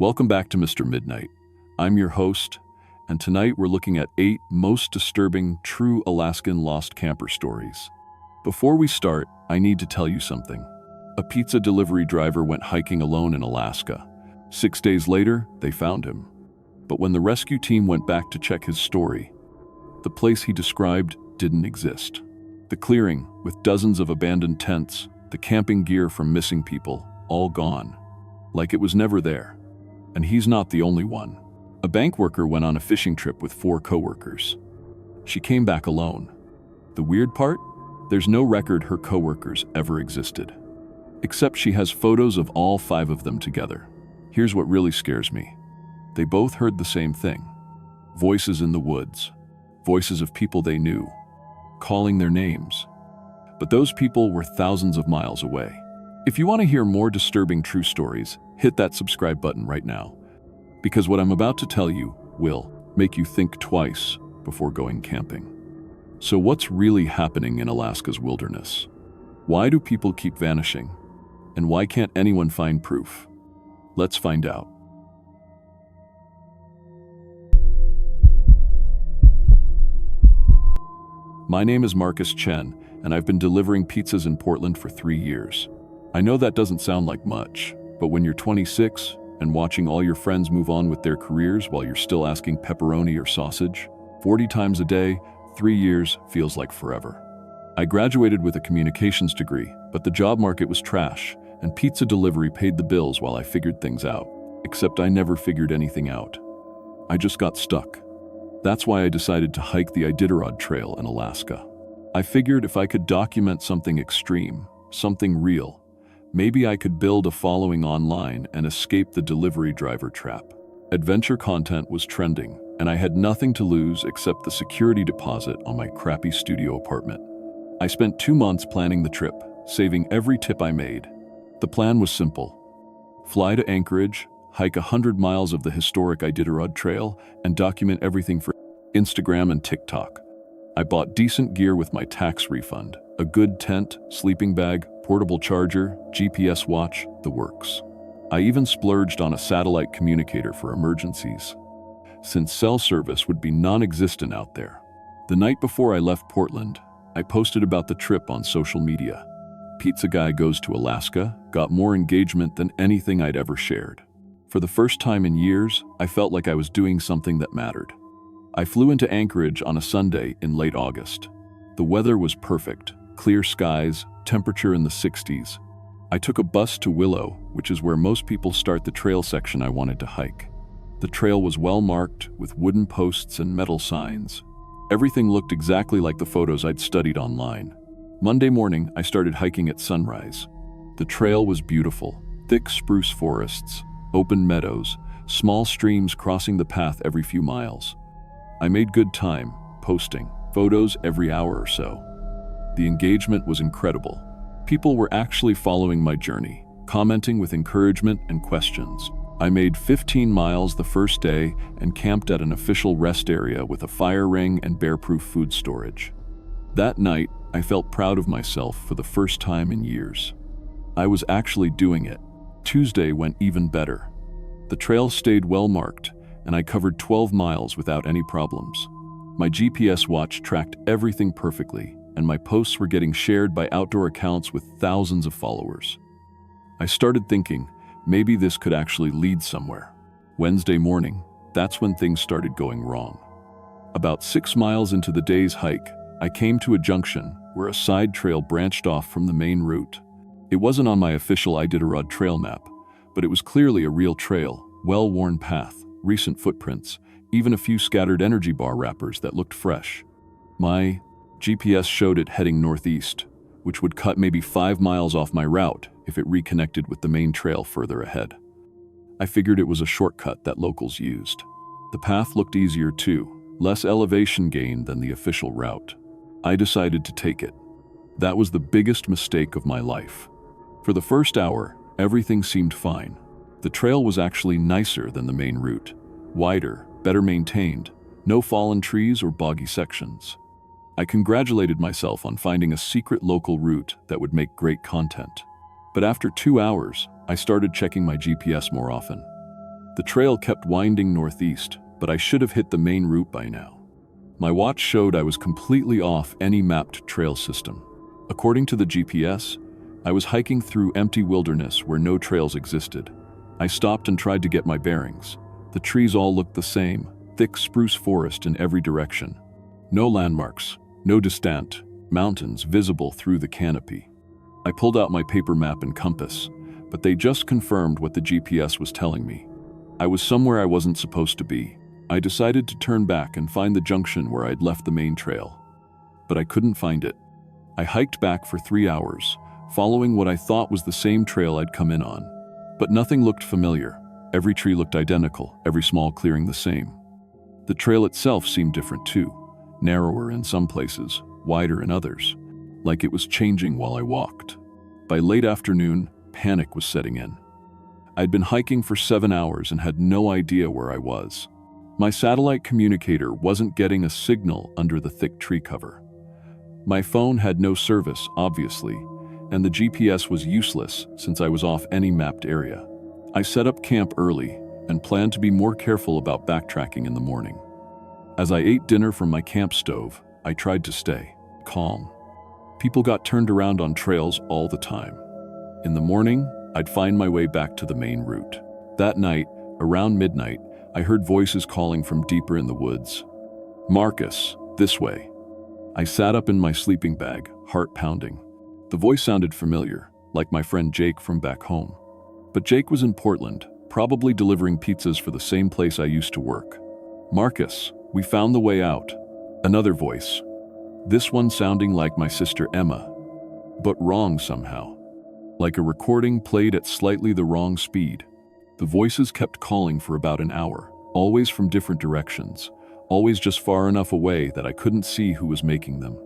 Welcome back to Mr. Midnight. I'm your host, and tonight we're looking at 8 most disturbing true Alaskan lost camper stories. Before we start, I need to tell you something. A pizza delivery driver went hiking alone in Alaska. 6 days later, they found him. But when the rescue team went back to check his story, the place he described didn't exist. The clearing, with dozens of abandoned tents, the camping gear from missing people, all gone. Like it was never there. And he's not the only one. A bank worker went on a fishing trip with 4 coworkers. She came back alone. The weird part? There's no record her coworkers ever existed. Except she has photos of all 5 of them together. Here's what really scares me. They both heard the same thing. Voices in the woods. Voices of people they knew. Calling their names. But those people were thousands of miles away. If you want to hear more disturbing true stories, hit that subscribe button right now. Because what I'm about to tell you will make you think twice before going camping. So what's really happening in Alaska's wilderness? Why do people keep vanishing? And why can't anyone find proof? Let's find out. My name is Marcus Chen, and I've been delivering pizzas in Portland for 3 years. I know that doesn't sound like much, but when you're 26 and watching all your friends move on with their careers while you're still asking pepperoni or sausage, 40 times a day, 3 years feels like forever. I graduated with a communications degree, but the job market was trash, and pizza delivery paid the bills while I figured things out. Except I never figured anything out. I just got stuck. That's why I decided to hike the Iditarod Trail in Alaska. I figured if I could document something extreme, something real, maybe I could build a following online and escape the delivery driver trap. Adventure content was trending, and I had nothing to lose except the security deposit on my crappy studio apartment. I spent 2 months planning the trip, saving every tip I made. The plan was simple. Fly to Anchorage, hike 100 miles of the historic Iditarod Trail, and document everything for Instagram and TikTok. I bought decent gear with my tax refund, a good tent, sleeping bag, portable charger, GPS watch, the works. I even splurged on a satellite communicator for emergencies, since cell service would be non-existent out there. The night before I left Portland, I posted about the trip on social media. Pizza Guy Goes to Alaska got more engagement than anything I'd ever shared. For the first time in years, I felt like I was doing something that mattered. I flew into Anchorage on a Sunday in late August. The weather was perfect, clear skies, temperature in the 60s. I took a bus to Willow, which is where most people start the trail section I wanted to hike. The trail was well marked with wooden posts and metal signs. Everything looked exactly like the photos I'd studied online. Monday morning, I started hiking at sunrise. The trail was beautiful, thick spruce forests, open meadows, small streams crossing the path every few miles. I made good time, posting photos every hour or so. The engagement was incredible. People were actually following my journey, commenting with encouragement and questions. I made 15 miles the first day and camped at an official rest area with a fire ring and bear-proof food storage. That night, I felt proud of myself for the first time in years. I was actually doing it. Tuesday went even better. The trail stayed well marked, and I covered 12 miles without any problems. My GPS watch tracked everything perfectly, and my posts were getting shared by outdoor accounts with thousands of followers. I started thinking, maybe this could actually lead somewhere. Wednesday morning, that's when things started going wrong. About 6 miles into the day's hike, I came to a junction where a side trail branched off from the main route. It wasn't on my official Iditarod trail map, but it was clearly a real trail, well-worn path, recent footprints, even a few scattered energy bar wrappers that looked fresh. My GPS showed it heading northeast, which would cut maybe 5 miles off my route if it reconnected with the main trail further ahead. I figured it was a shortcut that locals used. The path looked easier too, less elevation gain than the official route. I decided to take it. That was the biggest mistake of my life. For the first hour, everything seemed fine. The trail was actually nicer than the main route, wider, better maintained, no fallen trees or boggy sections. I congratulated myself on finding a secret local route that would make great content. But after 2 hours, I started checking my GPS more often. The trail kept winding northeast, but I should have hit the main route by now. My watch showed I was completely off any mapped trail system. According to the GPS, I was hiking through empty wilderness where no trails existed. I stopped and tried to get my bearings. The trees all looked the same, thick spruce forest in every direction. No landmarks, no distant mountains visible through the canopy. I pulled out my paper map and compass, but they just confirmed what the GPS was telling me. I was somewhere I wasn't supposed to be. I decided to turn back and find the junction where I'd left the main trail. But I couldn't find it. I hiked back for 3 hours, following what I thought was the same trail I'd come in on. But nothing looked familiar. Every tree looked identical, every small clearing the same. The trail itself seemed different too, narrower in some places, wider in others, like it was changing while I walked. By late afternoon, panic was setting in. I'd been hiking for 7 hours and had no idea where I was. My satellite communicator wasn't getting a signal under the thick tree cover. My phone had no service, obviously, and the GPS was useless since I was off any mapped area. I set up camp early and planned to be more careful about backtracking in the morning. As I ate dinner from my camp stove, I tried to stay calm. People got turned around on trails all the time. In the morning, I'd find my way back to the main route. That night, around midnight, I heard voices calling from deeper in the woods. "Marcus, this way." I sat up in my sleeping bag, heart pounding. The voice sounded familiar, like my friend Jake from back home. But Jake was in Portland, probably delivering pizzas for the same place I used to work. "Marcus, we found the way out." Another voice. This one sounding like my sister Emma, but wrong somehow. Like a recording played at slightly the wrong speed. The voices kept calling for about an hour, always from different directions, always just far enough away that I couldn't see who was making them.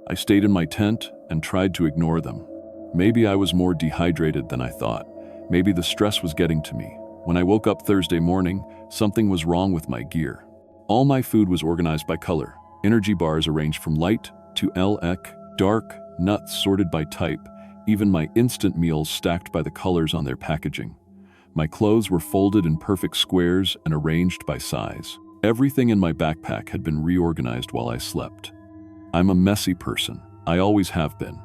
I stayed in my tent and tried to ignore them. Maybe I was more dehydrated than I thought. Maybe the stress was getting to me. When I woke up Thursday morning, something was wrong with my gear. All my food was organized by color. Energy bars arranged from light to LEC, dark, nuts sorted by type, even my instant meals stacked by the colors on their packaging. My clothes were folded in perfect squares and arranged by size. Everything in my backpack had been reorganized while I slept. I'm a messy person. I always have been.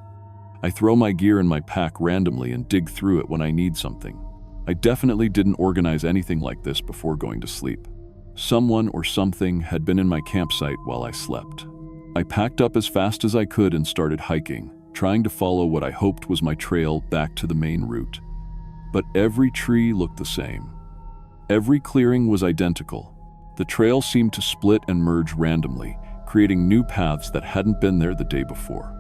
I throw my gear in my pack randomly and dig through it when I need something. I definitely didn't organize anything like this before going to sleep. Someone or something had been in my campsite while I slept. I packed up as fast as I could and started hiking, trying to follow what I hoped was my trail back to the main route. But every tree looked the same. Every clearing was identical. The trail seemed to split and merge randomly, creating new paths that hadn't been there the day before.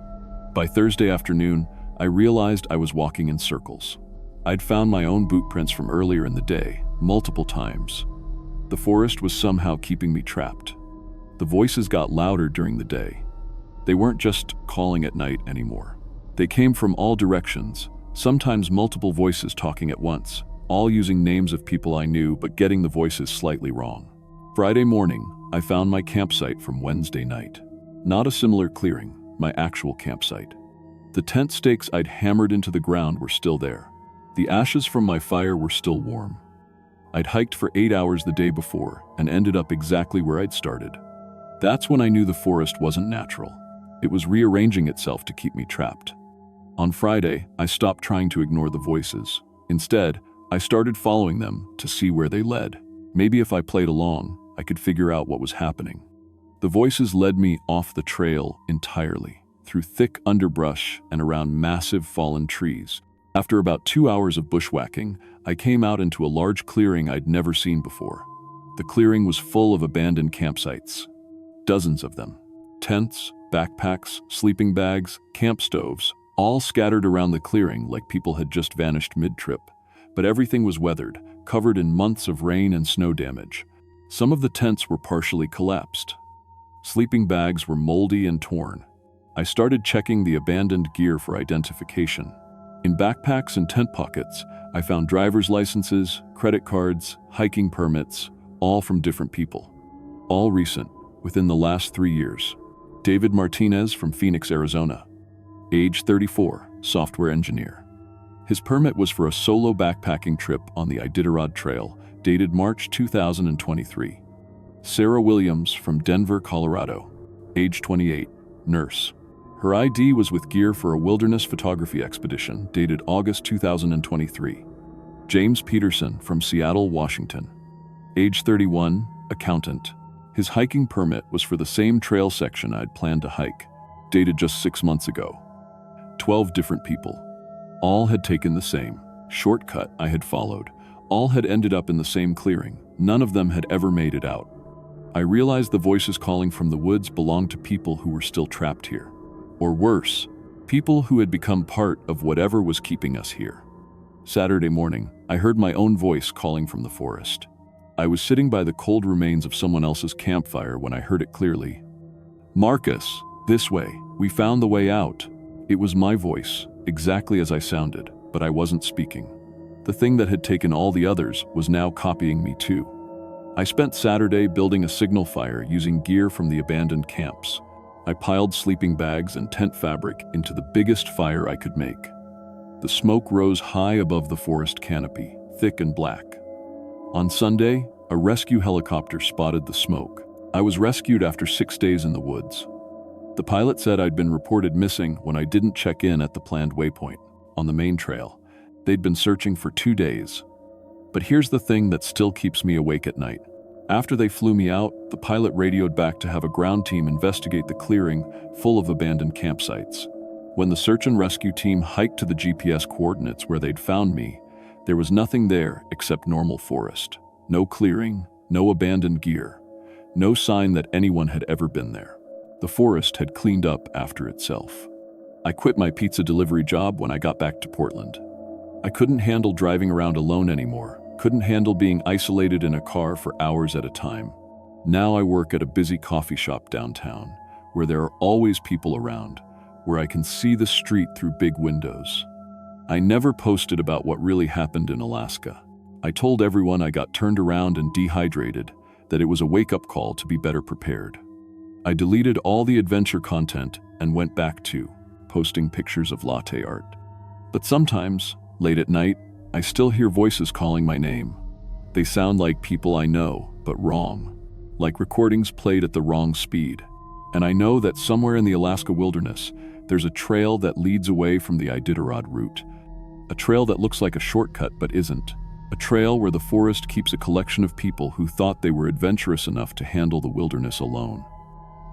By Thursday afternoon, I realized I was walking in circles. I'd found my own boot prints from earlier in the day, multiple times. The forest was somehow keeping me trapped. The voices got louder during the day. They weren't just calling at night anymore. They came from all directions, sometimes multiple voices talking at once, all using names of people I knew but getting the voices slightly wrong. Friday morning, I found my campsite from Wednesday night. Not a similar clearing, my actual campsite. The tent stakes I'd hammered into the ground were still there. The ashes from my fire were still warm. I'd hiked for 8 hours the day before and ended up exactly where I'd started. That's when I knew the forest wasn't natural. It was rearranging itself to keep me trapped. On Friday, I stopped trying to ignore the voices. Instead, I started following them to see where they led. Maybe if I played along, I could figure out what was happening. The voices led me off the trail entirely, through thick underbrush and around massive fallen trees. After about 2 hours of bushwhacking, I came out into a large clearing I'd never seen before. The clearing was full of abandoned campsites. Dozens of them. Tents, backpacks, sleeping bags, camp stoves, all scattered around the clearing like people had just vanished mid-trip. But everything was weathered, covered in months of rain and snow damage. Some of the tents were partially collapsed. Sleeping bags were moldy and torn. I started checking the abandoned gear for identification. In backpacks and tent pockets, I found driver's licenses, credit cards, hiking permits, all from different people. All recent, within the last 3 years. David Martinez from Phoenix, Arizona. Age 34, software engineer. His permit was for a solo backpacking trip on the Iditarod Trail, dated March 2023. Sarah Williams from Denver, Colorado, age 28, nurse. Her ID was with gear for a wilderness photography expedition, dated August 2023. James Peterson from Seattle, Washington, age 31, accountant. His hiking permit was for the same trail section I'd planned to hike, dated just 6 months ago. 12 different people. All had taken the same shortcut I had followed. All had ended up in the same clearing. None of them had ever made it out. I realized the voices calling from the woods belonged to people who were still trapped here. Or worse, people who had become part of whatever was keeping us here. Saturday morning, I heard my own voice calling from the forest. I was sitting by the cold remains of someone else's campfire when I heard it clearly. "Marcus, this way, we found the way out." It was my voice, exactly as I sounded, but I wasn't speaking. The thing that had taken all the others was now copying me too. I spent Saturday building a signal fire using gear from the abandoned camps. I piled sleeping bags and tent fabric into the biggest fire I could make. The smoke rose high above the forest canopy, thick and black. On Sunday, a rescue helicopter spotted the smoke. I was rescued after 6 days in the woods. The pilot said I'd been reported missing when I didn't check in at the planned waypoint, on the main trail. They'd been searching for 2 days. But here's the thing that still keeps me awake at night. After they flew me out, the pilot radioed back to have a ground team investigate the clearing full of abandoned campsites. When the search and rescue team hiked to the GPS coordinates where they'd found me, there was nothing there except normal forest. No clearing, no abandoned gear, no sign that anyone had ever been there. The forest had cleaned up after itself. I quit my pizza delivery job when I got back to Portland. I couldn't handle driving around alone anymore, couldn't handle being isolated in a car for hours at a time. Now I work at a busy coffee shop downtown, where there are always people around, where I can see the street through big windows. I never posted about what really happened in Alaska. I told everyone I got turned around and dehydrated, that it was a wake-up call to be better prepared. I deleted all the adventure content and went back to posting pictures of latte art. But sometimes, late at night, I still hear voices calling my name. They sound like people I know, but wrong. Like recordings played at the wrong speed. And I know that somewhere in the Alaska wilderness, there's a trail that leads away from the Iditarod route. A trail that looks like a shortcut but isn't. A trail where the forest keeps a collection of people who thought they were adventurous enough to handle the wilderness alone.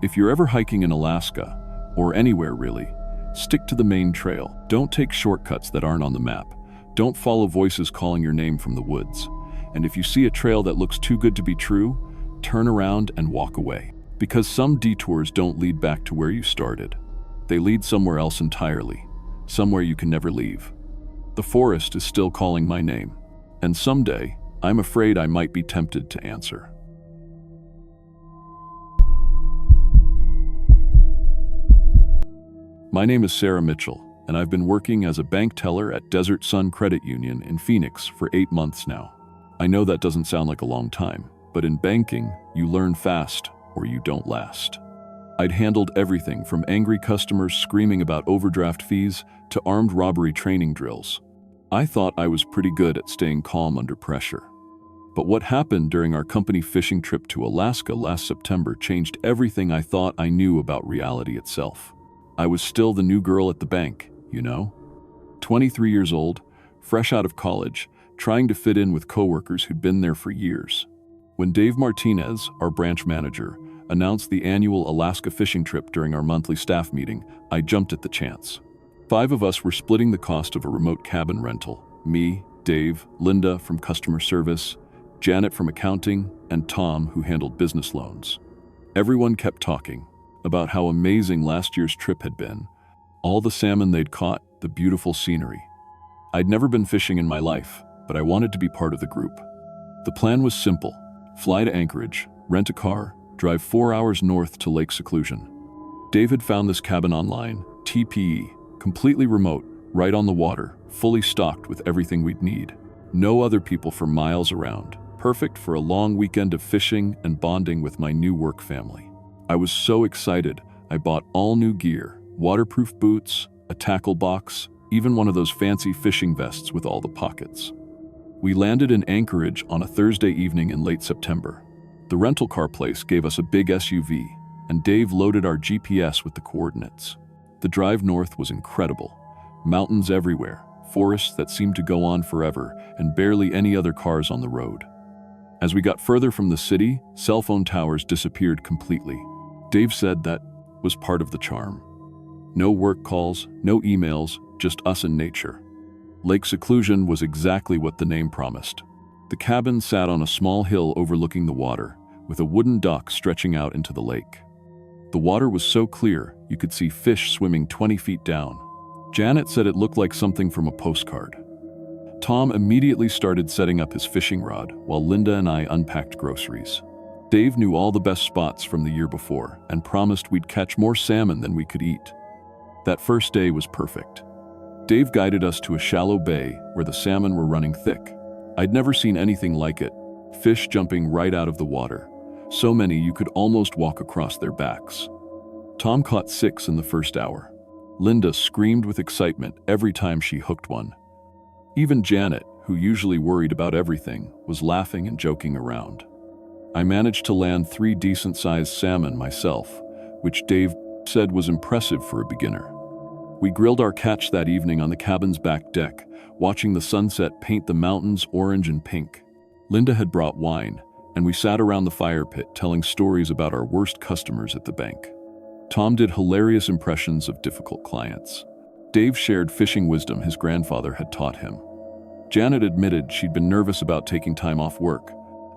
If you're ever hiking in Alaska, or anywhere really, stick to the main trail. Don't take shortcuts that aren't on the map. Don't follow voices calling your name from the woods. And if you see a trail that looks too good to be true, turn around and walk away. Because some detours don't lead back to where you started. They lead somewhere else entirely, somewhere you can never leave. The forest is still calling my name, and someday, I'm afraid I might be tempted to answer. My name is Sarah Mitchell, and I've been working as a bank teller at Desert Sun Credit Union in Phoenix for 8 months now. I know that doesn't sound like a long time, but in banking, you learn fast or you don't last. I'd handled everything from angry customers screaming about overdraft fees to armed robbery training drills. I thought I was pretty good at staying calm under pressure. But what happened during our company fishing trip to Alaska last September changed everything I thought I knew about reality itself. I was still the new girl at the bank, you know? 23 years old, fresh out of college, trying to fit in with coworkers who'd been there for years. When Dave Martinez, our branch manager, announced the annual Alaska fishing trip during our monthly staff meeting, I jumped at the chance. 5 of us were splitting the cost of a remote cabin rental. Me, Dave, Linda from customer service, Janet from accounting, and Tom who handled business loans. Everyone kept talking about how amazing last year's trip had been. All the salmon they'd caught, the beautiful scenery. I'd never been fishing in my life, but I wanted to be part of the group. The plan was simple. Fly to Anchorage, rent a car, drive 4 hours north to Lake Seclusion. David found this cabin online, TPE, completely remote, right on the water, fully stocked with everything we'd need. No other people for miles around. Perfect for a long weekend of fishing and bonding with my new work family. I was so excited, I bought all new gear, waterproof boots, a tackle box, even one of those fancy fishing vests with all the pockets. We landed in Anchorage on a Thursday evening in late September. The rental car place gave us a big SUV, and Dave loaded our GPS with the coordinates. The drive north was incredible. Mountains everywhere, forests that seemed to go on forever, and barely any other cars on the road. As we got further from the city, cell phone towers disappeared completely. Dave said that was part of the charm. No work calls, no emails, just us and nature. Lake seclusion was exactly what the name promised. The cabin sat on a small hill overlooking the water, with a wooden dock stretching out into the lake. The water was so clear, you could see fish swimming 20 feet down. Janet said it looked like something from a postcard. Tom immediately started setting up his fishing rod, while Linda and I unpacked groceries. Dave knew all the best spots from the year before and promised we'd catch more salmon than we could eat. That first day was perfect. Dave guided us to a shallow bay where the salmon were running thick. I'd never seen anything like it, fish jumping right out of the water. So many you could almost walk across their backs. Tom caught 6 in the first hour. Linda screamed with excitement every time she hooked one. Even Janet, who usually worried about everything, was laughing and joking around. I managed to land 3 decent-sized salmon myself, which Dave said was impressive for a beginner. We grilled our catch that evening on the cabin's back deck, watching the sunset paint the mountains orange and pink. Linda had brought wine, and we sat around the fire pit telling stories about our worst customers at the bank. Tom did hilarious impressions of difficult clients. Dave shared fishing wisdom his grandfather had taught him. Janet admitted she'd been nervous about taking time off work,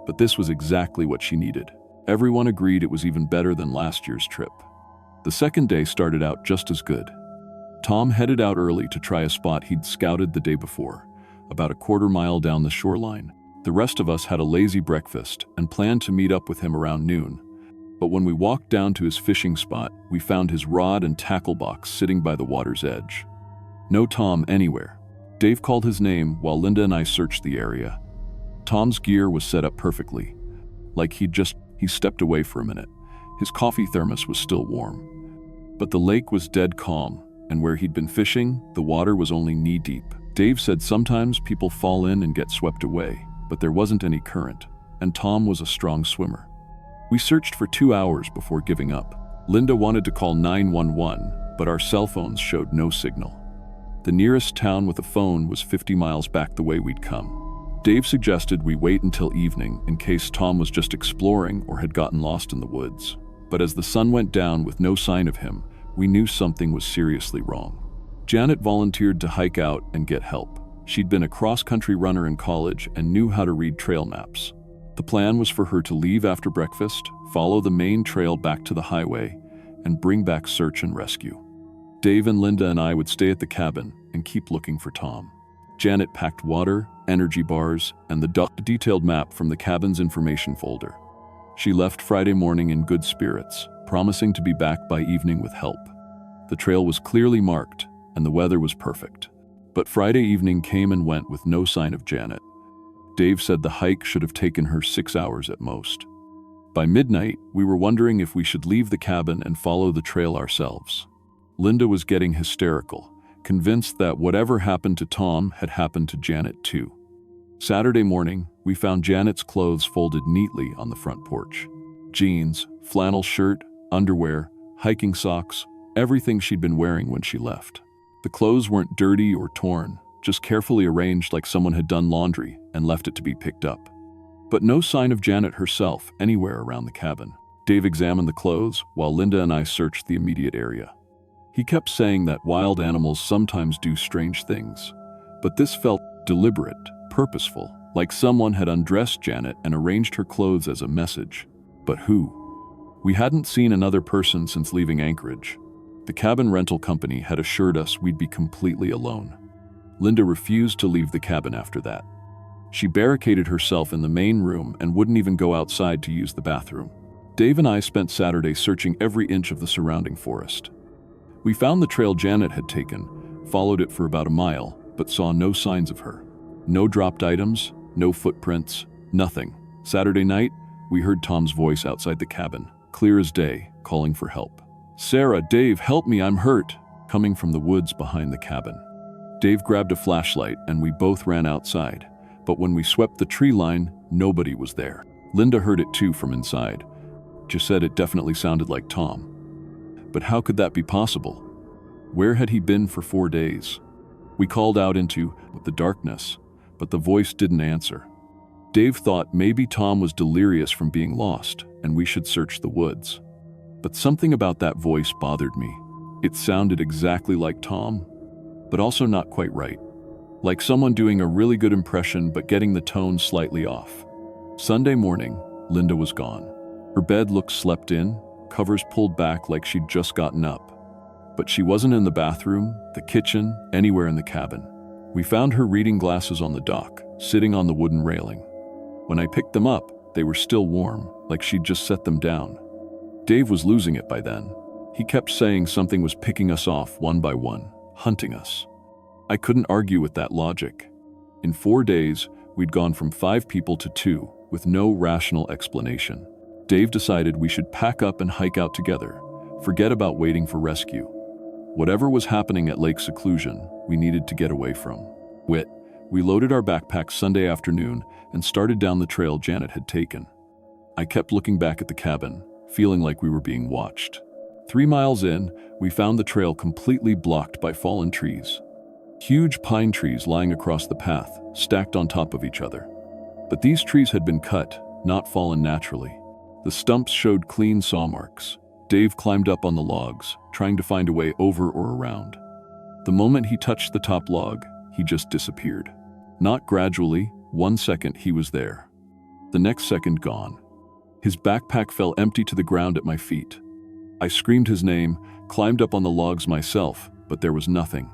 but this was exactly what she needed. Everyone agreed it was even better than last year's trip. The second day started out just as good. Tom headed out early to try a spot he'd scouted the day before, about a quarter-mile down the shoreline. The rest of us had a lazy breakfast and planned to meet up with him around noon. But when we walked down to his fishing spot, we found his rod and tackle box sitting by the water's edge. No Tom anywhere. Dave called his name while Linda and I searched the area. Tom's gear was set up perfectly, like he stepped away for a minute. His coffee thermos was still warm. But the lake was dead calm, and where he'd been fishing, the water was only knee-deep. Dave said sometimes people fall in and get swept away, but there wasn't any current, and Tom was a strong swimmer. We searched for 2 hours before giving up. Linda wanted to call 911, but our cell phones showed no signal. The nearest town with a phone was 50 miles back the way we'd come. Dave suggested we wait until evening in case Tom was just exploring or had gotten lost in the woods. But as the sun went down with no sign of him, we knew something was seriously wrong. Janet volunteered to hike out and get help. She'd been a cross-country runner in college and knew how to read trail maps. The plan was for her to leave after breakfast, follow the main trail back to the highway, and bring back search and rescue. Dave and Linda and I would stay at the cabin and keep looking for Tom. Janet packed water, energy bars, and the detailed map from the cabin's information folder. She left Friday morning in good spirits, promising to be back by evening with help. The trail was clearly marked, and the weather was perfect. But Friday evening came and went with no sign of Janet. Dave said the hike should have taken her 6 hours at most. By midnight, we were wondering if we should leave the cabin and follow the trail ourselves. Linda was getting hysterical, convinced that whatever happened to Tom had happened to Janet too. Saturday morning, we found Janet's clothes folded neatly on the front porch. Jeans, flannel shirt, underwear, hiking socks, everything she'd been wearing when she left. The clothes weren't dirty or torn, just carefully arranged like someone had done laundry and left it to be picked up. But no sign of Janet herself anywhere around the cabin. Dave examined the clothes while Linda and I searched the immediate area. He kept saying that wild animals sometimes do strange things, but this felt deliberate, purposeful, like someone had undressed Janet and arranged her clothes as a message. But who? We hadn't seen another person since leaving Anchorage. The cabin rental company had assured us we'd be completely alone. Linda refused to leave the cabin after that. She barricaded herself in the main room and wouldn't even go outside to use the bathroom. Dave and I spent Saturday searching every inch of the surrounding forest. We found the trail Janet had taken, followed it for about a mile, but saw no signs of her. No dropped items, no footprints, nothing. Saturday night, we heard Tom's voice outside the cabin, clear as day, calling for help. "Sarah, Dave, help me, I'm hurt," coming from the woods behind the cabin. Dave grabbed a flashlight and we both ran outside, But when we swept the tree line, nobody was there. Linda heard it too from inside. Just said it definitely sounded like Tom. But how could that be possible? Where had he been for 4 days? We called out into the darkness, but the voice didn't answer. Dave thought maybe Tom was delirious from being lost, and we should search the woods. But something about that voice bothered me. It sounded exactly like Tom, but also not quite right. Like someone doing a really good impression but getting the tone slightly off. Sunday morning, Linda was gone. Her bed looked slept in, covers pulled back like she'd just gotten up. But she wasn't in the bathroom, the kitchen, anywhere in the cabin. We found her reading glasses on the dock, sitting on the wooden railing. When I picked them up, they were still warm, like she'd just set them down. Dave was losing it by then. He kept saying something was picking us off one by one, hunting us. I couldn't argue with that logic. In 4 days, we'd gone from 5 people to 2, with no rational explanation. Dave decided we should pack up and hike out together, forget about waiting for rescue. Whatever was happening at Lake Seclusion, we needed to get away from. We loaded our backpacks Sunday afternoon and started down the trail Janet had taken. I kept looking back at the cabin, feeling like we were being watched. 3 miles in, we found the trail completely blocked by fallen trees. Huge pine trees lying across the path, stacked on top of each other. But these trees had been cut, not fallen naturally. The stumps showed clean saw marks. Dave climbed up on the logs, trying to find a way over or around. The moment he touched the top log, he just disappeared. Not gradually, 1 second he was there. The next second gone. His backpack fell empty to the ground at my feet. I screamed his name, climbed up on the logs myself, but there was nothing.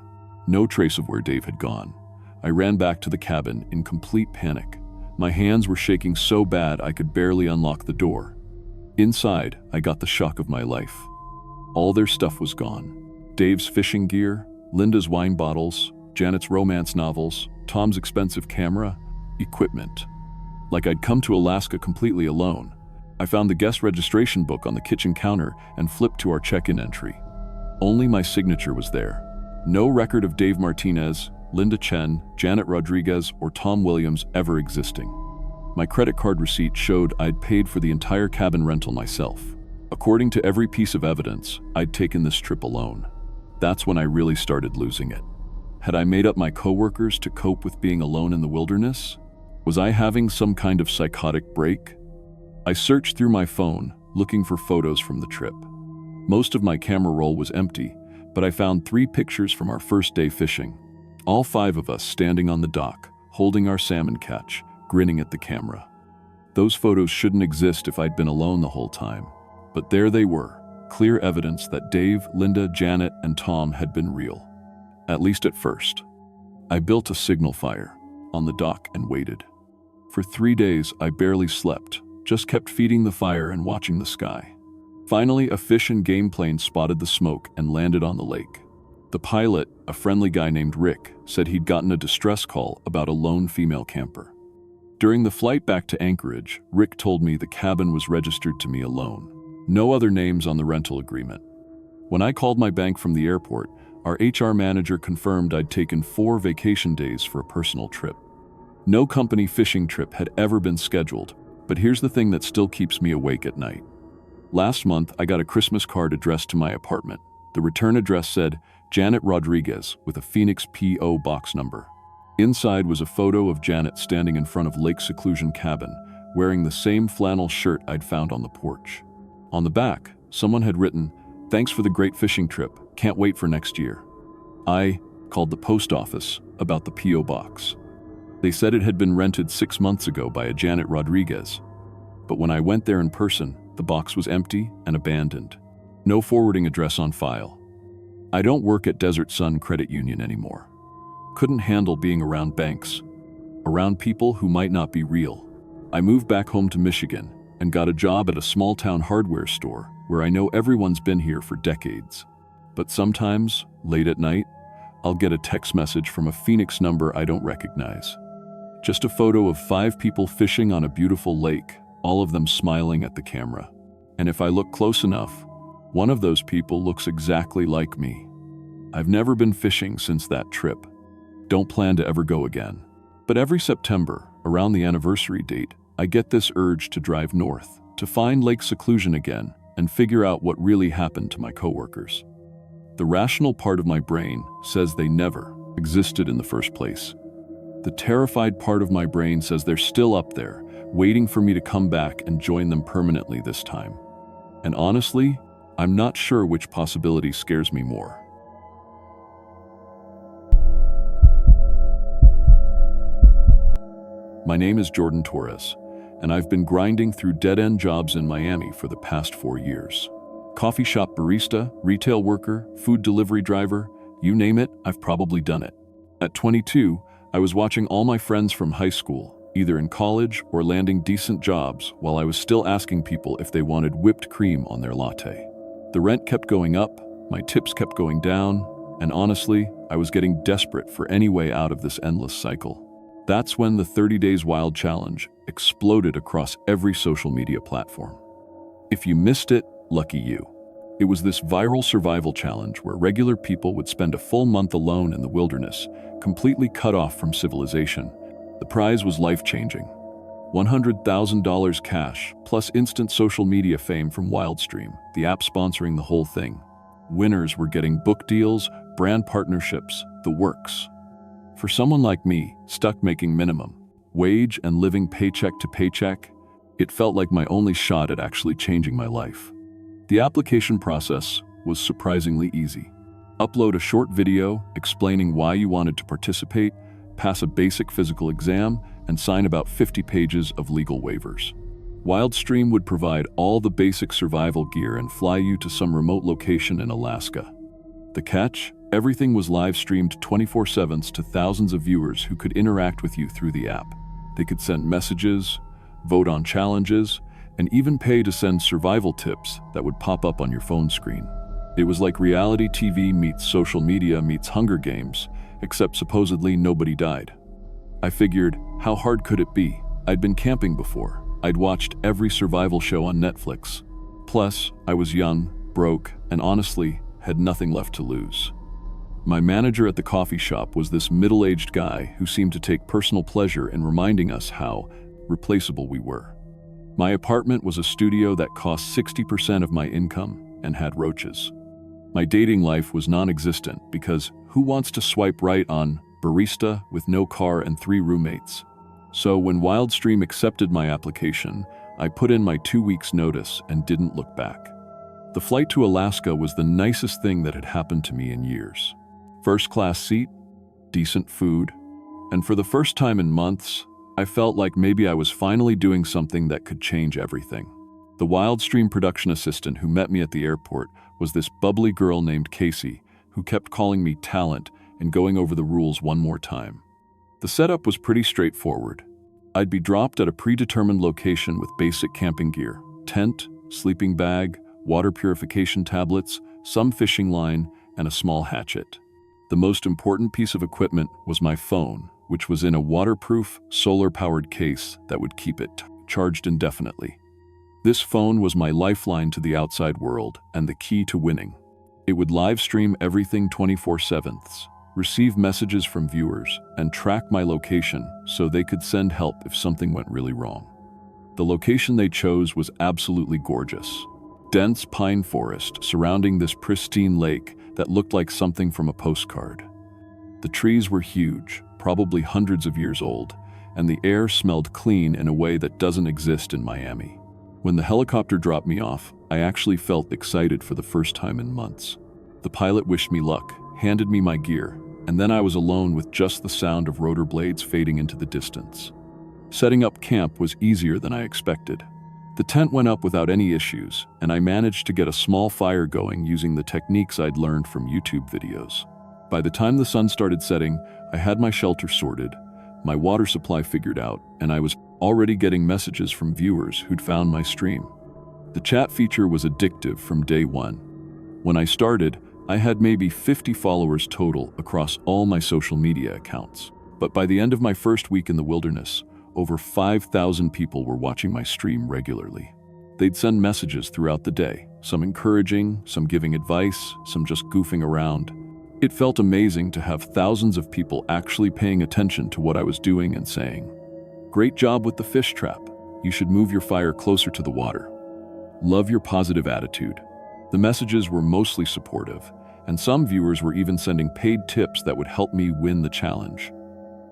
No trace of where Dave had gone. I ran back to the cabin in complete panic. My hands were shaking so bad I could barely unlock the door. Inside, I got the shock of my life. All their stuff was gone. Dave's fishing gear, Linda's wine bottles, Janet's romance novels, Tom's expensive camera, equipment. Like I'd come to Alaska completely alone. I found the guest registration book on the kitchen counter and flipped to our check-in entry. Only my signature was there. No record of Dave Martinez, Linda Chen, Janet Rodriguez, or Tom Williams ever existing. My credit card receipt showed I'd paid for the entire cabin rental myself. According to every piece of evidence, I'd taken this trip alone. That's when I really started losing it. Had I made up my coworkers to cope with being alone in the wilderness? Was I having some kind of psychotic break? I searched through my phone, looking for photos from the trip. Most of my camera roll was empty, but I found 3 pictures from our first day fishing. All 5 of us standing on the dock, holding our salmon catch, grinning at the camera. Those photos shouldn't exist if I'd been alone the whole time, but there they were, clear evidence that Dave, Linda, Janet, and Tom had been real. At least at first. I built a signal fire on the dock and waited. For 3 days, I barely slept, just kept feeding the fire and watching the sky. Finally, a fish and game plane spotted the smoke and landed on the lake. The pilot, a friendly guy named Rick, said he'd gotten a distress call about a lone female camper. During the flight back to Anchorage, Rick told me the cabin was registered to me alone. No other names on the rental agreement. When I called my bank from the airport, our HR manager confirmed I'd taken 4 vacation days for a personal trip. No company fishing trip had ever been scheduled, but here's the thing that still keeps me awake at night. Last month, I got a Christmas card addressed to my apartment. The return address said, Janet Rodriguez, with a Phoenix P.O. box number. Inside was a photo of Janet standing in front of Lake Seclusion cabin, wearing the same flannel shirt I'd found on the porch. On the back, someone had written, "Thanks for the great fishing trip. Can't wait for next year." I called the post office about the P.O. box. They said it had been rented 6 months ago by a Janet Rodriguez. But when I went there in person, the box was empty and abandoned. No forwarding address on file. I don't work at Desert Sun Credit Union anymore. Couldn't handle being around banks, around people who might not be real. I moved back home to Michigan and got a job at a small-town hardware store where I know everyone's been here for decades. But sometimes, late at night, I'll get a text message from a Phoenix number I don't recognize. Just a photo of 5 people fishing on a beautiful lake, all of them smiling at the camera. And if I look close enough, one of those people looks exactly like me. I've never been fishing since that trip. Don't plan to ever go again. But every September, around the anniversary date, I get this urge to drive north, to find lake seclusion again, and figure out what really happened to my coworkers. The rational part of my brain says they never existed in the first place. The terrified part of my brain says they're still up there, waiting for me to come back and join them permanently this time. And honestly, I'm not sure which possibility scares me more. My name is Jordan Torres, and I've been grinding through dead-end jobs in Miami for the past 4 years. Coffee shop barista, retail worker, food delivery driver, you name it, I've probably done it. At 22, I was watching all my friends from high school, either in college or landing decent jobs, while I was still asking people if they wanted whipped cream on their latte. The rent kept going up, my tips kept going down, and honestly, I was getting desperate for any way out of this endless cycle. That's when the 30 Days Wild Challenge exploded across every social media platform. If you missed it, lucky you. It was this viral survival challenge where regular people would spend a full month alone in the wilderness, completely cut off from civilization. The prize was life-changing. $100,000 cash, plus instant social media fame from Wildstream, the app sponsoring the whole thing. Winners were getting book deals, brand partnerships, the works. For someone like me, stuck making minimum wage and living paycheck to paycheck, it felt like my only shot at actually changing my life. The application process was surprisingly easy. Upload a short video explaining why you wanted to participate, pass a basic physical exam, and sign about 50 pages of legal waivers. Wildstream would provide all the basic survival gear and fly you to some remote location in Alaska. The catch? Everything was live-streamed 24/7 to thousands of viewers who could interact with you through the app. They could send messages, vote on challenges, and even pay to send survival tips that would pop up on your phone screen. It was like reality TV meets social media meets Hunger Games, except supposedly nobody died. I figured, how hard could it be? I'd been camping before. I'd watched every survival show on Netflix. Plus, I was young, broke, and honestly, had nothing left to lose. My manager at the coffee shop was this middle-aged guy who seemed to take personal pleasure in reminding us how replaceable we were. My apartment was a studio that cost 60% of my income and had roaches. My dating life was non-existent because who wants to swipe right on barista with no car and 3 roommates? So when Wildstream accepted my application, I put in my 2 weeks' notice and didn't look back. The flight to Alaska was the nicest thing that had happened to me in years. First-class seat, decent food, and for the first time in months, I felt like maybe I was finally doing something that could change everything. The Wildstream production assistant who met me at the airport was this bubbly girl named Casey, who kept calling me talent and going over the rules one more time. The setup was pretty straightforward. I'd be dropped at a predetermined location with basic camping gear, tent, sleeping bag, water purification tablets, some fishing line, and a small hatchet. The most important piece of equipment was my phone, which was in a waterproof, solar-powered case that would keep it charged indefinitely. This phone was my lifeline to the outside world and the key to winning. It would live stream everything 24/7, receive messages from viewers, and track my location so they could send help if something went really wrong. The location they chose was absolutely gorgeous. Dense pine forest surrounding this pristine lake that looked like something from a postcard. The trees were huge, probably hundreds of years old, and the air smelled clean in a way that doesn't exist in Miami. When the helicopter dropped me off, I actually felt excited for the first time in months. The pilot wished me luck, handed me my gear, and then I was alone with just the sound of rotor blades fading into the distance. Setting up camp was easier than I expected. The tent went up without any issues, and I managed to get a small fire going using the techniques I'd learned from YouTube videos. By the time the sun started setting, I had my shelter sorted, my water supply figured out, and I was already getting messages from viewers who'd found my stream. The chat feature was addictive from day one. When I started, I had maybe 50 followers total across all my social media accounts. But by the end of my first week in the wilderness, over 5,000 people were watching my stream regularly. They'd send messages throughout the day, some encouraging, some giving advice, some just goofing around. It felt amazing to have thousands of people actually paying attention to what I was doing and saying. Great job with the fish trap. You should move your fire closer to the water. Love your positive attitude. The messages were mostly supportive, and some viewers were even sending paid tips that would help me win the challenge.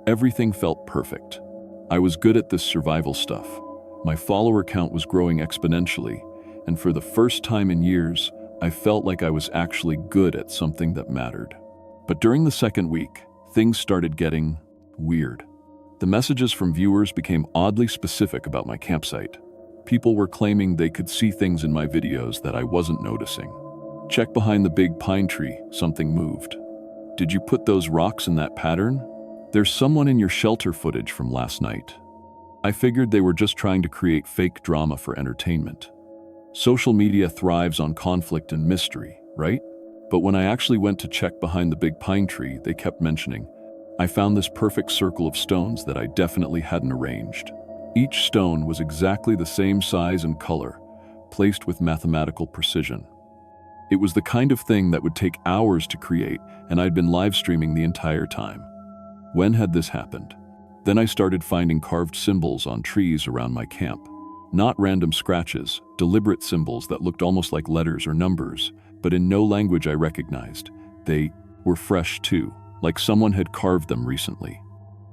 Everything felt perfect. I was good at this survival stuff. My follower count was growing exponentially, and for the first time in years, I felt like I was actually good at something that mattered. But during the second week, things started getting weird. The messages from viewers became oddly specific about my campsite. People were claiming they could see things in my videos that I wasn't noticing. Check behind the big pine tree, something moved. Did you put those rocks in that pattern? There's someone in your shelter footage from last night. I figured they were just trying to create fake drama for entertainment. Social media thrives on conflict and mystery, right? But when I actually went to check behind the big pine tree, they kept mentioning, I found this perfect circle of stones that I definitely hadn't arranged. Each stone was exactly the same size and color, placed with mathematical precision. It was the kind of thing that would take hours to create, and I'd been live streaming the entire time. When had this happened? Then I started finding carved symbols on trees around my camp. Not random scratches, deliberate symbols that looked almost like letters or numbers, but in no language I recognized. They were fresh too, like someone had carved them recently.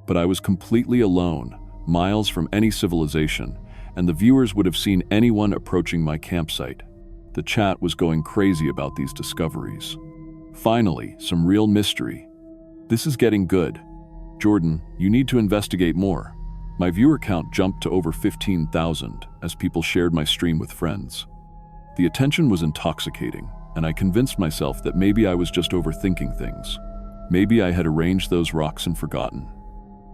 But I was completely alone, miles from any civilization, and the viewers would have seen anyone approaching my campsite. The chat was going crazy about these discoveries. Finally, some real mystery. This is getting good. Jordan, you need to investigate more. My viewer count jumped to over 15,000 as people shared my stream with friends. The attention was intoxicating, and I convinced myself that maybe I was just overthinking things. Maybe I had arranged those rocks and forgotten.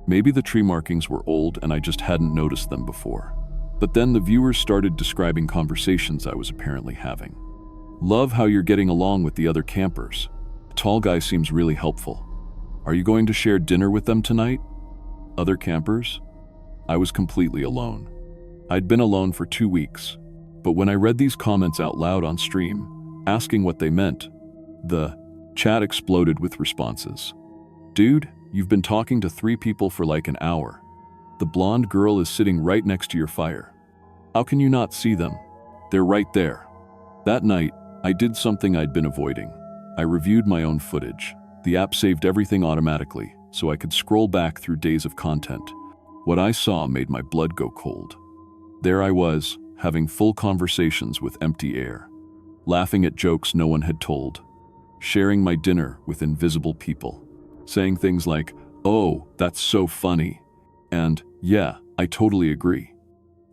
Maybe the tree markings were old and I just hadn't noticed them before. But then the viewers started describing conversations I was apparently having. Love how you're getting along with the other campers. The tall guy seems really helpful. Are you going to share dinner with them tonight? Other campers? I was completely alone. I'd been alone for 2 weeks, but when I read these comments out loud on stream, asking what they meant, the chat exploded with responses. Dude, you've been talking to 3 people for like an hour. The blonde girl is sitting right next to your fire. How can you not see them? They're right there. That night, I did something I'd been avoiding. I reviewed my own footage. The app saved everything automatically, so I could scroll back through days of content. What I saw made my blood go cold. There I was, having full conversations with empty air, laughing at jokes no one had told, sharing my dinner with invisible people, saying things like, "Oh, that's so funny," and "Yeah, I totally agree,"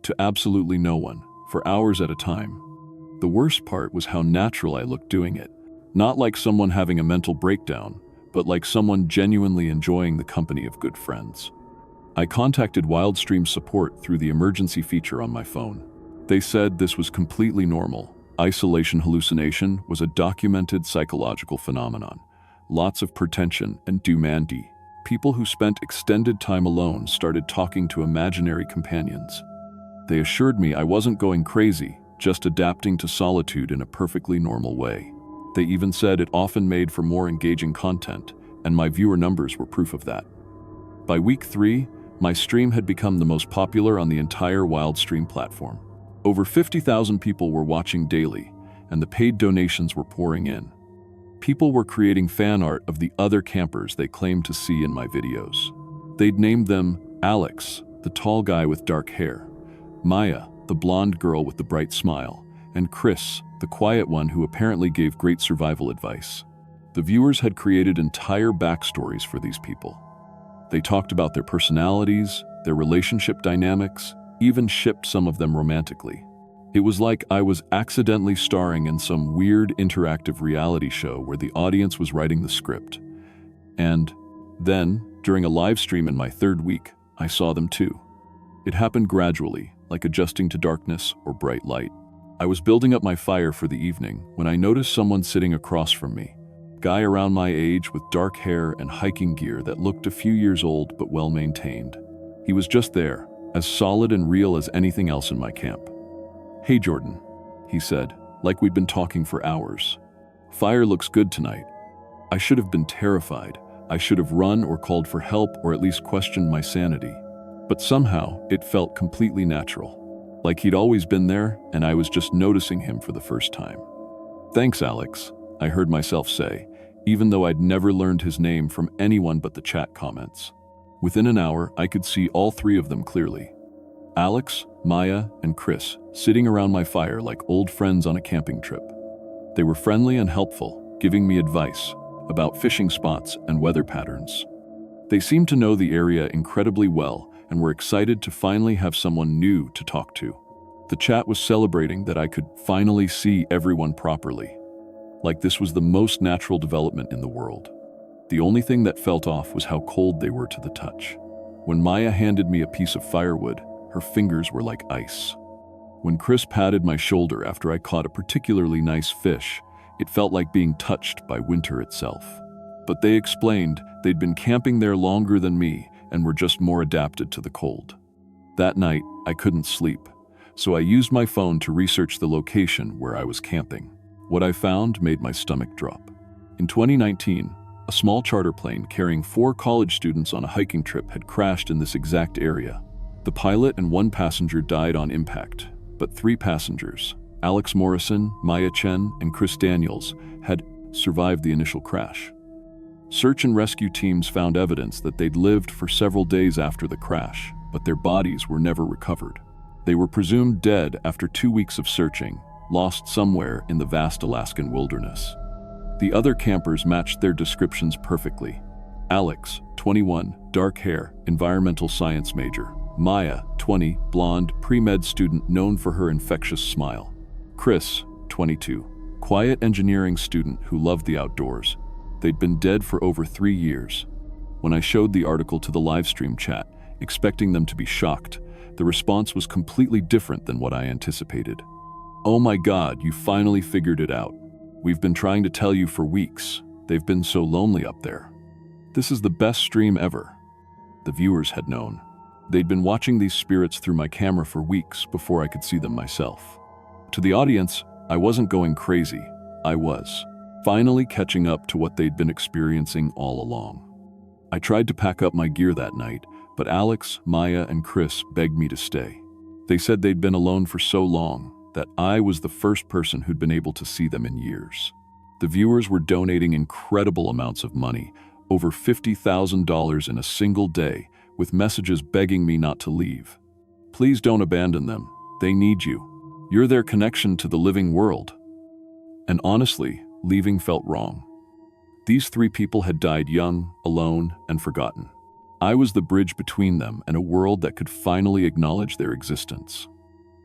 to absolutely no one, for hours at a time. The worst part was how natural I looked doing it, not like someone having a mental breakdown, but like someone genuinely enjoying the company of good friends. I contacted Wildstream support through the emergency feature on my phone. They said this was completely normal. Isolation hallucination was a documented psychological phenomenon. Lots of pretension and do-mandy. People who spent extended time alone started talking to imaginary companions. They assured me I wasn't going crazy, just adapting to solitude in a perfectly normal way. They even said it often made for more engaging content, and my viewer numbers were proof of that. By week 3, my stream had become the most popular on the entire Wildstream platform. Over 50,000 people were watching daily, and the paid donations were pouring in. People were creating fan art of the other campers they claimed to see in my videos. They'd named them Alex, the tall guy with dark hair, Maya, the blonde girl with the bright smile, and Chris, the quiet one who apparently gave great survival advice. The viewers had created entire backstories for these people. They talked about their personalities, their relationship dynamics, even shipped some of them romantically. It was like I was accidentally starring in some weird interactive reality show where the audience was writing the script. And then, during a live stream in my 3rd week, I saw them too. It happened gradually, like adjusting to darkness or bright light. I was building up my fire for the evening when I noticed someone sitting across from me. Guy around my age with dark hair and hiking gear that looked a few years old but well maintained. He was just there, as solid and real as anything else in my camp. "Hey Jordan," he said, like we'd been talking for hours. "Fire looks good tonight." I should have been terrified. I should have run or called for help or at least questioned my sanity. But somehow, it felt completely natural. Like he'd always been there, and I was just noticing him for the first time. "Thanks, Alex," I heard myself say, even though I'd never learned his name from anyone but the chat comments. Within an hour, I could see all three of them clearly. Alex, Maya, and Chris, sitting around my fire like old friends on a camping trip. They were friendly and helpful, giving me advice about fishing spots and weather patterns. They seemed to know the area incredibly well and were excited to finally have someone new to talk to. The chat was celebrating that I could finally see everyone properly. Like this was the most natural development in the world. The only thing that felt off was how cold they were to the touch. When Maya handed me a piece of firewood, her fingers were like ice. When Chris patted my shoulder after I caught a particularly nice fish, it felt like being touched by winter itself. But they explained they'd been camping there longer than me and were just more adapted to the cold. That night, I couldn't sleep, so I used my phone to research the location where I was camping. What I found made my stomach drop. In 2019, a small charter plane carrying 4 college students on a hiking trip had crashed in this exact area. The pilot and 1 passenger died on impact, but 3 passengers, Alex Morrison, Maya Chen, and Chris Daniels, had survived the initial crash. Search and rescue teams found evidence that they'd lived for several days after the crash, but their bodies were never recovered. They were presumed dead after 2 weeks of searching, lost somewhere in the vast Alaskan wilderness. The other campers matched their descriptions perfectly. Alex, 21, dark hair, environmental science major. Maya, 20, blonde, pre-med student known for her infectious smile. Chris, 22, quiet engineering student who loved the outdoors. They'd been dead for over 3 years. When I showed the article to the livestream chat, expecting them to be shocked, the response was completely different than what I anticipated. "Oh my God, you finally figured it out. We've been trying to tell you for weeks. They've been so lonely up there. This is the best stream ever." The viewers had known. They'd been watching these spirits through my camera for weeks before I could see them myself. To the audience, I wasn't going crazy. I was finally catching up to what they'd been experiencing all along. I tried to pack up my gear that night, but Alex, Maya, and Chris begged me to stay. They said they'd been alone for so long that I was the first person who'd been able to see them in years. The viewers were donating incredible amounts of money, over $50,000 in a single day, with messages begging me not to leave. "Please don't abandon them. They need you. You're their connection to the living world." And honestly, leaving felt wrong. These 3 people had died young, alone, and forgotten. I was the bridge between them and a world that could finally acknowledge their existence.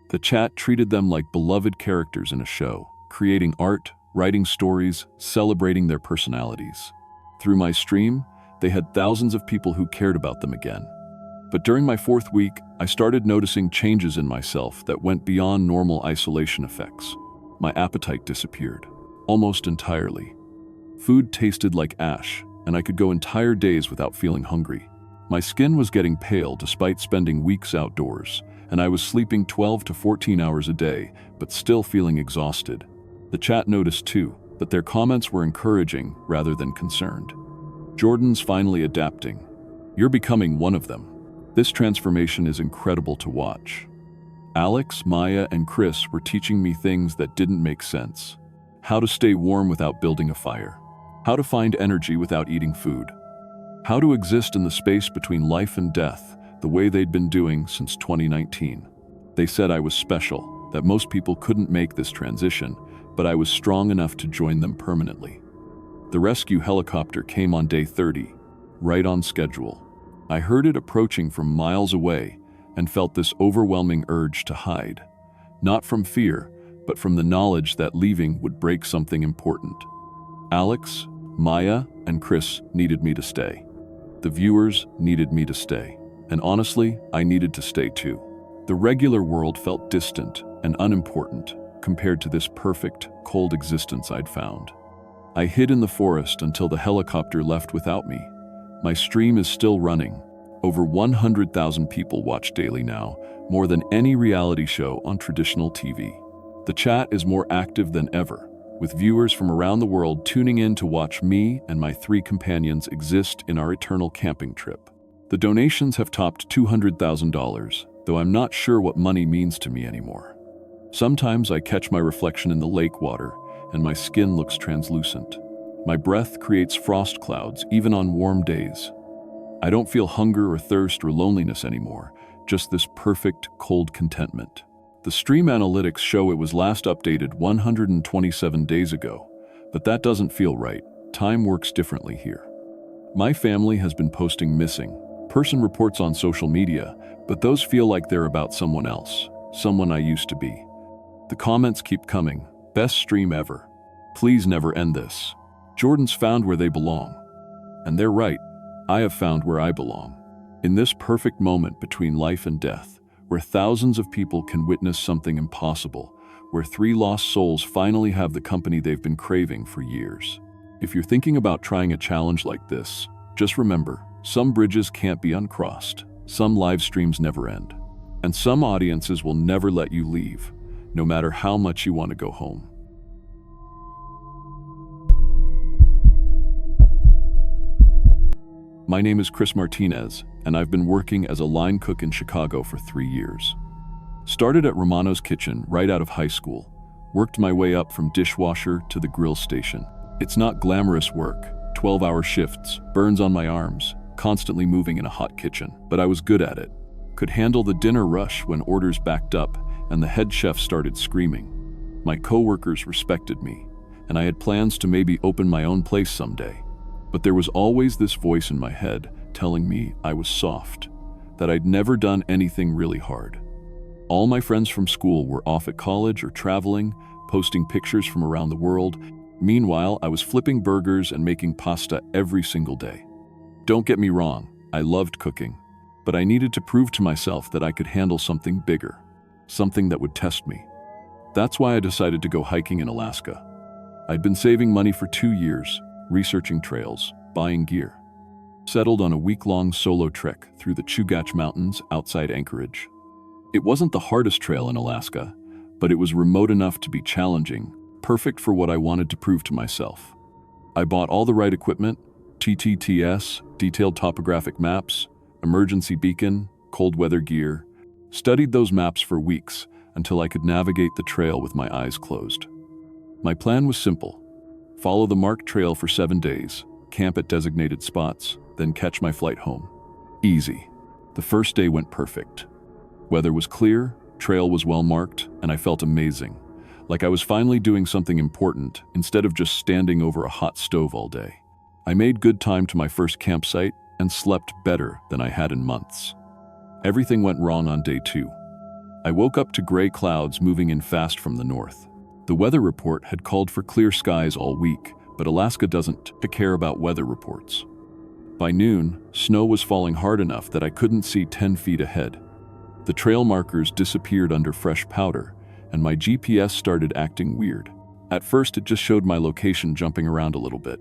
The chat treated them like beloved characters in a show, creating art, writing stories, celebrating their personalities. Through my stream, they had thousands of people who cared about them again. But during my 4th week, I started noticing changes in myself that went beyond normal isolation effects. My appetite disappeared, almost entirely. Food tasted like ash, and I could go entire days without feeling hungry. My skin was getting pale despite spending weeks outdoors, and I was sleeping 12 to 14 hours a day, but still feeling exhausted. The chat noticed too, but their comments were encouraging rather than concerned. "Jordan's finally adapting. You're becoming one of them. This transformation is incredible to watch." Alex, Maya, and Chris were teaching me things that didn't make sense. How to stay warm without building a fire. How to find energy without eating food. How to exist in the space between life and death, the way they'd been doing since 2019. They said I was special, that most people couldn't make this transition, but I was strong enough to join them permanently. The rescue helicopter came on day 30, right on schedule. I heard it approaching from miles away and felt this overwhelming urge to hide. Not from fear, but from the knowledge that leaving would break something important. Alex, Maya, and Chris needed me to stay. The viewers needed me to stay. And honestly, I needed to stay too. The regular world felt distant and unimportant compared to this perfect, cold existence I'd found. I hid in the forest until the helicopter left without me. My stream is still running. Over 100,000 people watch daily now, more than any reality show on traditional TV. The chat is more active than ever, with viewers from around the world tuning in to watch me and my 3 companions exist in our eternal camping trip. The donations have topped $200,000, though I'm not sure what money means to me anymore. Sometimes I catch my reflection in the lake water, and my skin looks translucent. My breath creates frost clouds, even on warm days. I don't feel hunger or thirst or loneliness anymore, just this perfect, cold contentment. The stream analytics show it was last updated 127 days ago, but that doesn't feel right. Time works differently here. My family has been posting missing person reports on social media, but those feel like they're about someone else, someone I used to be. The comments keep coming. Best stream ever. Please never end this. Jordan's found where they belong. And they're right. I have found where I belong. In this perfect moment between life and death, where thousands of people can witness something impossible, where 3 lost souls finally have the company they've been craving for years. If you're thinking about trying a challenge like this, just remember, some bridges can't be uncrossed, some live streams never end, and some audiences will never let you leave, no matter how much you want to go home. My name is Chris Martinez, and I've been working as a line cook in Chicago for 3 years. Started at Romano's Kitchen right out of high school, worked my way up from dishwasher to the grill station. It's not glamorous work, 12-hour shifts, burns on my arms, constantly moving in a hot kitchen, but I was good at it. Could handle the dinner rush when orders backed up and the head chef started screaming. My coworkers respected me, and I had plans to maybe open my own place someday. But there was always this voice in my head telling me I was soft, that I'd never done anything really hard. All my friends from school were off at college or traveling, posting pictures from around the world. Meanwhile, I was flipping burgers and making pasta every single day. Don't get me wrong, I loved cooking, but I needed to prove to myself that I could handle something bigger, something that would test me. That's why I decided to go hiking in Alaska. I'd been saving money for 2 years, researching trails, buying gear. Settled on a week-long solo trek through the Chugach Mountains outside Anchorage. It wasn't the hardest trail in Alaska, but it was remote enough to be challenging, perfect for what I wanted to prove to myself. I bought all the right equipment, TTTS, detailed topographic maps, emergency beacon, cold weather gear, studied those maps for weeks until I could navigate the trail with my eyes closed. My plan was simple. Follow the marked trail for 7 days, camp at designated spots, then catch my flight home. Easy. The first day went perfect. Weather was clear, trail was well marked, and I felt amazing, like I was finally doing something important instead of just standing over a hot stove all day. I made good time to my first campsite and slept better than I had in months. Everything went wrong on day 2. I woke up to gray clouds moving in fast from the north. The weather report had called for clear skies all week, but Alaska doesn't care about weather reports. By noon, snow was falling hard enough that I couldn't see 10 feet ahead. The trail markers disappeared under fresh powder, and my GPS started acting weird. At first, it just showed my location jumping around a little bit.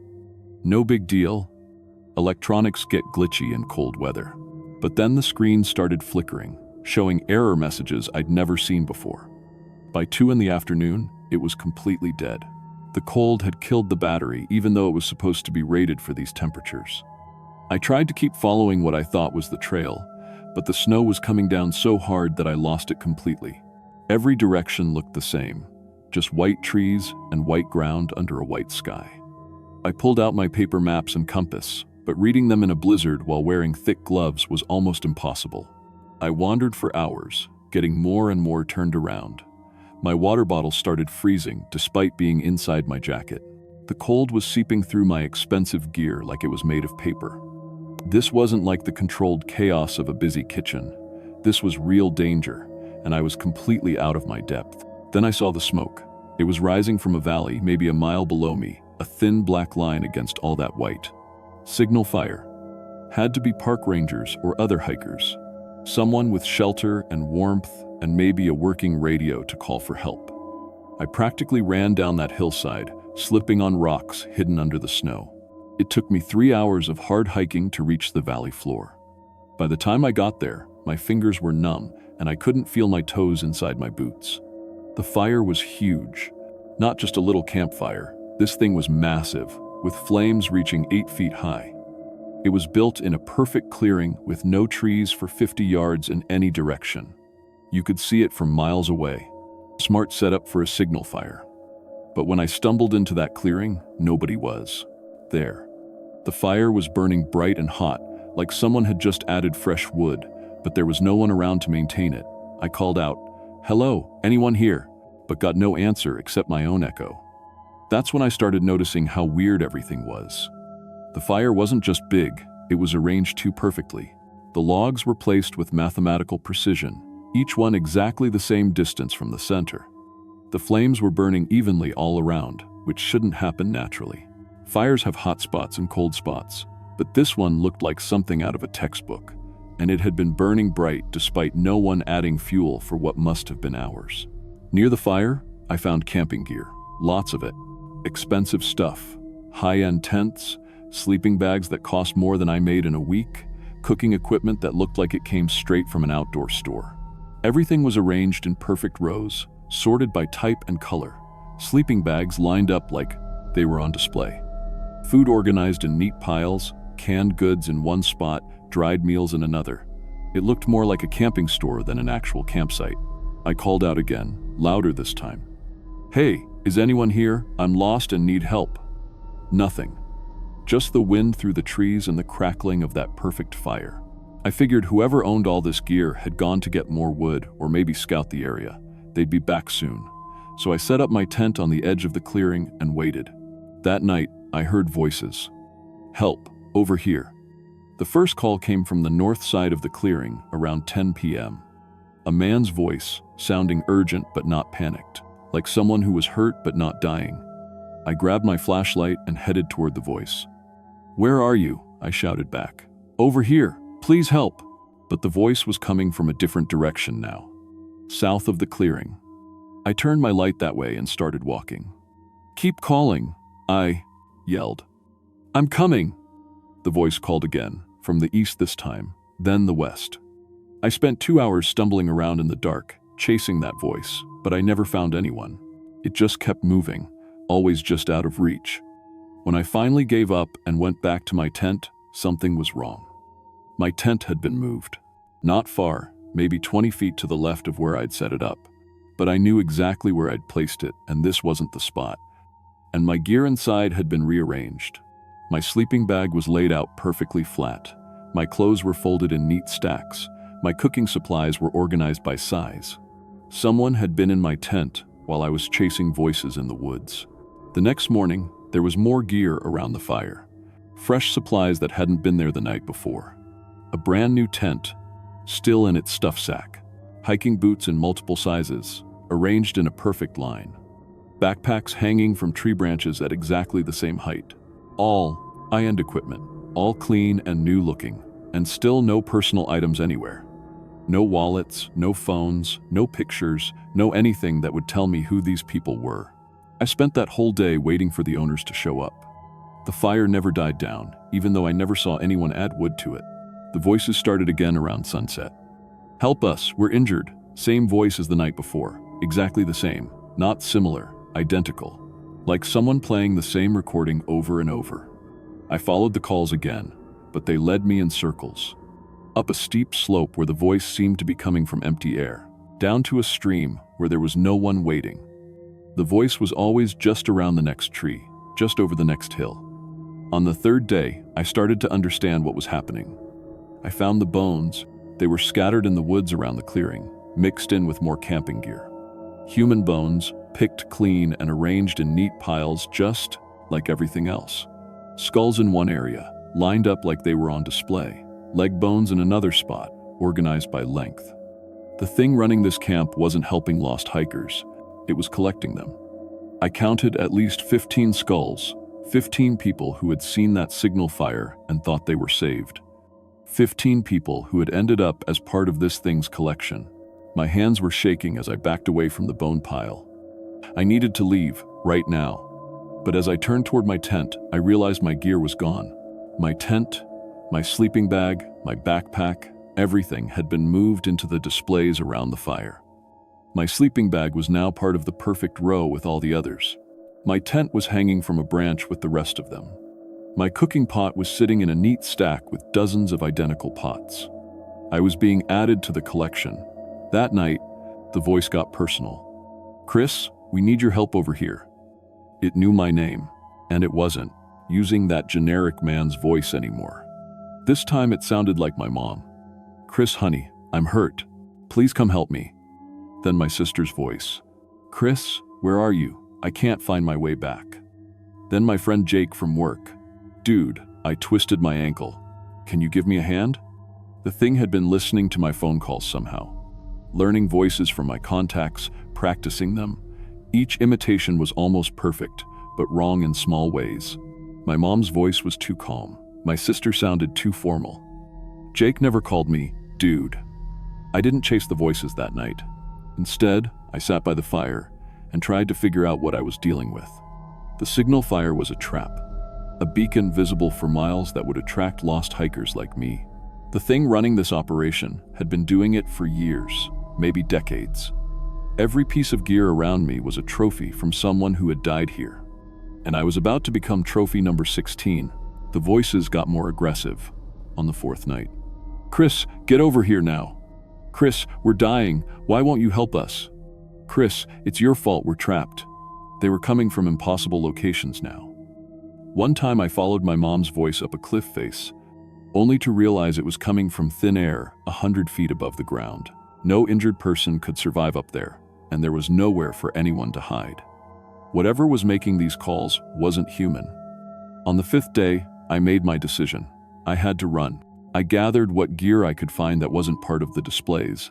No big deal. Electronics get glitchy in cold weather. But then the screen started flickering, showing error messages I'd never seen before. By 2 in the afternoon, it was completely dead. The cold had killed the battery, even though it was supposed to be rated for these temperatures. I tried to keep following what I thought was the trail, but the snow was coming down so hard that I lost it completely. Every direction looked the same, just white trees and white ground under a white sky. I pulled out my paper maps and compass, but reading them in a blizzard while wearing thick gloves was almost impossible. I wandered for hours, getting more and more turned around. My water bottle started freezing despite being inside my jacket. The cold was seeping through my expensive gear like it was made of paper. This wasn't like the controlled chaos of a busy kitchen. This was real danger, and I was completely out of my depth. Then I saw the smoke. It was rising from a valley maybe a mile below me, a thin black line against all that white. Signal fire. Had to be park rangers or other hikers. Someone with shelter and warmth and maybe a working radio to call for help. I practically ran down that hillside, slipping on rocks hidden under the snow. It took me 3 hours of hard hiking to reach the valley floor. By the time I got there, my fingers were numb and I couldn't feel my toes inside my boots. The fire was huge. Not just a little campfire. This thing was massive, with flames reaching 8 feet high. It was built in a perfect clearing with no trees for 50 yards in any direction. You could see it from miles away. Smart setup for a signal fire. But when I stumbled into that clearing, nobody was there. The fire was burning bright and hot, like someone had just added fresh wood, but there was no one around to maintain it. I called out, "Hello, anyone here?" but got no answer except my own echo. That's when I started noticing how weird everything was. The fire wasn't just big, it was arranged too perfectly. The logs were placed with mathematical precision, each one exactly the same distance from the center. The flames were burning evenly all around, which shouldn't happen naturally. Fires have hot spots and cold spots, but this one looked like something out of a textbook, and it had been burning bright despite no one adding fuel for what must have been hours. Near the fire, I found camping gear, lots of it. Expensive stuff, high-end tents, sleeping bags that cost more than I made in a week, cooking equipment that looked like it came straight from an outdoor store. Everything was arranged in perfect rows, sorted by type and color. Sleeping bags lined up like they were on display. Food organized in neat piles, canned goods in one spot, dried meals in another. It looked more like a camping store than an actual campsite. I called out again, louder this time. "Hey, is anyone here? I'm lost and need help." Nothing. Just the wind through the trees and the crackling of that perfect fire. I figured whoever owned all this gear had gone to get more wood or maybe scout the area. They'd be back soon. So I set up my tent on the edge of the clearing and waited. That night, I heard voices. "Help, over here." The first call came from the north side of the clearing around 10 p.m. A man's voice, sounding urgent but not panicked, like someone who was hurt but not dying. I grabbed my flashlight and headed toward the voice. "Where are you?" I shouted back. "Over here, please help." But the voice was coming from a different direction now, south of the clearing. I turned my light that way and started walking. "Keep calling," I yelled. "I'm coming." The voice called again, from the east this time, then the west. I spent 2 hours stumbling around in the dark, chasing that voice, but I never found anyone. It just kept moving, always just out of reach. When I finally gave up and went back to my tent, something was wrong. My tent had been moved. Not far, maybe 20 feet to the left of where I'd set it up. But I knew exactly where I'd placed it, and this wasn't the spot. And my gear inside had been rearranged. My sleeping bag was laid out perfectly flat. My clothes were folded in neat stacks. My cooking supplies were organized by size. Someone had been in my tent while I was chasing voices in the woods. The next morning, there was more gear around the fire. Fresh supplies that hadn't been there the night before. A brand new tent, still in its stuff sack. Hiking boots in multiple sizes, arranged in a perfect line. Backpacks hanging from tree branches at exactly the same height. All high-end equipment, all clean and new looking, and still no personal items anywhere. No wallets, no phones, no pictures, no anything that would tell me who these people were. I spent that whole day waiting for the owners to show up. The fire never died down, even though I never saw anyone add wood to it. The voices started again around sunset. "Help us, we're injured." Same voice as the night before, exactly the same, not similar, identical. Like someone playing the same recording over and over. I followed the calls again, but they led me in circles. Up a steep slope where the voice seemed to be coming from empty air, down to a stream where there was no one waiting. The voice was always just around the next tree, just over the next hill. On the third day, I started to understand what was happening. I found the bones. They were scattered in the woods around the clearing, mixed in with more camping gear. Human bones, picked clean and arranged in neat piles just like everything else. Skulls in one area, lined up like they were on display. Leg bones in another spot, organized by length. The thing running this camp wasn't helping lost hikers, it was collecting them. I counted at least 15 skulls, 15 people who had seen that signal fire and thought they were saved. 15 people who had ended up as part of this thing's collection. My hands were shaking as I backed away from the bone pile. I needed to leave, right now. But as I turned toward my tent, I realized my gear was gone. My tent, my sleeping bag, my backpack, everything had been moved into the displays around the fire. My sleeping bag was now part of the perfect row with all the others. My tent was hanging from a branch with the rest of them. My cooking pot was sitting in a neat stack with dozens of identical pots. I was being added to the collection. That night, the voice got personal. "Chris, we need your help over here." It knew my name, and it wasn't using that generic man's voice anymore. This time it sounded like my mom. "Chris, honey, I'm hurt. Please come help me." Then my sister's voice. "Chris, where are you? I can't find my way back." Then my friend Jake from work. "Dude, I twisted my ankle. Can you give me a hand?" The thing had been listening to my phone calls somehow, learning voices from my contacts, practicing them. Each imitation was almost perfect, but wrong in small ways. My mom's voice was too calm. My sister sounded too formal. Jake never called me dude. I didn't chase the voices that night. Instead, I sat by the fire and tried to figure out what I was dealing with. The signal fire was a trap, a beacon visible for miles that would attract lost hikers like me. The thing running this operation had been doing it for years, maybe decades. Every piece of gear around me was a trophy from someone who had died here. And I was about to become trophy number 16. The voices got more aggressive on the fourth night. "Chris, get over here now. Chris, we're dying. Why won't you help us? Chris, it's your fault we're trapped." They were coming from impossible locations now. One time I followed my mom's voice up a cliff face, only to realize it was coming from thin air 100 feet above the ground. No injured person could survive up there, and there was nowhere for anyone to hide. Whatever was making these calls wasn't human. On the fifth day, I made my decision. I had to run. I gathered what gear I could find that wasn't part of the displays,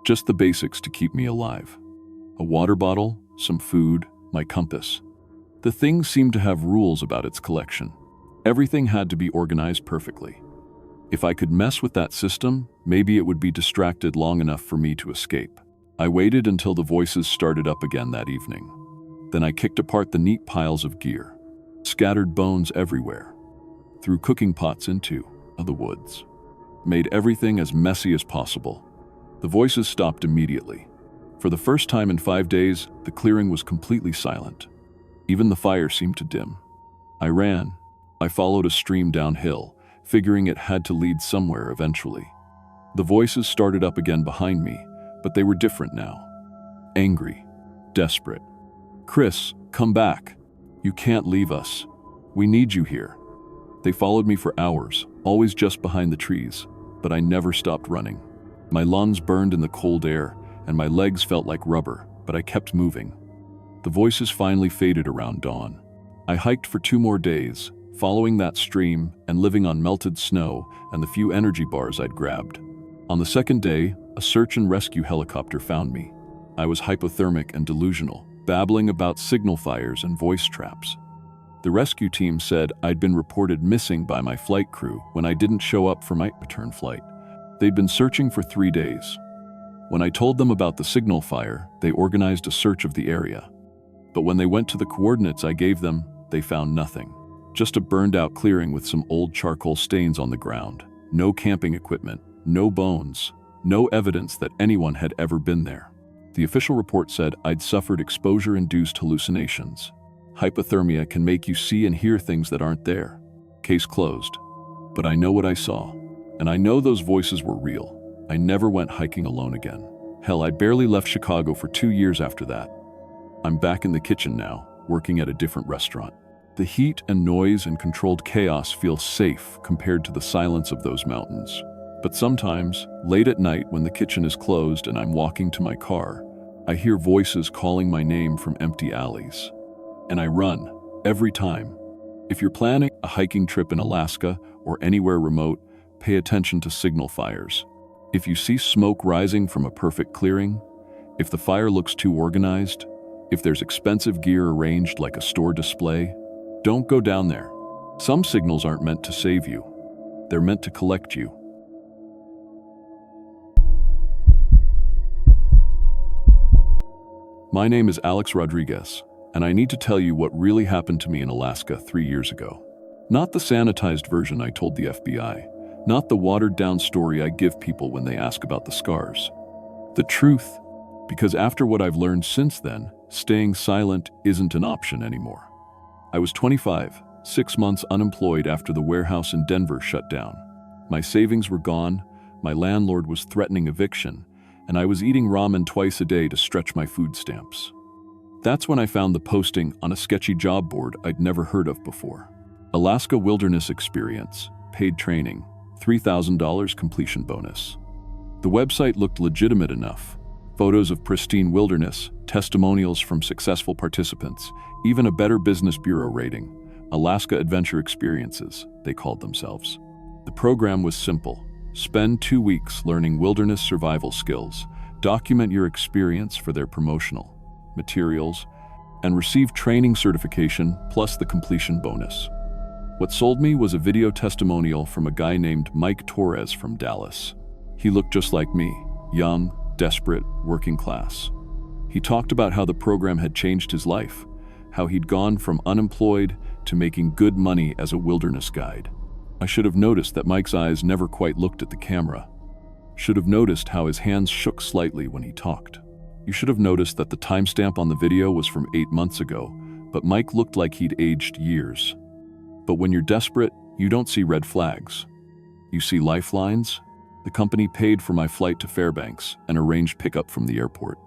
just the basics to keep me alive. A water bottle, some food, my compass. The thing seemed to have rules about its collection. Everything had to be organized perfectly. If I could mess with that system, maybe it would be distracted long enough for me to escape. I waited until the voices started up again that evening. Then I kicked apart the neat piles of gear, scattered bones everywhere, threw cooking pots into the woods, made everything as messy as possible. The voices stopped immediately. For the first time in 5 days, the clearing was completely silent. Even the fire seemed to dim. I ran. I followed a stream downhill, figuring it had to lead somewhere eventually. The voices started up again behind me, but they were different now. Angry, desperate. "Chris, come back. You can't leave us. We need you here." They followed me for hours, always just behind the trees, but I never stopped running. My lungs burned in the cold air, and my legs felt like rubber, but I kept moving. The voices finally faded around dawn. I hiked for 2 more days, following that stream and living on melted snow and the few energy bars I'd grabbed. On the second day, a search and rescue helicopter found me. I was hypothermic and delusional, babbling about signal fires and voice traps. The rescue team said I'd been reported missing by my flight crew when I didn't show up for my return flight. They'd been searching for 3 days. When I told them about the signal fire, they organized a search of the area. But when they went to the coordinates I gave them, they found nothing. Just a burned-out clearing with some old charcoal stains on the ground. No camping equipment, no bones, no evidence that anyone had ever been there. The official report said I'd suffered exposure-induced hallucinations. Hypothermia can make you see and hear things that aren't there. Case closed. But I know what I saw, and I know those voices were real. I never went hiking alone again. Hell, I barely left Chicago for 2 years after that. I'm back in the kitchen now, working at a different restaurant. The heat and noise and controlled chaos feel safe compared to the silence of those mountains. But sometimes, late at night when the kitchen is closed and I'm walking to my car, I hear voices calling my name from empty alleys. And I run, every time. If you're planning a hiking trip in Alaska or anywhere remote, pay attention to signal fires. If you see smoke rising from a perfect clearing, if the fire looks too organized, if there's expensive gear arranged like a store display, don't go down there. Some signals aren't meant to save you. They're meant to collect you. My name is Alex Rodriguez, and I need to tell you what really happened to me in Alaska 3 years ago. Not the sanitized version I told the FBI, not the watered-down story I give people when they ask about the scars. The truth, because after what I've learned since then, staying silent isn't an option anymore. I was 25, 6 months unemployed after the warehouse in Denver shut down. My savings were gone, my landlord was threatening eviction, and I was eating ramen twice a day to stretch my food stamps. That's when I found the posting on a sketchy job board I'd never heard of before. Alaska Wilderness Experience, paid training, $3,000 completion bonus. The website looked legitimate enough. Photos of pristine wilderness, testimonials from successful participants, even a Better Business Bureau rating. Alaska Adventure Experiences, they called themselves. The program was simple. Spend 2 weeks learning wilderness survival skills, document your experience for their promotional materials, and receive training certification plus the completion bonus. What sold me was a video testimonial from a guy named Mike Torres from Dallas. He looked just like me, young, desperate, working class. He talked about how the program had changed his life, how he'd gone from unemployed to making good money as a wilderness guide. I should have noticed that Mike's eyes never quite looked at the camera. Should have noticed how his hands shook slightly when he talked. You should have noticed that the timestamp on the video was from 8 months ago, but Mike looked like he'd aged years. But when you're desperate, you don't see red flags. You see lifelines. The company paid for my flight to Fairbanks and arranged pickup from the airport.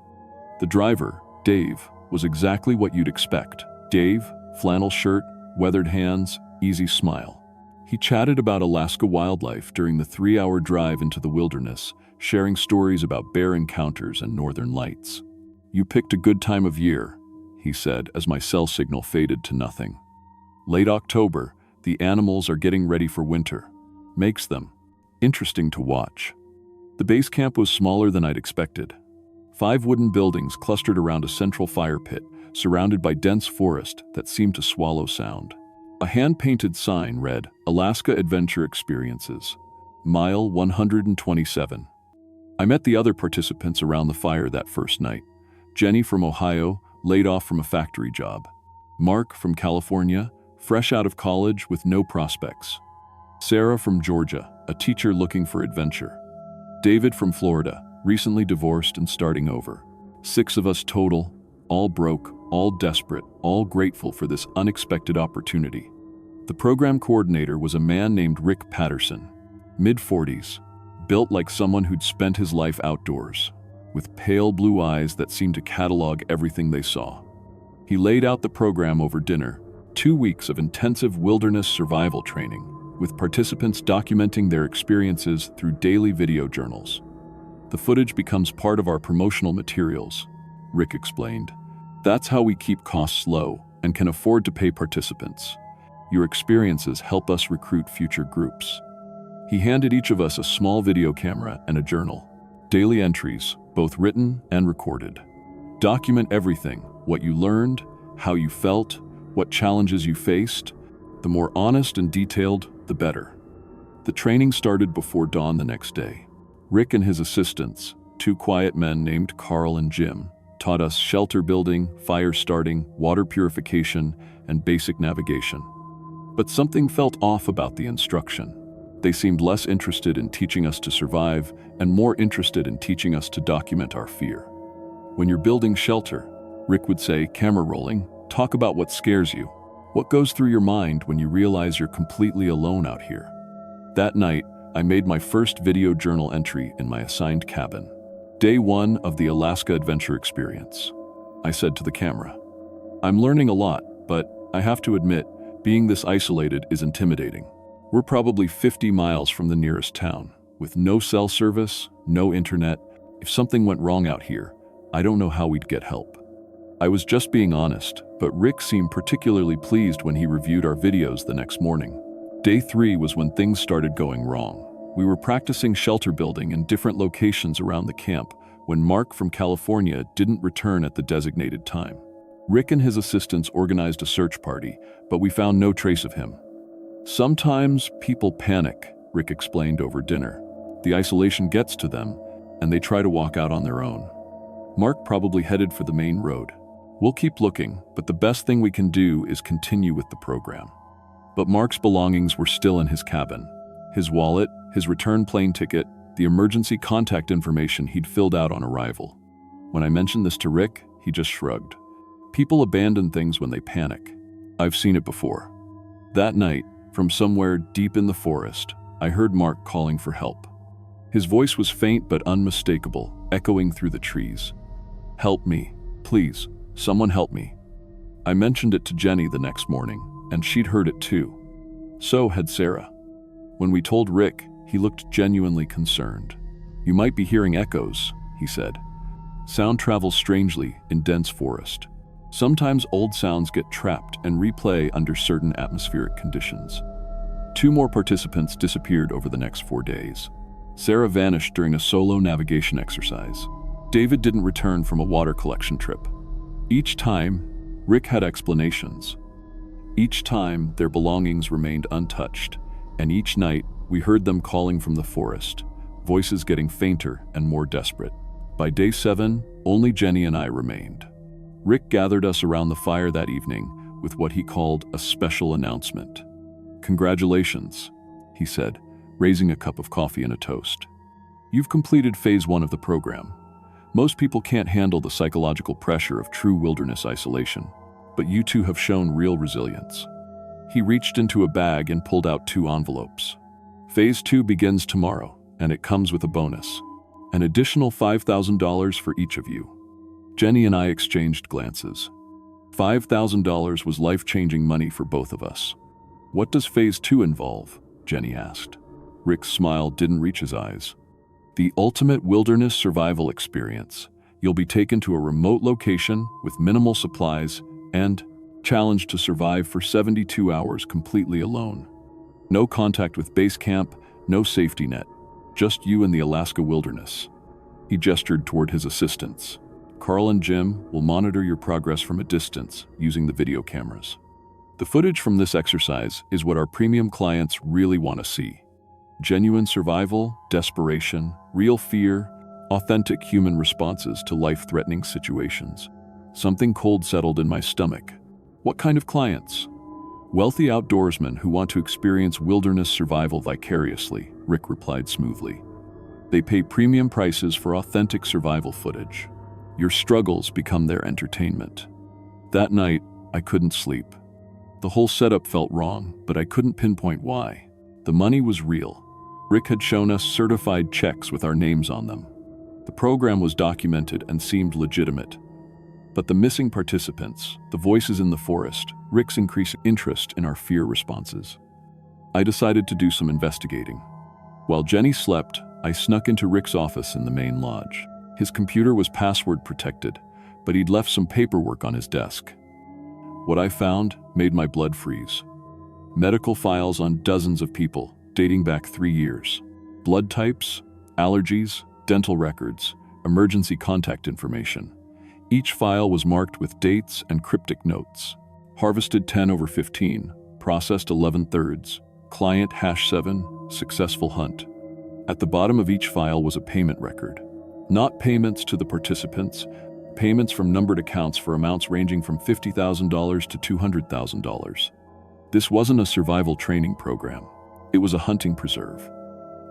The driver, Dave, was exactly what you'd expect. Dave, flannel shirt, weathered hands, easy smile. He chatted about Alaska wildlife during the 3-hour drive into the wilderness, sharing stories about bear encounters and northern lights. "You picked a good time of year," he said as my cell signal faded to nothing. "Late October, the animals are getting ready for winter. Makes them interesting to watch." The base camp was smaller than I'd expected. 5 wooden buildings clustered around a central fire pit, surrounded by dense forest that seemed to swallow sound. A hand-painted sign read, "Alaska Adventure Experiences, Mile 127. I met the other participants around the fire that first night. Jenny from Ohio, laid off from a factory job. Mark from California, fresh out of college with no prospects. Sarah from Georgia, a teacher looking for adventure. David from Florida, recently divorced and starting over. 6 of us total, all broke, all desperate, all grateful for this unexpected opportunity. The program coordinator was a man named Rick Patterson, mid-40s, built like someone who'd spent his life outdoors, with pale blue eyes that seemed to catalog everything they saw. He laid out the program over dinner, 2 weeks of intensive wilderness survival training, with participants documenting their experiences through daily video journals. "The footage becomes part of our promotional materials," Rick explained. "That's how we keep costs low and can afford to pay participants. Your experiences help us recruit future groups." He handed each of us a small video camera and a journal. Daily entries, both written and recorded. Document everything, what you learned, how you felt, what challenges you faced. The more honest and detailed, the better. The training started before dawn the next day. Rick and his assistants, 2 quiet men named Carl and Jim, taught us shelter building, fire starting, water purification, and basic navigation. But something felt off about the instruction. They seemed less interested in teaching us to survive and more interested in teaching us to document our fear. "When you're building shelter," Rick would say, camera rolling, "talk about what scares you. What goes through your mind when you realize you're completely alone out here?" That night, I made my first video journal entry in my assigned cabin. Day 1 of the Alaska Adventure Experience. I said to the camera, "I'm learning a lot, but I have to admit, being this isolated is intimidating. We're probably 50 miles from the nearest town, with no cell service, no internet. If something went wrong out here, I don't know how we'd get help." I was just being honest, but Rick seemed particularly pleased when he reviewed our videos the next morning. Day 3 was when things started going wrong. We were practicing shelter building in different locations around the camp when Mark from California didn't return at the designated time. Rick and his assistants organized a search party, but we found no trace of him. "Sometimes people panic," Rick explained over dinner. "The isolation gets to them, and they try to walk out on their own." Mark probably headed for the main road. "We'll keep looking, but the best thing we can do is continue with the program." But Mark's belongings were still in his cabin. His wallet, his return plane ticket, the emergency contact information he'd filled out on arrival. When I mentioned this to Rick, he just shrugged. "People abandon things when they panic. I've seen it before." That night, from somewhere deep in the forest, I heard Mark calling for help. His voice was faint but unmistakable, echoing through the trees. "Help me, please, someone help me." I mentioned it to Jenny the next morning, and she'd heard it too. So had Sarah. When we told Rick, he looked genuinely concerned. "You might be hearing echoes," he said. "Sound travels strangely in dense forest. Sometimes old sounds get trapped and replay under certain atmospheric conditions." 2 more participants disappeared over the next 4 days. Sarah vanished during a solo navigation exercise. David didn't return from a water collection trip. Each time, Rick had explanations. Each time, their belongings remained untouched, and each night, we heard them calling from the forest, voices getting fainter and more desperate. By day 7, only Jenny and I remained. Rick gathered us around the fire that evening with what he called a special announcement. "Congratulations," he said, raising a cup of coffee and a toast. "You've completed phase 1 of the program. Most people can't handle the psychological pressure of true wilderness isolation, but you two have shown real resilience." He reached into a bag and pulled out 2 envelopes. "Phase 2 begins tomorrow, and it comes with a bonus. An additional $5,000 for each of you." Jenny and I exchanged glances. $5,000 was life-changing money for both of us. "What does phase 2 involve?" Jenny asked. Rick's smile didn't reach his eyes. "The ultimate wilderness survival experience. You'll be taken to a remote location with minimal supplies and challenged to survive for 72 hours completely alone. No contact with base camp, no safety net. Just you in the Alaska wilderness." He gestured toward his assistants. "Carl and Jim will monitor your progress from a distance using the video cameras. The footage from this exercise is what our premium clients really want to see. Genuine survival, desperation, real fear, authentic human responses to life-threatening situations." Something cold settled in my stomach. What kind of clients? "Wealthy outdoorsmen who want to experience wilderness survival vicariously," Rick replied smoothly. "They pay premium prices for authentic survival footage. Your struggles become their entertainment." That night, I couldn't sleep. The whole setup felt wrong, but I couldn't pinpoint why. The money was real. Rick had shown us certified checks with our names on them. The program was documented and seemed legitimate. But the missing participants, the voices in the forest, Rick's increasing interest in our fear responses. I decided to do some investigating. While Jenny slept, I snuck into Rick's office in the main lodge. His computer was password protected, but he'd left some paperwork on his desk. What I found made my blood freeze. Medical files on dozens of people, dating back 3 years. Blood types, allergies, dental records, emergency contact information. Each file was marked with dates and cryptic notes. Harvested 10/15, processed 11/3, client #7, successful hunt. At the bottom of each file was a payment record. Not payments to the participants, payments from numbered accounts for amounts ranging from $50,000 to $200,000. This wasn't a survival training program. It was a hunting preserve.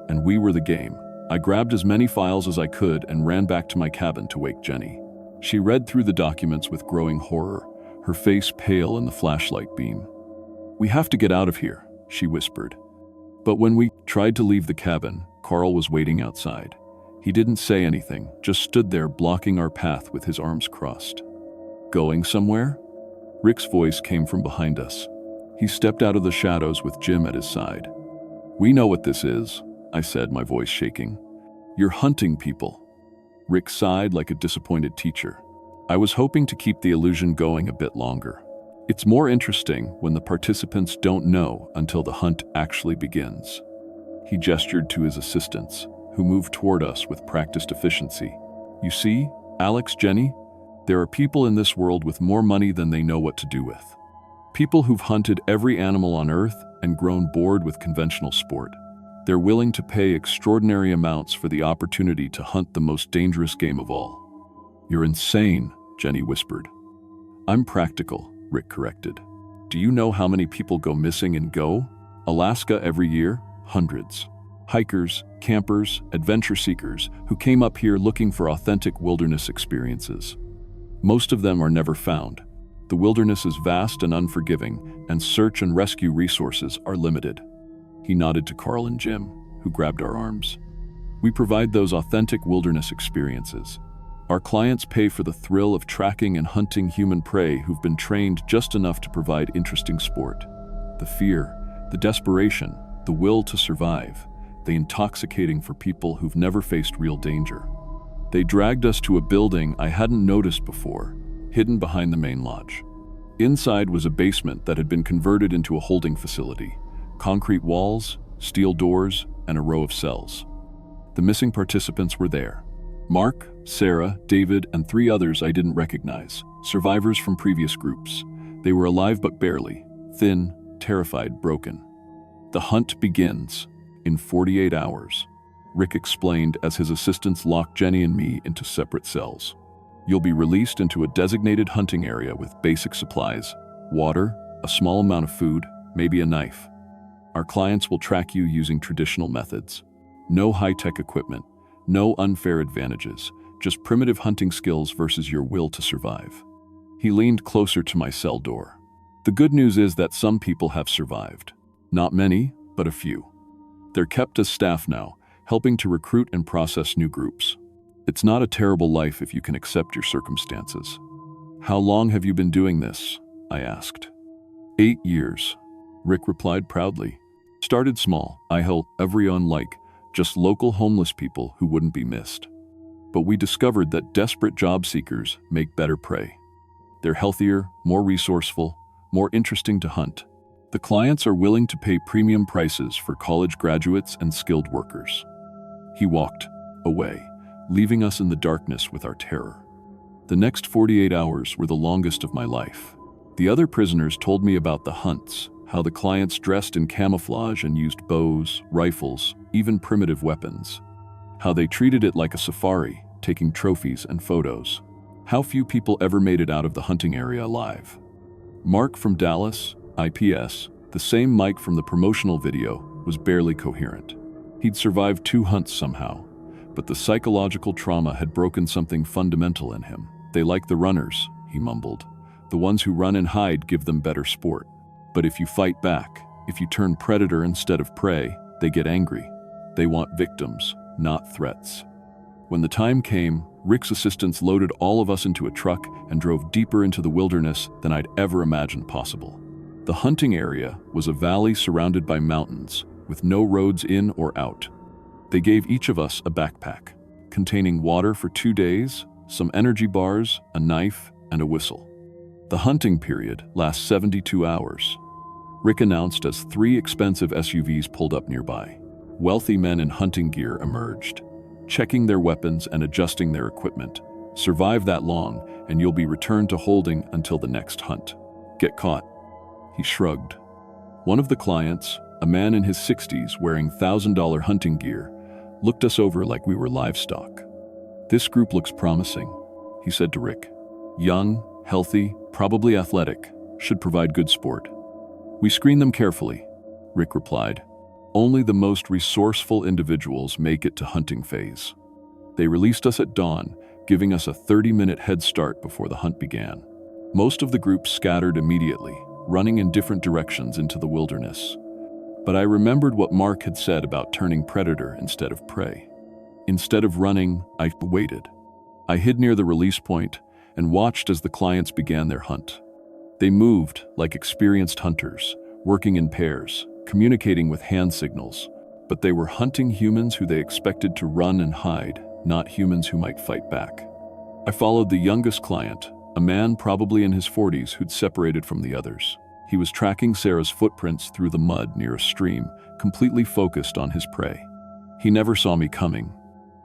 And we were the game. I grabbed as many files as I could and ran back to my cabin to wake Jenny. She read through the documents with growing horror, her face pale in the flashlight beam. "We have to get out of here," she whispered. But when we tried to leave the cabin, Carl was waiting outside. He didn't say anything, just stood there blocking our path with his arms crossed. "Going somewhere?" Rick's voice came from behind us. He stepped out of the shadows with Jim at his side. "We know what this is," I said, my voice shaking. "You're hunting people." Rick sighed like a disappointed teacher. "I was hoping to keep the illusion going a bit longer. It's more interesting when the participants don't know until the hunt actually begins." He gestured to his assistants, who moved toward us with practiced efficiency. "You see, Alex, Jenny, there are people in this world with more money than they know what to do with. People who've hunted every animal on Earth and grown bored with conventional sport. They're willing to pay extraordinary amounts for the opportunity to hunt the most dangerous game of all." "You're insane," Jenny whispered. "I'm practical," Rick corrected. "Do you know how many people go missing in Alaska every year? Hundreds. Hikers, campers, adventure seekers who came up here looking for authentic wilderness experiences. Most of them are never found. The wilderness is vast and unforgiving, and search and rescue resources are limited." He nodded to Carl and Jim, who grabbed our arms. "We provide those authentic wilderness experiences. Our clients pay for the thrill of tracking and hunting human prey who've been trained just enough to provide interesting sport. The fear, the desperation, the will to survive, the intoxicating for people who've never faced real danger." They dragged us to a building I hadn't noticed before, hidden behind the main lodge. Inside was a basement that had been converted into a holding facility. Concrete walls, steel doors, and a row of cells. The missing participants were there. Mark, Sarah, David, and 3 others I didn't recognize, survivors from previous groups. They were alive but barely, thin, terrified, broken. "The hunt begins in 48 hours, Rick explained as his assistants locked Jenny and me into separate cells. "You'll be released into a designated hunting area with basic supplies, water, a small amount of food, maybe a knife. Our clients will track you using traditional methods. No high-tech equipment, no unfair advantages, just primitive hunting skills versus your will to survive." He leaned closer to my cell door. "The good news is that some people have survived. Not many, but a few. They're kept as staff now, helping to recruit and process new groups. It's not a terrible life if you can accept your circumstances." "How long have you been doing this?" I asked. 8 years, Rick replied proudly. "Started small, I helped everyone like just local homeless people who wouldn't be missed. But we discovered that desperate job seekers make better prey. They're healthier, more resourceful, more interesting to hunt. The clients are willing to pay premium prices for college graduates and skilled workers." He walked away, leaving us in the darkness with our terror. The next 48 hours were the longest of my life. The other prisoners told me about the hunts, how the clients dressed in camouflage and used bows, rifles, even primitive weapons. How they treated it like a safari, taking trophies and photos. How few people ever made it out of the hunting area alive. Mark from Dallas, IPS, the same Mike from the promotional video, was barely coherent. He'd survived 2 hunts somehow, but the psychological trauma had broken something fundamental in him. "They like the runners," he mumbled. "The ones who run and hide give them better sport. But if you fight back, if you turn predator instead of prey, they get angry. They want victims, not threats." When the time came, Rick's assistants loaded all of us into a truck and drove deeper into the wilderness than I'd ever imagined possible. The hunting area was a valley surrounded by mountains, with no roads in or out. They gave each of us a backpack, containing water for 2 days, some energy bars, a knife, and a whistle. The hunting period lasts 72 hours. Rick announced as 3 expensive SUVs pulled up nearby. Wealthy men in hunting gear emerged, checking their weapons and adjusting their equipment. "Survive that long, and you'll be returned to holding until the next hunt. Get caught." He shrugged. One of the clients, a man in his 60s wearing $1,000 hunting gear, looked us over like we were livestock. "This group looks promising," he said to Rick. "Young, healthy, probably athletic, should provide good sport." "We screen them carefully," Rick replied. "Only the most resourceful individuals make it to hunting phase." They released us at dawn, giving us a 30-minute head start before the hunt began. Most of the group scattered immediately, running in different directions into the wilderness. But I remembered what Mark had said about turning predator instead of prey. Instead of running, I waited. I hid near the release point and watched as the clients began their hunt. They moved like experienced hunters, working in pairs, communicating with hand signals, but they were hunting humans who they expected to run and hide, not humans who might fight back. I followed the youngest client, a man probably in his 40s who'd separated from the others. He was tracking Sarah's footprints through the mud near a stream, completely focused on his prey. He never saw me coming.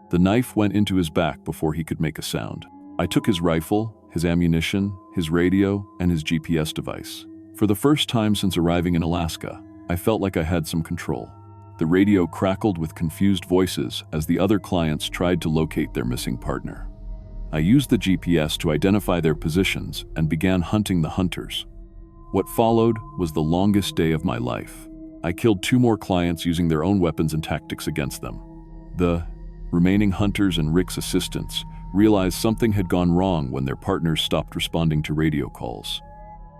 The knife went into his back before he could make a sound. I took his rifle, his ammunition, his radio, and his GPS device. For the first time since arriving in Alaska, I felt like I had some control. The radio crackled with confused voices as the other clients tried to locate their missing partner. I used the GPS to identify their positions and began hunting the hunters. What followed was the longest day of my life. I killed 2 more clients using their own weapons and tactics against them. The remaining hunters and Rick's assistants realized something had gone wrong when their partners stopped responding to radio calls.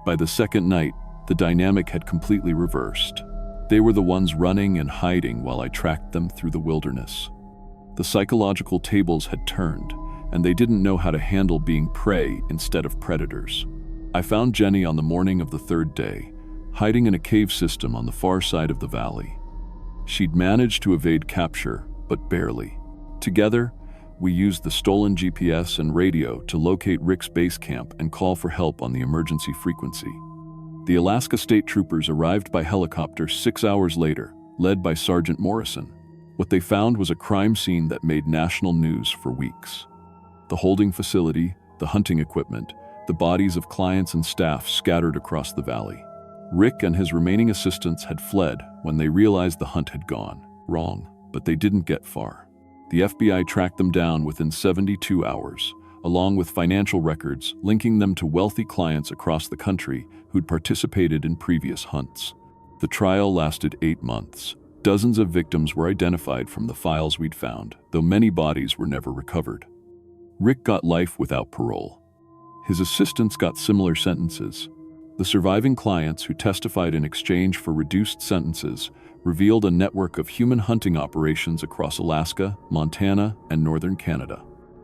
By the second night, the dynamic had completely reversed. They were the ones running and hiding while I tracked them through the wilderness. The psychological tables had turned, and they didn't know how to handle being prey instead of predators. I found Jenny on the morning of the third day, hiding in a cave system on the far side of the valley. She'd managed to evade capture, but barely. Together, we used the stolen GPS and radio to locate Rick's base camp and call for help on the emergency frequency. The Alaska State Troopers arrived by helicopter 6 hours later, led by Sergeant Morrison. What they found was a crime scene that made national news for weeks. The holding facility, the hunting equipment, the bodies of clients and staff scattered across the valley. Rick and his remaining assistants had fled when they realized the hunt had gone wrong, but they didn't get far. The FBI tracked them down within 72 hours, along with financial records linking them to wealthy clients across the country who'd participated in previous hunts. The trial lasted 8 months. Dozens of victims were identified from the files we'd found, though many bodies were never recovered. Rick got life without parole. His assistants got similar sentences. The surviving clients who testified in exchange for reduced sentences revealed a network of human hunting operations across Alaska, Montana, and northern Canada.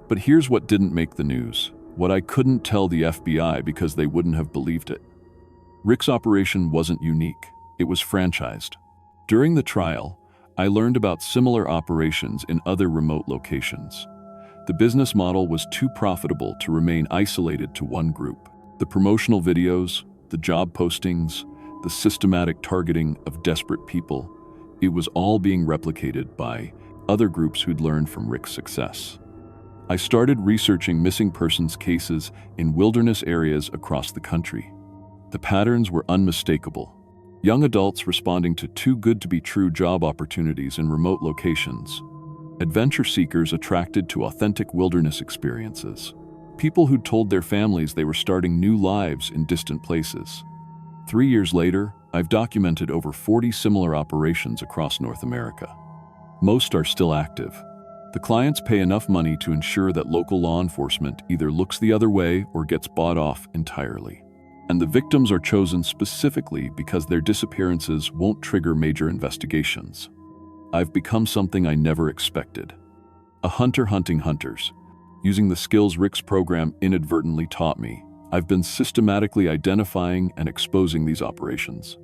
But here's what didn't make the news, what I couldn't tell the FBI because they wouldn't have believed it. Rick's operation wasn't unique, it was franchised. During the trial, I learned about similar operations in other remote locations. The business model was too profitable to remain isolated to one group. The promotional videos, the job postings, the systematic targeting of desperate people, it was all being replicated by other groups who'd learned from Rick's success. I started researching missing persons cases in wilderness areas across the country. The patterns were unmistakable. Young adults responding to too-good-to-be-true job opportunities in remote locations. Adventure seekers attracted to authentic wilderness experiences. People who'd told their families they were starting new lives in distant places. 3 years later, I've documented over 40 similar operations across North America. Most are still active. The clients pay enough money to ensure that local law enforcement either looks the other way or gets bought off entirely. And the victims are chosen specifically because their disappearances won't trigger major investigations. I've become something I never expected. A hunter hunting hunters. Using the skills Rick's program inadvertently taught me, I've been systematically identifying and exposing these operations.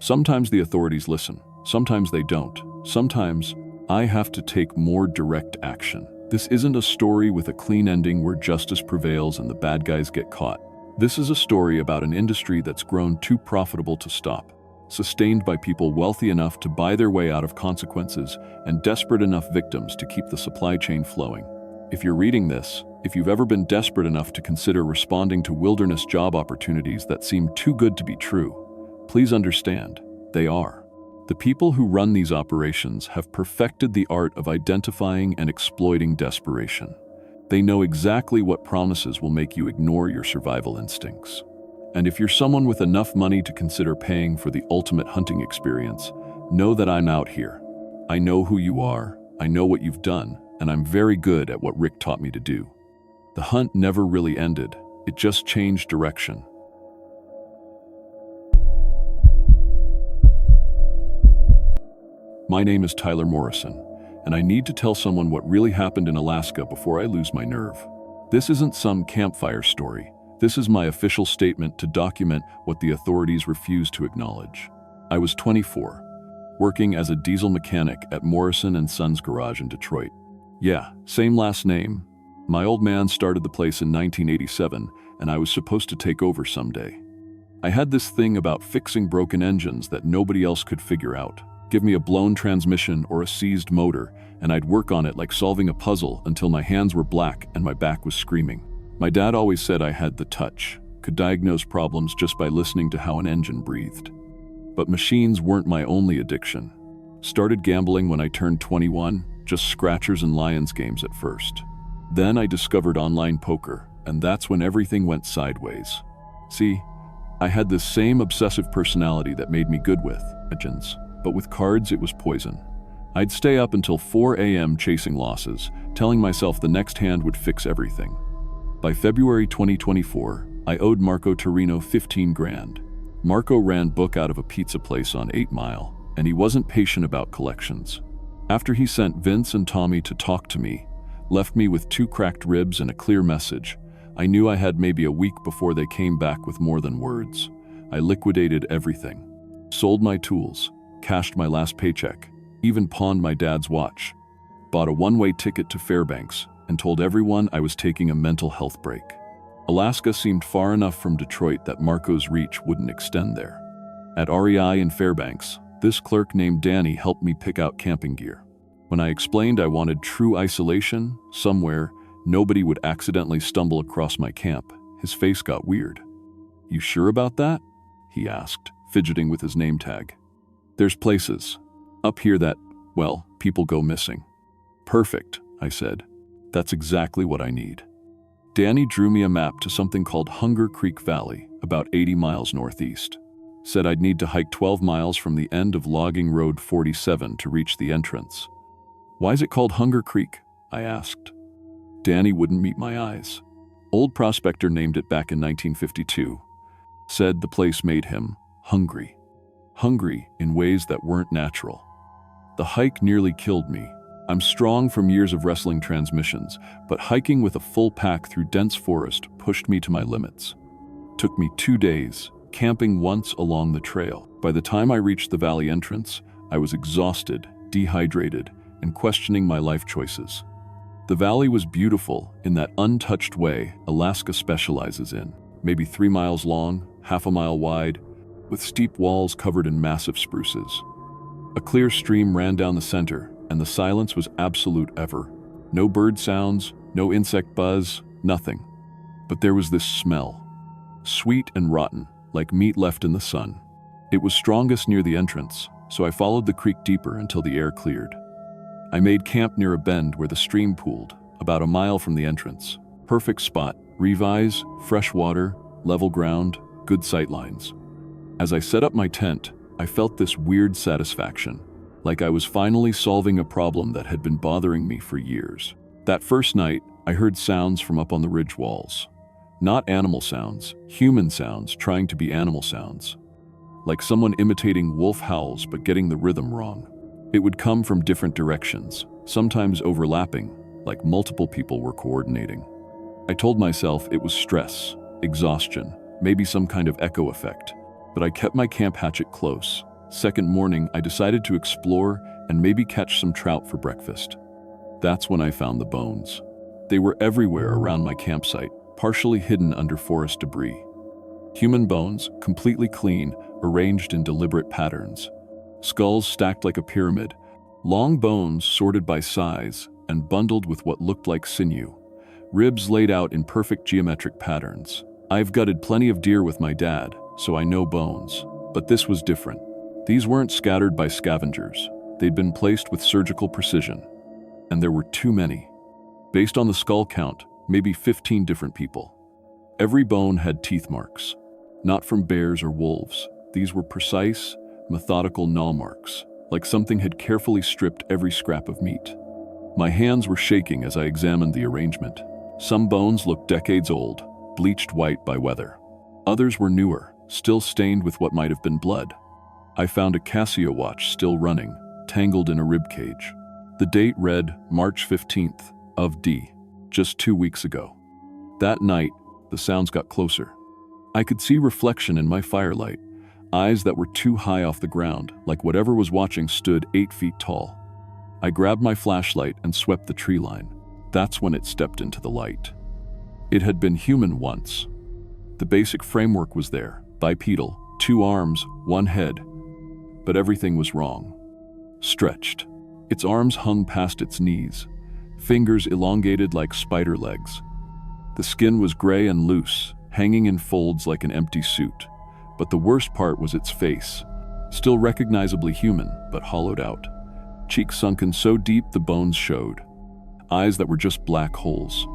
Sometimes the authorities listen, sometimes they don't. Sometimes I have to take more direct action. This isn't a story with a clean ending where justice prevails and the bad guys get caught. This is a story about an industry that's grown too profitable to stop, sustained by people wealthy enough to buy their way out of consequences and desperate enough victims to keep the supply chain flowing. If you're reading this, if you've ever been desperate enough to consider responding to wilderness job opportunities that seem too good to be true, please understand, they are. The people who run these operations have perfected the art of identifying and exploiting desperation. They know exactly what promises will make you ignore your survival instincts. And if you're someone with enough money to consider paying for the ultimate hunting experience, know that I'm out here. I know who you are, I know what you've done, and I'm very good at what Rick taught me to do. The hunt never really ended, it just changed direction. My name is Tyler Morrison, and I need to tell someone what really happened in Alaska before I lose my nerve. This isn't some campfire story. This is my official statement to document what the authorities refuse to acknowledge. I was 24, working as a diesel mechanic at Morrison & Sons Garage in Detroit. Yeah, same last name. My old man started the place in 1987, and I was supposed to take over someday. I had this thing about fixing broken engines that nobody else could figure out. Give me a blown transmission or a seized motor, and I'd work on it like solving a puzzle until my hands were black and my back was screaming. My dad always said I had the touch, could diagnose problems just by listening to how an engine breathed. But machines weren't my only addiction. Started gambling when I turned 21, just scratchers and Lions games at first. Then I discovered online poker, and that's when everything went sideways. See, I had this same obsessive personality that made me good with engines, but with cards it was poison. I'd stay up until 4 a.m. chasing losses, telling myself the next hand would fix everything. By February 2024, I owed Marco Torino 15 grand. Marco ran book out of a pizza place on 8 Mile, and he wasn't patient about collections. After he sent Vince and Tommy to talk to me, left me with 2 cracked ribs and a clear message, I knew I had maybe a week before they came back with more than words. I liquidated everything. Sold my tools, cashed my last paycheck, even pawned my dad's watch. Bought a one-way ticket to Fairbanks and told everyone I was taking a mental health break. Alaska seemed far enough from Detroit that Marco's reach wouldn't extend there. At REI in Fairbanks, this clerk named Danny helped me pick out camping gear. When I explained I wanted true isolation, somewhere nobody would accidentally stumble across my camp, his face got weird. "You sure about that?" he asked, fidgeting with his name tag. "There's places up here that, well, people go missing." "Perfect," I said. "That's exactly what I need." Danny drew me a map to something called Hunger Creek Valley, about 80 miles northeast. Said I'd need to hike 12 miles from the end of logging road 47 to reach the entrance. "Why is it called Hunger Creek?" I asked. Danny wouldn't meet my eyes. Old prospector named it back in 1952. Said the place made him hungry. Hungry in ways that weren't natural. The hike nearly killed me. I'm strong from years of wrestling transmissions, but hiking with a full pack through dense forest pushed me to my limits. Took me 2 days, camping once along the trail. By the time I reached the valley entrance, I was exhausted, dehydrated, and questioning my life choices. The valley was beautiful in that untouched way Alaska specializes in, maybe 3 miles long, half a mile wide, with steep walls covered in massive spruces. A clear stream ran down the center, and the silence was absolute ever. No bird sounds, no insect buzz, nothing. But there was this smell. Sweet and rotten, like meat left in the sun. It was strongest near the entrance, so I followed the creek deeper until the air cleared. I made camp near a bend where the stream pooled, about a mile from the entrance. Perfect spot, revise, fresh water, level ground, good sightlines. As I set up my tent, I felt this weird satisfaction, like I was finally solving a problem that had been bothering me for years. That first night, I heard sounds from up on the ridge walls. Not animal sounds, human sounds trying to be animal sounds. Like someone imitating wolf howls but getting the rhythm wrong. It would come from different directions, sometimes overlapping, like multiple people were coordinating. I told myself it was stress, exhaustion, maybe some kind of echo effect, but I kept my camp hatchet close. Second morning, I decided to explore and maybe catch some trout for breakfast. That's when I found the bones. They were everywhere around my campsite, partially hidden under forest debris. Human bones, completely clean, arranged in deliberate patterns. Skulls stacked like a pyramid, long bones sorted by size and bundled with what looked like sinew. Ribs laid out in perfect geometric patterns. I've gutted plenty of deer with my dad, so I know bones. But this was different. These weren't scattered by scavengers. They'd been placed with surgical precision. And there were too many. Based on the skull count, maybe 15 different people. Every bone had teeth marks. Not from bears or wolves. These were precise, methodical gnaw marks, like something had carefully stripped every scrap of meat. My hands were shaking as I examined the arrangement. Some bones looked decades old, bleached white by weather. Others were newer, still stained with what might have been blood. I found a Casio watch still running, tangled in a rib cage. The date read March 15th of D, just 2 weeks ago. That night, the sounds got closer. I could see reflection in my firelight, eyes that were too high off the ground, like whatever was watching stood 8 feet tall. I grabbed my flashlight and swept the tree line. That's when it stepped into the light. It had been human once. The basic framework was there, bipedal, 2 arms, 1 head. But everything was wrong. Stretched. Its arms hung past its knees, fingers elongated like spider legs. The skin was gray and loose, hanging in folds like an empty suit. But the worst part was its face, still recognizably human, but hollowed out. Cheeks sunken so deep the bones showed. Eyes that were just black holes.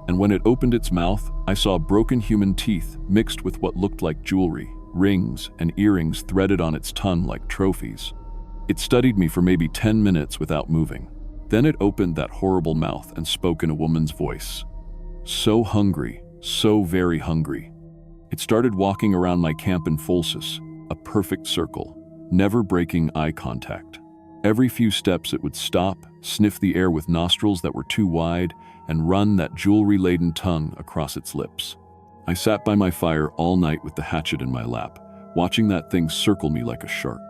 And when it opened its mouth, I saw broken human teeth mixed with what looked like jewelry, rings and earrings threaded on its tongue like trophies. It studied me for maybe 10 minutes without moving. Then it opened that horrible mouth and spoke in a woman's voice. So hungry, so very hungry. It started walking around my camp in Folsis, a perfect circle, never breaking eye contact. Every few steps it would stop, sniff the air with nostrils that were too wide, and run that jewelry-laden tongue across its lips. I sat by my fire all night with the hatchet in my lap, watching that thing circle me like a shark.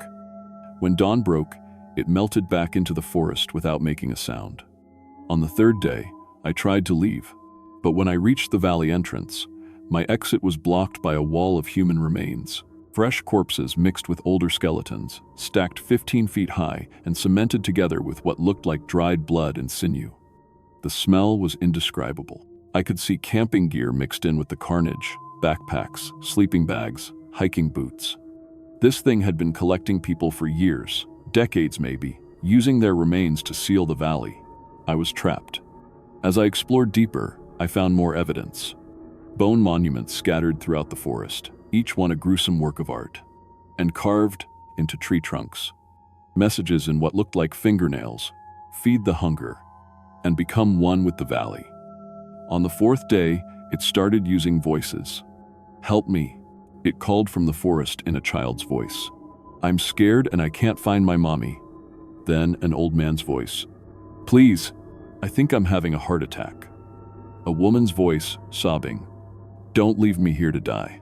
When dawn broke, it melted back into the forest without making a sound. On the third day, I tried to leave, but when I reached the valley entrance, my exit was blocked by a wall of human remains. Fresh corpses mixed with older skeletons, stacked 15 feet high and cemented together with what looked like dried blood and sinew. The smell was indescribable. I could see camping gear mixed in with the carnage, backpacks, sleeping bags, hiking boots. This thing had been collecting people for years, decades maybe, using their remains to seal the valley. I was trapped. As I explored deeper, I found more evidence. Bone monuments scattered throughout the forest, each one a gruesome work of art, and carved into tree trunks. Messages in what looked like fingernails: feed the hunger, and become one with the valley. On the fourth day, it started using voices. Help me, it called from the forest in a child's voice. I'm scared and I can't find my mommy. Then an old man's voice. Please, I think I'm having a heart attack. A woman's voice, sobbing. Don't leave me here to die.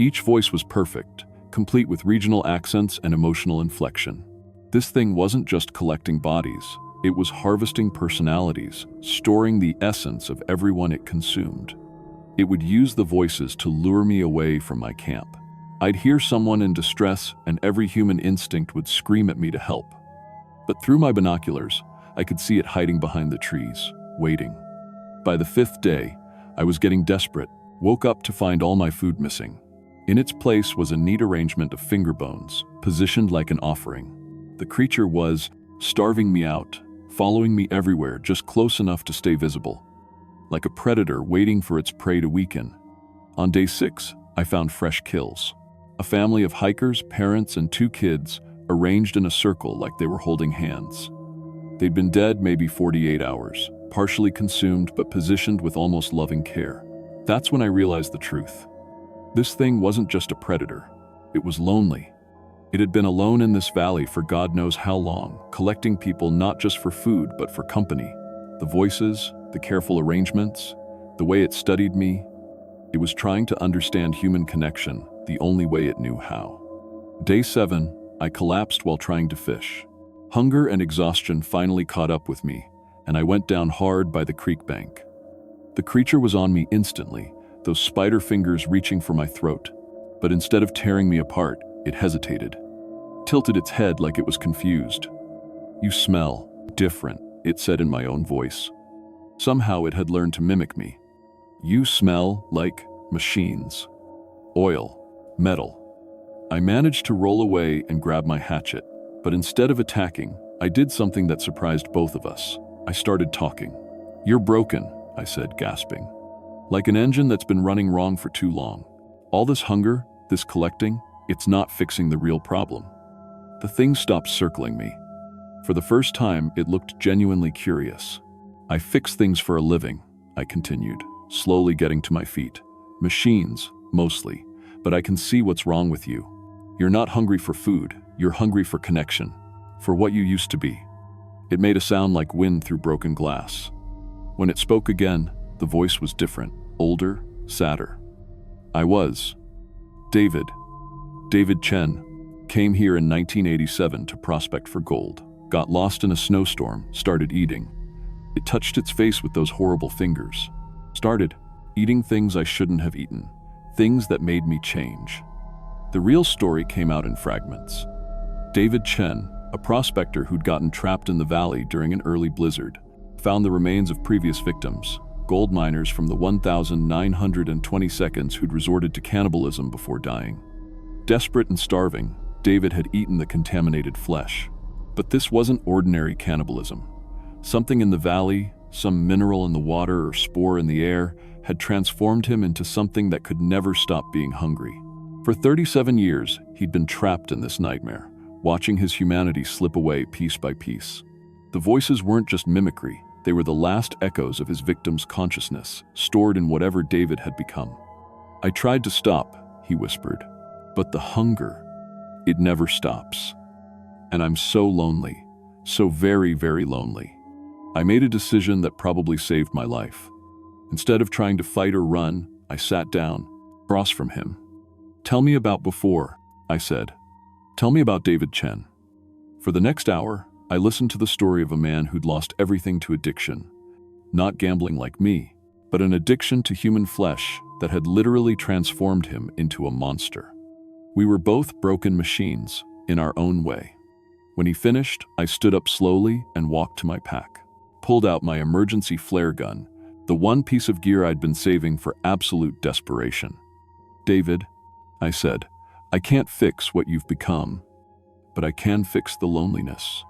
Each voice was perfect, complete with regional accents and emotional inflection. This thing wasn't just collecting bodies, it was harvesting personalities, storing the essence of everyone it consumed. It would use the voices to lure me away from my camp. I'd hear someone in distress and every human instinct would scream at me to help. But through my binoculars, I could see it hiding behind the trees, waiting. By the fifth day, I was getting desperate, woke up to find all my food missing. In its place was a neat arrangement of finger bones, positioned like an offering. The creature was starving me out, following me everywhere, just close enough to stay visible. Like a predator waiting for its prey to weaken. On day 6, I found fresh kills. A family of hikers, parents, and 2 kids arranged in a circle like they were holding hands. They'd been dead maybe 48 hours, partially consumed but positioned with almost loving care. That's when I realized the truth. This thing wasn't just a predator. It was lonely. It had been alone in this valley for God knows how long, collecting people not just for food but for company. The voices, the careful arrangements, the way it studied me. It was trying to understand human connection the only way it knew how. Day 7, I collapsed while trying to fish. Hunger and exhaustion finally caught up with me, and I went down hard by the creek bank. The creature was on me instantly, those spider fingers reaching for my throat. But instead of tearing me apart, it hesitated, tilted its head like it was confused. You smell different, it said in my own voice. Somehow it had learned to mimic me. You smell like machines. Oil, metal. I managed to roll away and grab my hatchet, but instead of attacking, I did something that surprised both of us. I started talking. You're broken, I said, gasping. Like an engine that's been running wrong for too long. All this hunger, this collecting, it's not fixing the real problem. The thing stopped circling me. For the first time, it looked genuinely curious. I fix things for a living, I continued, slowly getting to my feet. Machines, mostly, but I can see what's wrong with you. You're not hungry for food, you're hungry for connection, for what you used to be. It made a sound like wind through broken glass. When it spoke again, the voice was different, older, sadder. I was David Chen, came here in 1987 to prospect for gold, got lost in a snowstorm, started eating. It touched its face with those horrible fingers. Started eating things I shouldn't have eaten, things that made me change. The real story came out in fragments. David Chen, a prospector who'd gotten trapped in the valley during an early blizzard, found the remains of previous victims, gold miners from the 1922nd who'd resorted to cannibalism before dying. Desperate and starving, David had eaten the contaminated flesh. But this wasn't ordinary cannibalism. Something in the valley, some mineral in the water or spore in the air, had transformed him into something that could never stop being hungry. For 37 years, he'd been trapped in this nightmare, watching his humanity slip away piece by piece. The voices weren't just mimicry, they were the last echoes of his victim's consciousness, stored in whatever David had become. I tried to stop, he whispered, but the hunger, it never stops. And I'm so lonely, so very, very lonely. I made a decision that probably saved my life. Instead of trying to fight or run, I sat down, across from him. Tell me about before, I said. Tell me about David Chen. For the next hour, I listened to the story of a man who'd lost everything to addiction. Not gambling like me, but an addiction to human flesh that had literally transformed him into a monster. We were both broken machines, in our own way. When he finished, I stood up slowly and walked to my pack, pulled out my emergency flare gun, the one piece of gear I'd been saving for absolute desperation. David, I said, I can't fix what you've become, but I can fix the loneliness.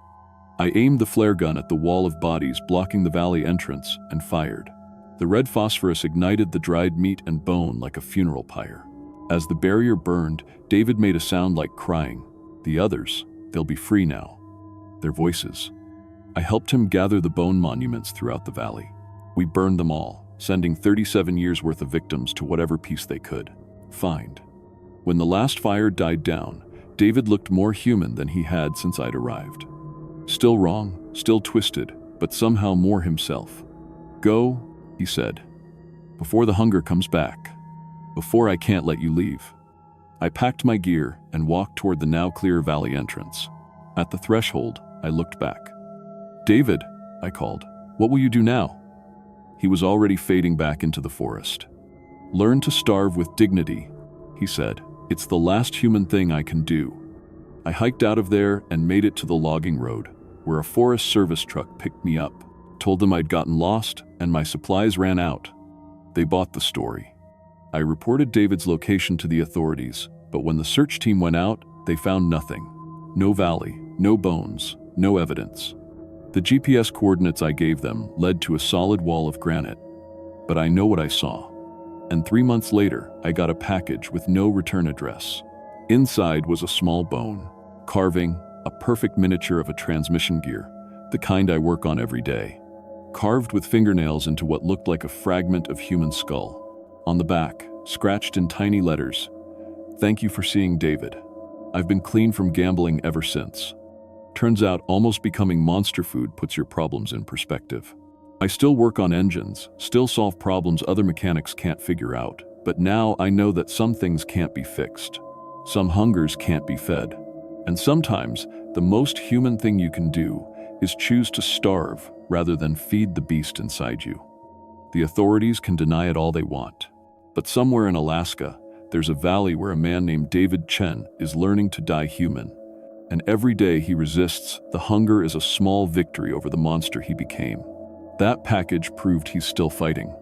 I aimed the flare gun at the wall of bodies blocking the valley entrance and fired. The red phosphorus ignited the dried meat and bone like a funeral pyre. As the barrier burned, David made a sound like crying. The others, they'll be free now. Their voices. I helped him gather the bone monuments throughout the valley. We burned them all, sending 37 years' worth of victims to whatever piece they could find. When the last fire died down, David looked more human than he had since I'd arrived. Still wrong, still twisted, but somehow more himself. Go, he said, before the hunger comes back, before I can't let you leave. I packed my gear and walked toward the now clear valley entrance. At the threshold, I looked back. David, I called, what will you do now? He was already fading back into the forest. Learn to starve with dignity, he said. It's the last human thing I can do. I hiked out of there and made it to the logging road, where a Forest Service truck picked me up, told them I'd gotten lost and my supplies ran out. They bought the story. I reported David's location to the authorities, but when the search team went out, they found nothing. No valley, no bones, no evidence. The GPS coordinates I gave them led to a solid wall of granite, but I know what I saw. And 3 months later, I got a package with no return address. Inside was a small bone, carving, a perfect miniature of a transmission gear, the kind I work on every day, carved with fingernails into what looked like a fragment of human skull. On the back, scratched in tiny letters, "Thank you for seeing David. I've been clean from gambling ever since." Turns out almost becoming monster food puts your problems in perspective. I still work on engines, still solve problems other mechanics can't figure out, but now I know that some things can't be fixed. Some hungers can't be fed. And sometimes, the most human thing you can do is choose to starve rather than feed the beast inside you. The authorities can deny it all they want, but somewhere in Alaska, there's a valley where a man named David Chen is learning to die human. And every day he resists, the hunger is a small victory over the monster he became. That package proved he's still fighting,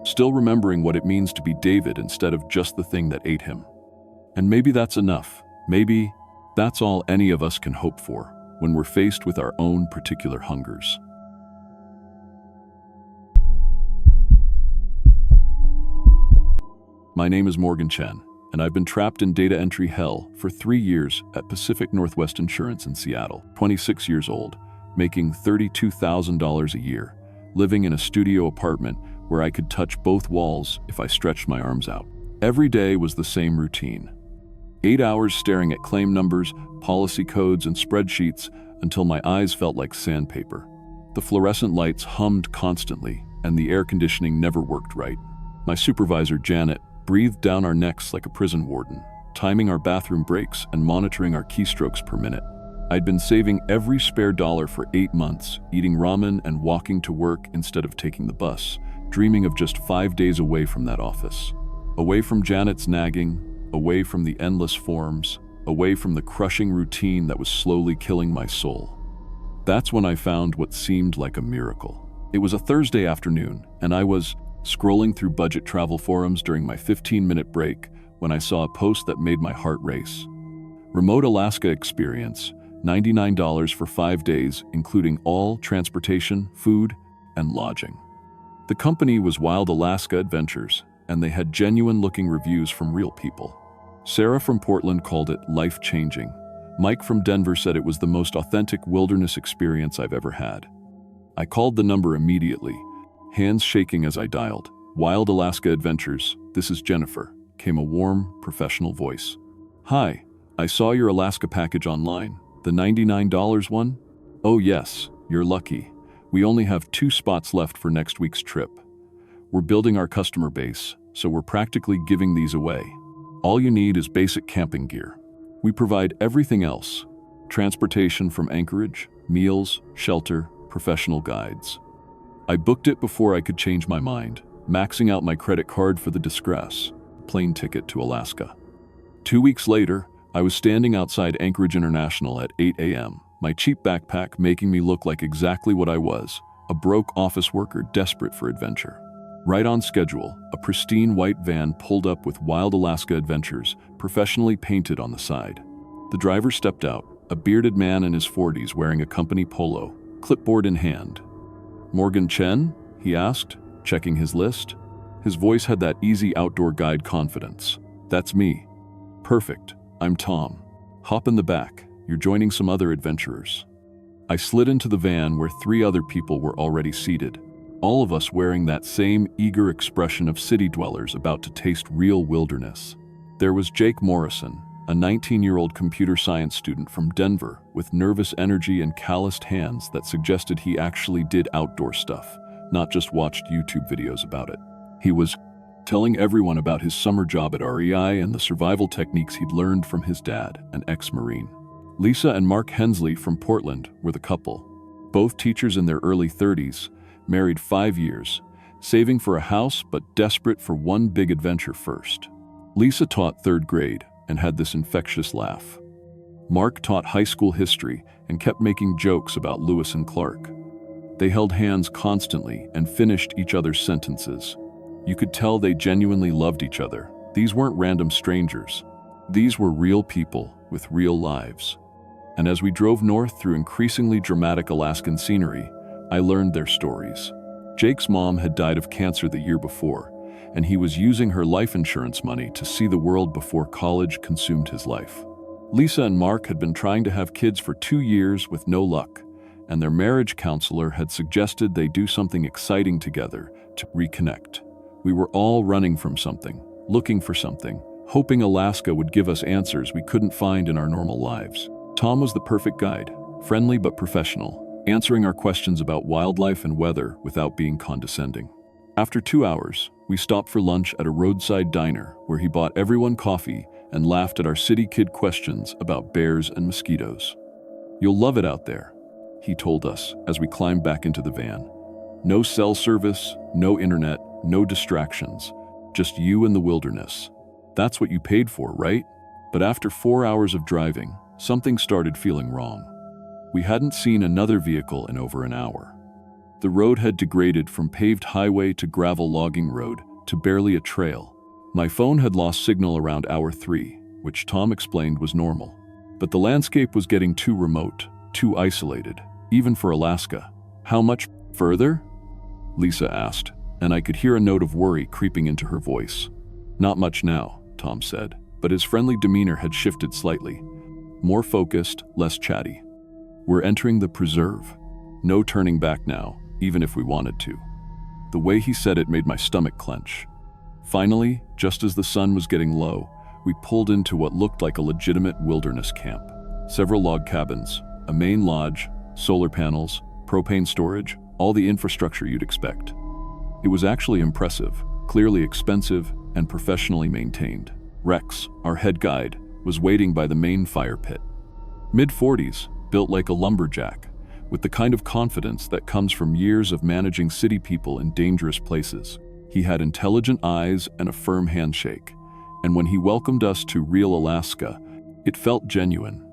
still remembering what it means to be David instead of just the thing that ate him. And maybe that's enough. Maybe that's all any of us can hope for when we're faced with our own particular hungers. My name is Morgan Chen, and I've been trapped in data entry hell for 3 years at Pacific Northwest Insurance in Seattle, 26 years old, making $32,000 a year, living in a studio apartment where I could touch both walls if I stretched my arms out. Every day was the same routine. 8 hours staring at claim numbers, policy codes, and spreadsheets until my eyes felt like sandpaper. The fluorescent lights hummed constantly, and the air conditioning never worked right. My supervisor, Janet, breathed down our necks like a prison warden, timing our bathroom breaks and monitoring our keystrokes per minute. I'd been saving every spare dollar for 8 months, eating ramen and walking to work instead of taking the bus, dreaming of just 5 days away from that office. Away from Janet's nagging, away from the endless forms, away from the crushing routine that was slowly killing my soul. That's when I found what seemed like a miracle. It was a Thursday afternoon, and I was scrolling through budget travel forums during my 15-minute break when I saw a post that made my heart race. Remote Alaska experience, $99 for 5 days, including all transportation, food, and lodging. The company was Wild Alaska Adventures, and they had genuine-looking reviews from real people. Sarah from Portland called it life-changing. Mike from Denver said it was the most authentic wilderness experience I've ever had. I called the number immediately, hands shaking as I dialed. Wild Alaska Adventures, this is Jennifer. came a warm, professional voice. "Hi, I saw your Alaska package online. The $99 one? Oh yes, you're lucky. We only have 2 spots left for next week's trip. We're building our customer base, so we're practically giving these away. All you need is basic camping gear. We provide everything else: transportation from Anchorage, meals, shelter, professional guides." I booked it before I could change my mind, maxing out my credit card for the distress plane ticket to Alaska. 2 weeks later, I was standing outside Anchorage International at 8 a.m., my cheap backpack making me look like exactly what I was, a broke office worker desperate for adventure. Right on schedule, a pristine white van pulled up with Wild Alaska Adventures professionally painted on the side. The driver stepped out, a bearded man in his 40s wearing a company polo, clipboard in hand. "Morgan Chen?" he asked, checking his list. His voice had that easy outdoor guide confidence. "That's me." "Perfect. I'm Tom. Hop in the back. You're joining some other adventurers." I slid into the van where 3 other people were already seated, all of us wearing that same eager expression of city dwellers about to taste real wilderness. There was Jake Morrison, a 19-year-old computer science student from Denver with nervous energy and calloused hands that suggested he actually did outdoor stuff, not just watched YouTube videos about it. He was telling everyone about his summer job at REI and the survival techniques he'd learned from his dad, an ex-Marine. Lisa and Mark Hensley from Portland were the couple, both teachers in their early 30s, married 5 years, saving for a house but desperate for one big adventure first. Lisa taught 3rd grade and had this infectious laugh. Mark taught high school history and kept making jokes about Lewis and Clark. They held hands constantly and finished each other's sentences. You could tell they genuinely loved each other. These weren't random strangers. These were real people with real lives. And as we drove north through increasingly dramatic Alaskan scenery, I learned their stories. Jake's mom had died of cancer the year before, and he was using her life insurance money to see the world before college consumed his life. Lisa and Mark had been trying to have kids for 2 years with no luck, and their marriage counselor had suggested they do something exciting together to reconnect. We were all running from something, looking for something, hoping Alaska would give us answers we couldn't find in our normal lives. Tom was the perfect guide, friendly but professional, answering our questions about wildlife and weather without being condescending. After 2 hours, we stopped for lunch at a roadside diner where he bought everyone coffee and laughed at our city kid questions about bears and mosquitoes. "You'll love it out there," he told us as we climbed back into the van. "No cell service, no internet, no distractions, just you and the wilderness. That's what you paid for, right?" But after 4 hours of driving, something started feeling wrong. We hadn't seen another vehicle in over an hour. The road had degraded from paved highway to gravel logging road to barely a trail. My phone had lost signal around hour 3, which Tom explained was normal. But the landscape was getting too remote, too isolated, even for Alaska. "How much further?" Lisa asked, and I could hear a note of worry creeping into her voice. "Not much now," Tom said, but his friendly demeanor had shifted slightly. More focused, less chatty. "We're entering the preserve. No turning back now, even if we wanted to." The way he said it made my stomach clench. Finally, just as the sun was getting low, we pulled into what looked like a legitimate wilderness camp. Several log cabins, a main lodge, solar panels, propane storage, all the infrastructure you'd expect. It was actually impressive, clearly expensive, and professionally maintained. Rex, our head guide, was waiting by the main fire pit. Mid-40s, built like a lumberjack, with the kind of confidence that comes from years of managing city people in dangerous places. He had intelligent eyes and a firm handshake, and when he welcomed us to real Alaska, it felt genuine.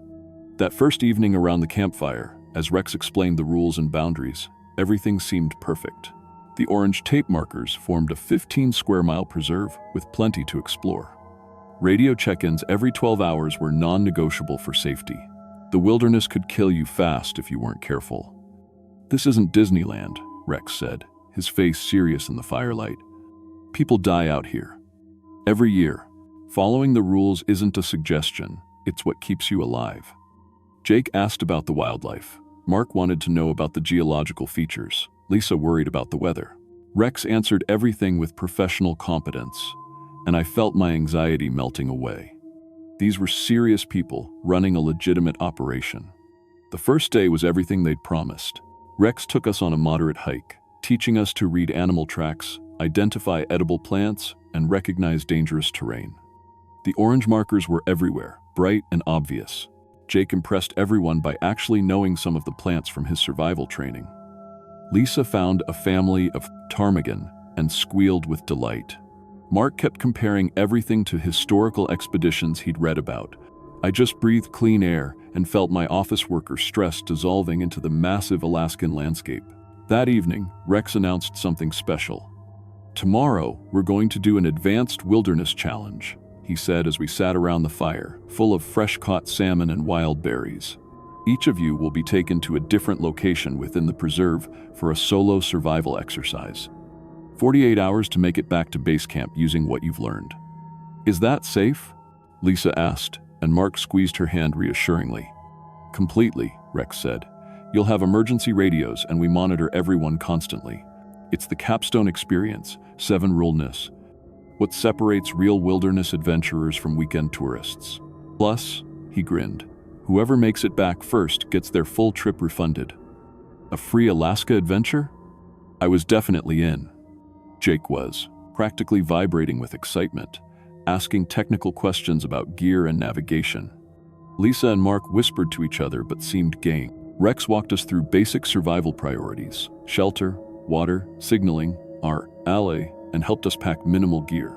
That first evening around the campfire, as Rex explained the rules and boundaries, everything seemed perfect. The orange tape markers formed a 15-square-mile preserve with plenty to explore. Radio check-ins every 12 hours were non-negotiable for safety. The wilderness could kill you fast if you weren't careful. "This isn't Disneyland," Rex said, his face serious in the firelight. "People die out here. Every year. Following the rules isn't a suggestion, it's what keeps you alive." Jake asked about the wildlife. Mark wanted to know about the geological features. Lisa worried about the weather. Rex answered everything with professional competence. and I felt my anxiety melting away. These were serious people running a legitimate operation. The first day was everything they'd promised. Rex took us on a moderate hike, teaching us to read animal tracks, identify edible plants, and recognize dangerous terrain. The orange markers were everywhere, bright and obvious. Jake impressed everyone by actually knowing some of the plants from his survival training. Lisa found a family of ptarmigan and squealed with delight. Mark kept comparing everything to historical expeditions he'd read about. I just breathed clean air and felt my office worker stress dissolving into the massive Alaskan landscape. That evening, Rex announced something special. "Tomorrow, we're going to do an advanced wilderness challenge," he said as we sat around the fire, full of fresh-caught salmon and wild berries. "Each of you will be taken to a different location within the preserve for a solo survival exercise. 48 hours to make it back to base camp using what you've learned." "Is that safe?" Lisa asked, and Mark squeezed her hand reassuringly. "Completely," Rex said. "You'll have emergency radios and we monitor everyone constantly. It's the capstone experience, 7 Rule-ness. What separates real wilderness adventurers from weekend tourists. Plus," he grinned, "whoever makes it back first gets their full trip refunded." A free Alaska adventure? I was definitely in. Jake was, practically vibrating with excitement, asking technical questions about gear and navigation. Lisa and Mark whispered to each other but seemed game. Rex walked us through basic survival priorities: shelter, water, signaling, our ally, and helped us pack minimal gear.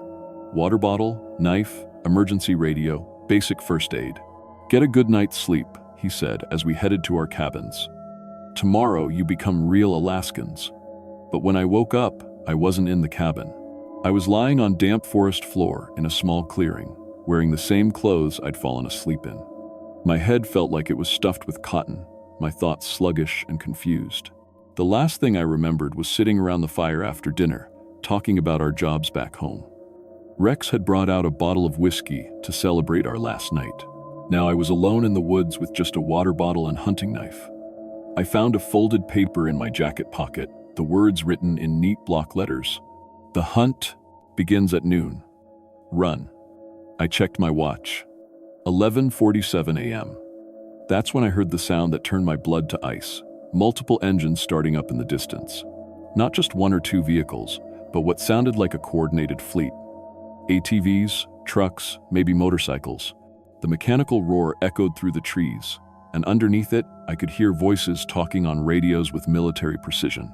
Water bottle, knife, emergency radio, basic first aid. "Get a good night's sleep," he said as we headed to our cabins. "Tomorrow you become real Alaskans." But when I woke up, I wasn't in the cabin. I was lying on damp forest floor in a small clearing, wearing the same clothes I'd fallen asleep in. My head felt like it was stuffed with cotton, my thoughts sluggish and confused. The last thing I remembered was sitting around the fire after dinner, talking about our jobs back home. Rex had brought out a bottle of whiskey to celebrate our last night. Now I was alone in the woods with just a water bottle and hunting knife. I found a folded paper in my jacket pocket, the words written in neat block letters. "The hunt begins at noon. Run." I checked my watch. 11:47 a.m. That's when I heard the sound that turned my blood to ice. Multiple engines starting up in the distance. Not just 1 or 2 vehicles, but what sounded like a coordinated fleet. ATVs, trucks, maybe motorcycles. The mechanical roar echoed through the trees, and underneath it, I could hear voices talking on radios with military precision.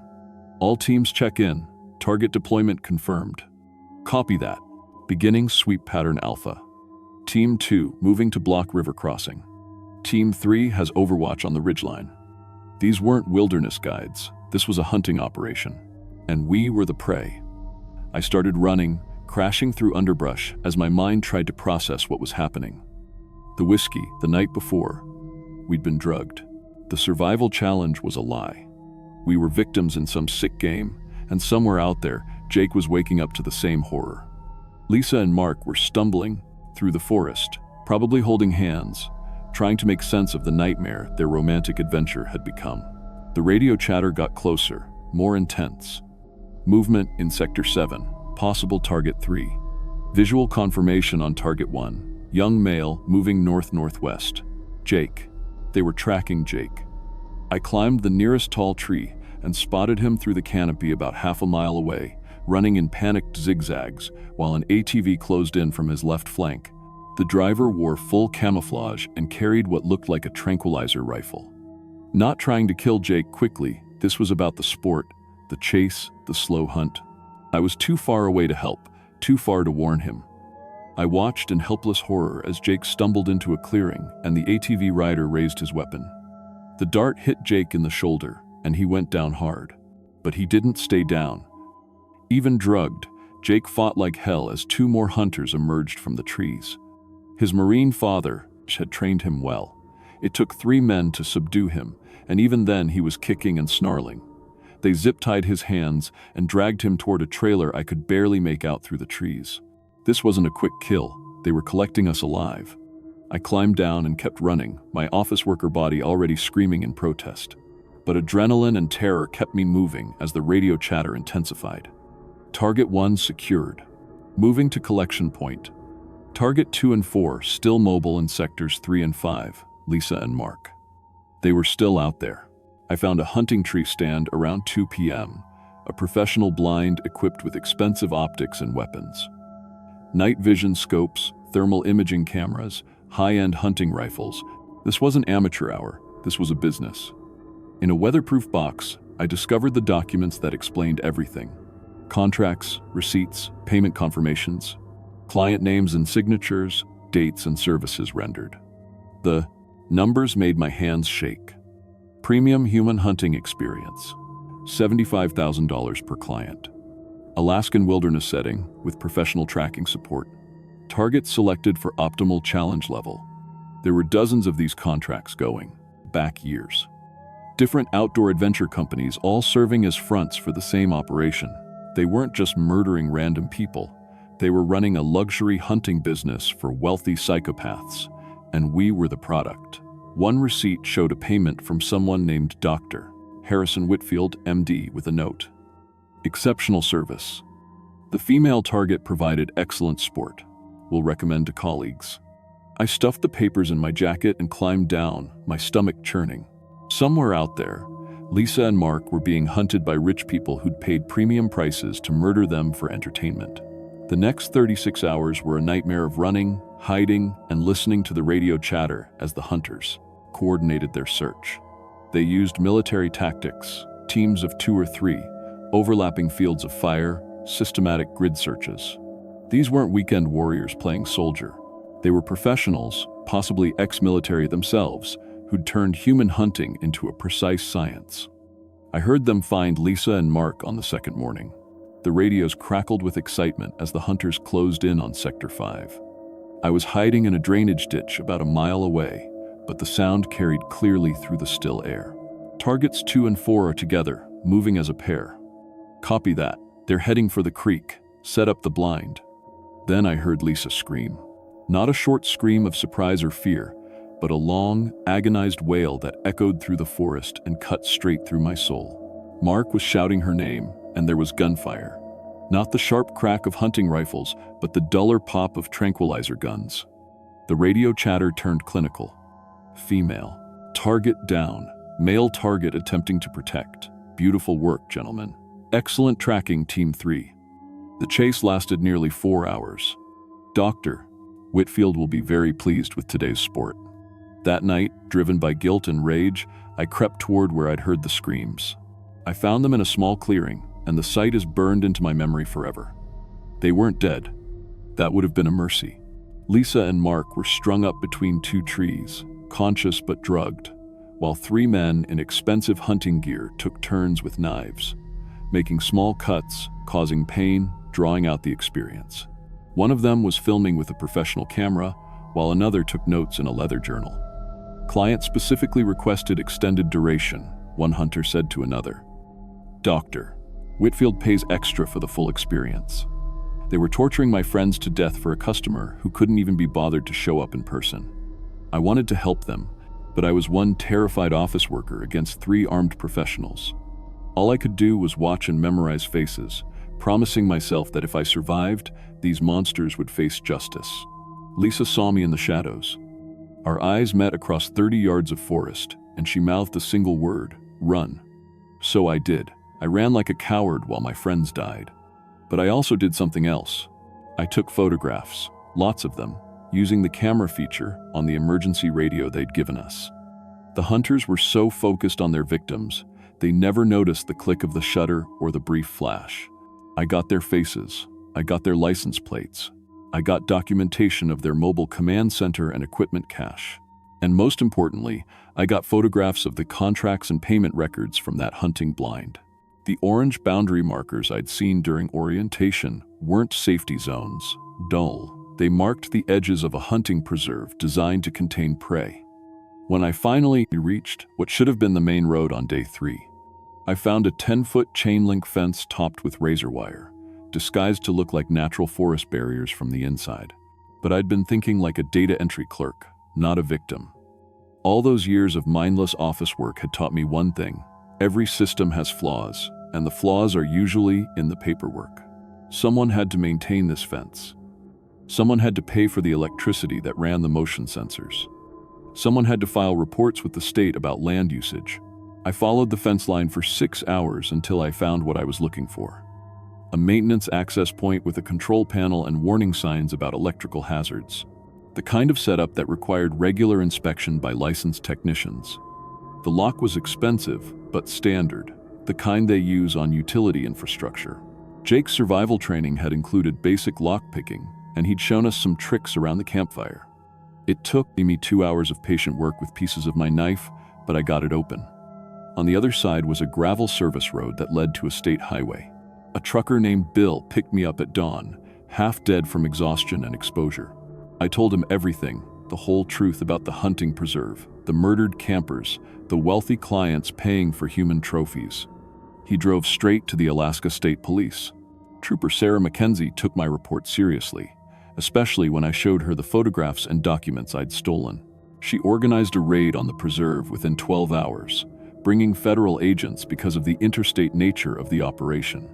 "All teams check in. Target deployment confirmed." "Copy that. Beginning sweep pattern alpha. Team 2 moving to block river crossing. Team 3 has overwatch on the ridgeline." These weren't wilderness guides. This was a hunting operation. And we were the prey. I started running, crashing through underbrush as my mind tried to process what was happening. The whiskey, the night before, we'd been drugged. The survival challenge was a lie. We were victims in some sick game, and somewhere out there, Jake was waking up to the same horror. Lisa and Mark were stumbling through the forest, probably holding hands, trying to make sense of the nightmare their romantic adventure had become. The radio chatter got closer, more intense. Movement in Sector 7, possible Target 3. Visual confirmation on Target 1, young male moving north-northwest. Jake. They were tracking Jake. I climbed the nearest tall tree and spotted him through the canopy about half a mile away, running in panicked zigzags while an ATV closed in from his left flank. The driver wore full camouflage and carried what looked like a tranquilizer rifle. Not trying to kill Jake quickly, this was about the sport, the chase, the slow hunt. I was too far away to help, too far to warn him. I watched in helpless horror as Jake stumbled into a clearing and the ATV rider raised his weapon. The dart hit Jake in the shoulder, and he went down hard. But he didn't stay down. Even drugged, Jake fought like hell as 2 more hunters emerged from the trees. His Marine father had trained him well. It took 3 men to subdue him, and even then he was kicking and snarling. They zip-tied his hands and dragged him toward a trailer I could barely make out through the trees. This wasn't a quick kill. They were collecting us alive. I climbed down and kept running, my office worker body already screaming in protest. But adrenaline and terror kept me moving as the radio chatter intensified. Target 1 secured. Moving to collection point. Target 2 and 4 still mobile in sectors 3 and 5, Lisa and Mark. They were still out there. I found a hunting tree stand around 2 p.m., a professional blind equipped with expensive optics and weapons. Night vision scopes, thermal imaging cameras, high-end hunting rifles. This wasn't amateur hour, this was a business. In a weatherproof box, I discovered the documents that explained everything. Contracts, receipts, payment confirmations, client names and signatures, dates and services rendered. The numbers made my hands shake. Premium human hunting experience, $75,000 per client. Alaskan wilderness setting with professional tracking support. Targets selected for optimal challenge level. There were dozens of these contracts going, back years. Different outdoor adventure companies all serving as fronts for the same operation. They weren't just murdering random people. They were running a luxury hunting business for wealthy psychopaths, and we were the product. One receipt showed a payment from someone named Dr. Harrison Whitfield, MD, with a note. Exceptional service. The female target provided excellent sport. Will recommend to colleagues. I stuffed the papers in my jacket and climbed down, my stomach churning. Somewhere out there, Lisa and Mark were being hunted by rich people who'd paid premium prices to murder them for entertainment. The next 36 hours were a nightmare of running, hiding, and listening to the radio chatter as the hunters coordinated their search. They used military tactics, teams of 2 or 3, overlapping fields of fire, systematic grid searches. These weren't weekend warriors playing soldier. They were professionals, possibly ex-military themselves, who'd turned human hunting into a precise science. I heard them find Lisa and Mark on the second morning. The radios crackled with excitement as the hunters closed in on Sector 5. I was hiding in a drainage ditch about a mile away, but the sound carried clearly through the still air. Targets 2 and 4 are together, moving as a pair. Copy that. They're heading for the creek. Set up the blind. Then I heard Lisa scream. Not a short scream of surprise or fear, but a long, agonized wail that echoed through the forest and cut straight through my soul. Mark was shouting her name, and there was gunfire. Not the sharp crack of hunting rifles, but the duller pop of tranquilizer guns. The radio chatter turned clinical. Female. Target down. Male target attempting to protect. Beautiful work, gentlemen. Excellent tracking, Team 3. The chase lasted nearly 4 hours. Dr. Whitfield will be very pleased with today's sport. That night, driven by guilt and rage, I crept toward where I'd heard the screams. I found them in a small clearing, and the sight is burned into my memory forever. They weren't dead. That would have been a mercy. Lisa and Mark were strung up between 2 trees, conscious but drugged, while 3 men in expensive hunting gear took turns with knives, making small cuts, causing pain, drawing out the experience. One of them was filming with a professional camera, while another took notes in a leather journal. Client specifically requested extended duration, one hunter said to another. Dr. Whitfield pays extra for the full experience. They were torturing my friends to death for a customer who couldn't even be bothered to show up in person. I wanted to help them, but I was one terrified office worker against 3 armed professionals. All I could do was watch and memorize faces, promising myself that if I survived, these monsters would face justice. Lisa saw me in the shadows. Our eyes met across 30 yards of forest, and she mouthed a single word, run. So I did. I ran like a coward while my friends died. But I also did something else. I took photographs, lots of them, using the camera feature on the emergency radio they'd given us. The hunters were so focused on their victims, they never noticed the click of the shutter or the brief flash. I got their faces. I got their license plates. I got documentation of their mobile command center and equipment cache. And most importantly, I got photographs of the contracts and payment records from that hunting blind. The orange boundary markers I'd seen during orientation weren't safety zones, dull. They marked the edges of a hunting preserve designed to contain prey. When I finally reached what should have been the main road on day 3, I found a 10-foot chain-link fence topped with razor wire, disguised to look like natural forest barriers from the inside. But I'd been thinking like a data entry clerk, not a victim. All those years of mindless office work had taught me one thing: every system has flaws, and the flaws are usually in the paperwork. Someone had to maintain this fence. Someone had to pay for the electricity that ran the motion sensors. Someone had to file reports with the state about land usage. I followed the fence line for 6 hours until I found what I was looking for. A maintenance access point with a control panel and warning signs about electrical hazards. The kind of setup that required regular inspection by licensed technicians. The lock was expensive, but standard, the kind they use on utility infrastructure. Jake's survival training had included basic lockpicking, and he'd shown us some tricks around the campfire. It took me 2 hours of patient work with pieces of my knife, but I got it open. On the other side was a gravel service road that led to a state highway. A trucker named Bill picked me up at dawn, half dead from exhaustion and exposure. I told him everything, the whole truth about the hunting preserve, the murdered campers, the wealthy clients paying for human trophies. He drove straight to the Alaska State Police. Trooper Sarah McKenzie took my report seriously, especially when I showed her the photographs and documents I'd stolen. She organized a raid on the preserve within 12 hours, bringing federal agents because of the interstate nature of the operation.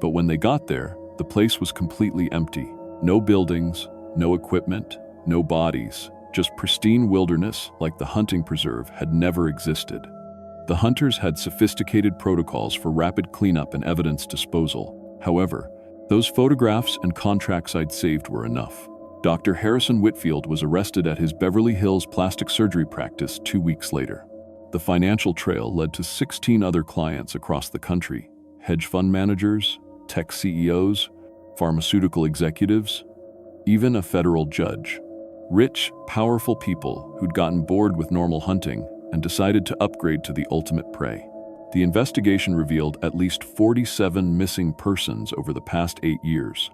But when they got there, the place was completely empty. No buildings, no equipment, no bodies, just pristine wilderness like the hunting preserve had never existed. The hunters had sophisticated protocols for rapid cleanup and evidence disposal. However, those photographs and contracts I'd saved were enough. Dr. Harrison Whitfield was arrested at his Beverly Hills plastic surgery practice 2 weeks later. The financial trail led to 16 other clients across the country: hedge fund managers, tech CEOs, pharmaceutical executives, even a federal judge. Rich, powerful people who'd gotten bored with normal hunting and decided to upgrade to the ultimate prey. The investigation revealed at least 47 missing persons over the past 8 years,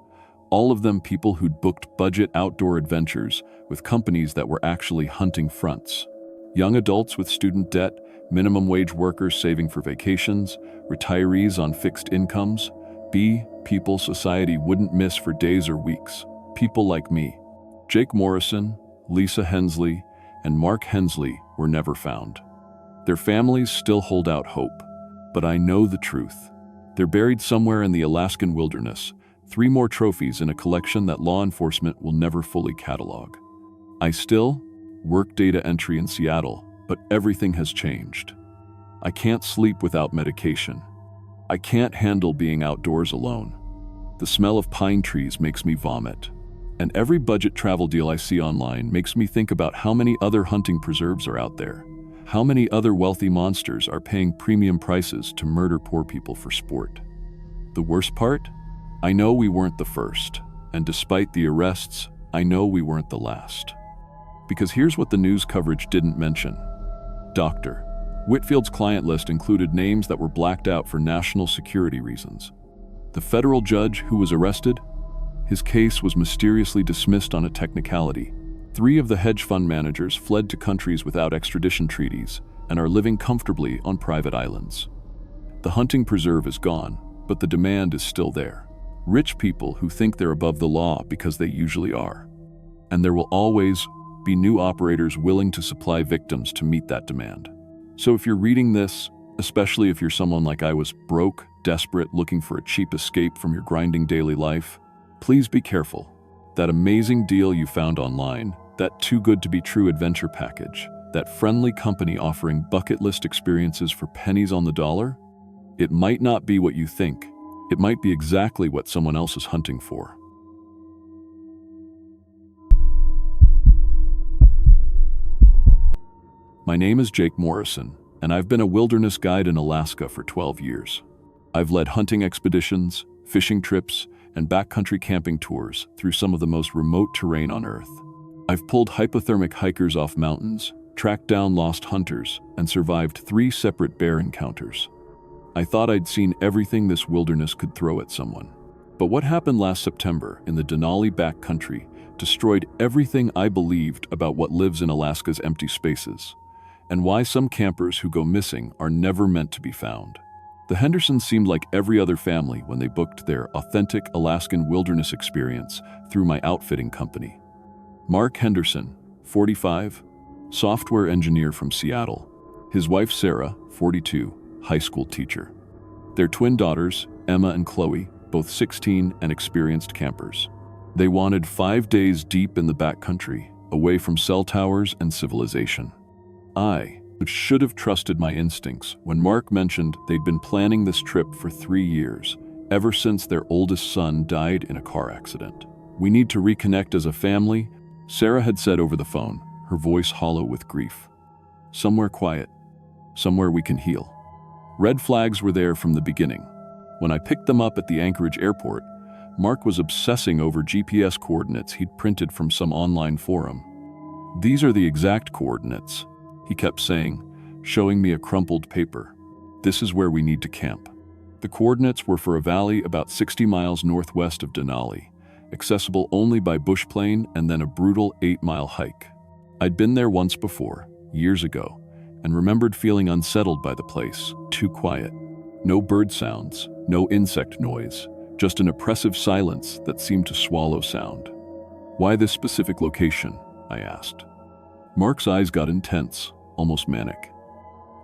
all of them people who'd booked budget outdoor adventures with companies that were actually hunting fronts. Young adults with student debt, minimum wage workers saving for vacations, retirees on fixed incomes, people society wouldn't miss for days or weeks. People like me. Jake Morrison, Lisa Hensley, and Mark Hensley were never found. Their families still hold out hope, but I know the truth. They're buried somewhere in the Alaskan wilderness, 3 more trophies in a collection that law enforcement will never fully catalog. I still work data entry in Seattle, but everything has changed. I can't sleep without medication. I can't handle being outdoors alone. The smell of pine trees makes me vomit. And every budget travel deal I see online makes me think about how many other hunting preserves are out there. How many other wealthy monsters are paying premium prices to murder poor people for sport. The worst part? I know we weren't the first, and despite the arrests, I know we weren't the last. Because here's what the news coverage didn't mention. Dr. Whitfield's client list included names that were blacked out for national security reasons. The federal judge who was arrested? His case was mysteriously dismissed on a technicality. 3 of the hedge fund managers fled to countries without extradition treaties and are living comfortably on private islands. The hunting preserve is gone, but the demand is still there. Rich people who think they're above the law because they usually are. And there will always be new operators willing to supply victims to meet that demand. So if you're reading this, especially if you're someone like I was, broke, desperate, looking for a cheap escape from your grinding daily life, please be careful. That amazing deal you found online, that too good to be true adventure package, that friendly company offering bucket list experiences for pennies on the dollar, it might not be what you think. It might be exactly what someone else is hunting for. My name is Jake Morrison, and I've been a wilderness guide in Alaska for 12 years. I've led hunting expeditions, fishing trips, and backcountry camping tours through some of the most remote terrain on Earth. I've pulled hypothermic hikers off mountains, tracked down lost hunters, and survived 3 separate bear encounters. I thought I'd seen everything this wilderness could throw at someone. But what happened last September in the Denali backcountry destroyed everything I believed about what lives in Alaska's empty spaces, and why some campers who go missing are never meant to be found. The Hendersons seemed like every other family when they booked their authentic Alaskan wilderness experience through my outfitting company. Mark Henderson, 45, software engineer from Seattle. His wife Sarah, 42, high school teacher. Their twin daughters, Emma and Chloe, both 16 and experienced campers. They wanted 5 days deep in the backcountry, away from cell towers and civilization. I should have trusted my instincts when Mark mentioned they'd been planning this trip for 3 years, ever since their oldest son died in a car accident. "We need to reconnect as a family," Sarah had said over the phone, her voice hollow with grief. "Somewhere quiet. Somewhere we can heal." Red flags were there from the beginning. When I picked them up at the Anchorage airport, Mark was obsessing over GPS coordinates he'd printed from some online forum. "These are the exact coordinates," he kept saying, showing me a crumpled paper. "This is where we need to camp." The coordinates were for a valley about 60 miles northwest of Denali, accessible only by bush plane and then a brutal 8-mile hike. I'd been there once before, years ago, and remembered feeling unsettled by the place, too quiet. No bird sounds, no insect noise, just an oppressive silence that seemed to swallow sound. "Why this specific location?" I asked. Mark's eyes got intense, almost manic.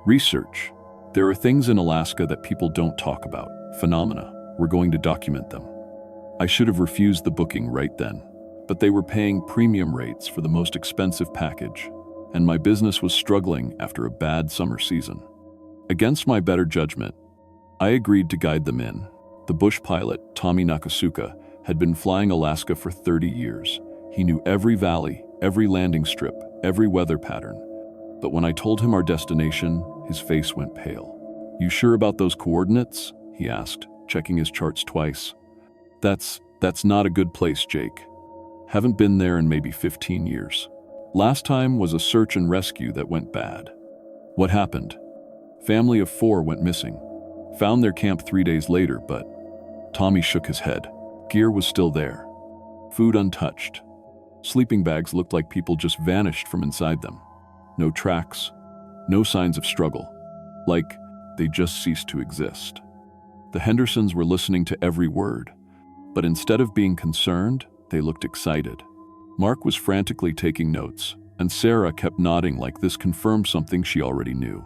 "Research. There are things in Alaska that people don't talk about, phenomena. We're going to document them." I should have refused the booking right then, but they were paying premium rates for the most expensive package, and my business was struggling after a bad summer season. Against my better judgment, I agreed to guide them in. The bush pilot, Tommy Nakasuka, had been flying Alaska for 30 years. He knew every valley, every landing strip, every weather pattern. But when I told him our destination, his face went pale. "You sure about those coordinates?" he asked, checking his charts twice. That's not a good place, Jake. Haven't been there in maybe 15 years. Last time was a search and rescue that went bad." "What happened?" "Family of 4 went missing. Found their camp 3 days later, but..." Tommy shook his head. Gear was still there. Food untouched. Sleeping bags looked like people just vanished from inside them. No tracks, no signs of struggle. Like they just ceased to exist. The Hendersons were listening to every word, but instead of being concerned, they looked excited. Mark was frantically taking notes, and Sarah kept nodding like this confirmed something she already knew.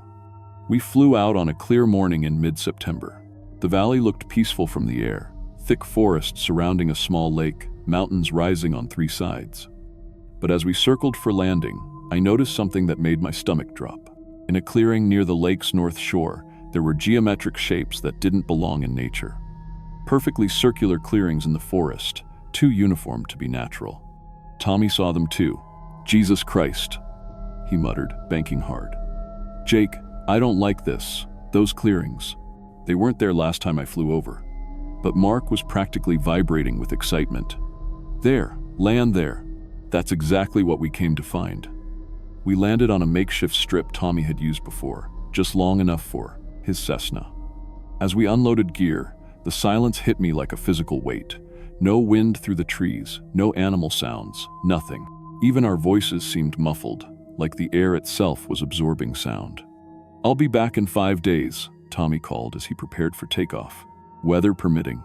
We flew out on a clear morning in mid-September. The valley looked peaceful from the air, thick forest surrounding a small lake, mountains rising on 3 sides. But as we circled for landing, I noticed something that made my stomach drop. In a clearing near the lake's north shore, there were geometric shapes that didn't belong in nature. Perfectly circular clearings in the forest, too uniform to be natural. Tommy saw them too. "Jesus Christ," he muttered, banking hard. "Jake, I don't like this. Those clearings. They weren't there last time I flew over." But Mark was practically vibrating with excitement. "There, land there. That's exactly what we came to find." We landed on a makeshift strip Tommy had used before, just long enough for his Cessna. As we unloaded gear, the silence hit me like a physical weight. No wind through the trees, no animal sounds, nothing. Even our voices seemed muffled, like the air itself was absorbing sound. "I'll be back in 5 days, Tommy called as he prepared for takeoff. "Weather permitting.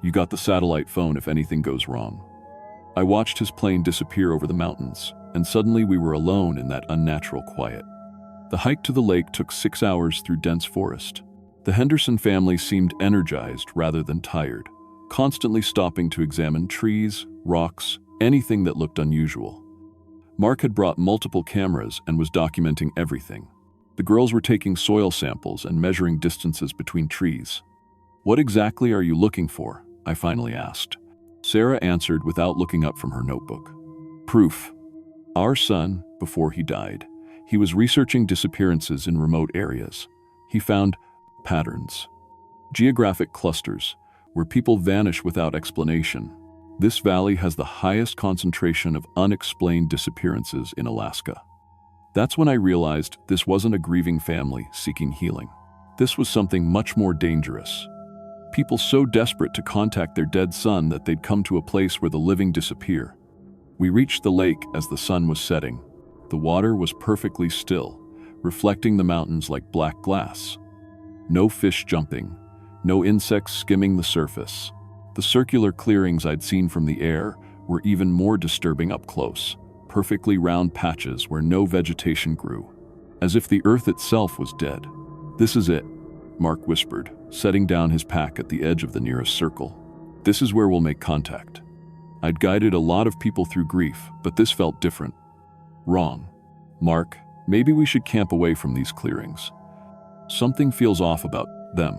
You got the satellite phone if anything goes wrong." I watched his plane disappear over the mountains, and suddenly we were alone in that unnatural quiet. The hike to the lake took 6 hours through dense forest. The Henderson family seemed energized rather than tired, constantly stopping to examine trees, rocks, anything that looked unusual. Mark had brought multiple cameras and was documenting everything. The girls were taking soil samples and measuring distances between trees. "What exactly are you looking for?" I finally asked. Sarah answered without looking up from her notebook. "Proof. Our son, before he died, he was researching disappearances in remote areas. He found patterns, geographic clusters, where people vanish without explanation. This valley has the highest concentration of unexplained disappearances in Alaska." That's when I realized this wasn't a grieving family seeking healing. This was something much more dangerous. People so desperate to contact their dead son that they'd come to a place where the living disappear. We reached the lake as the sun was setting. The water was perfectly still, reflecting the mountains like black glass. No fish jumping, no insects skimming the surface. The circular clearings I'd seen from the air were even more disturbing up close, perfectly round patches where no vegetation grew, as if the earth itself was dead. "This is it," Mark whispered, setting down his pack at the edge of the nearest circle. This is where we'll make contact. I'd guided a lot of people through grief, but this felt different. Wrong. Mark, maybe we should camp away from these clearings. Something feels off about them.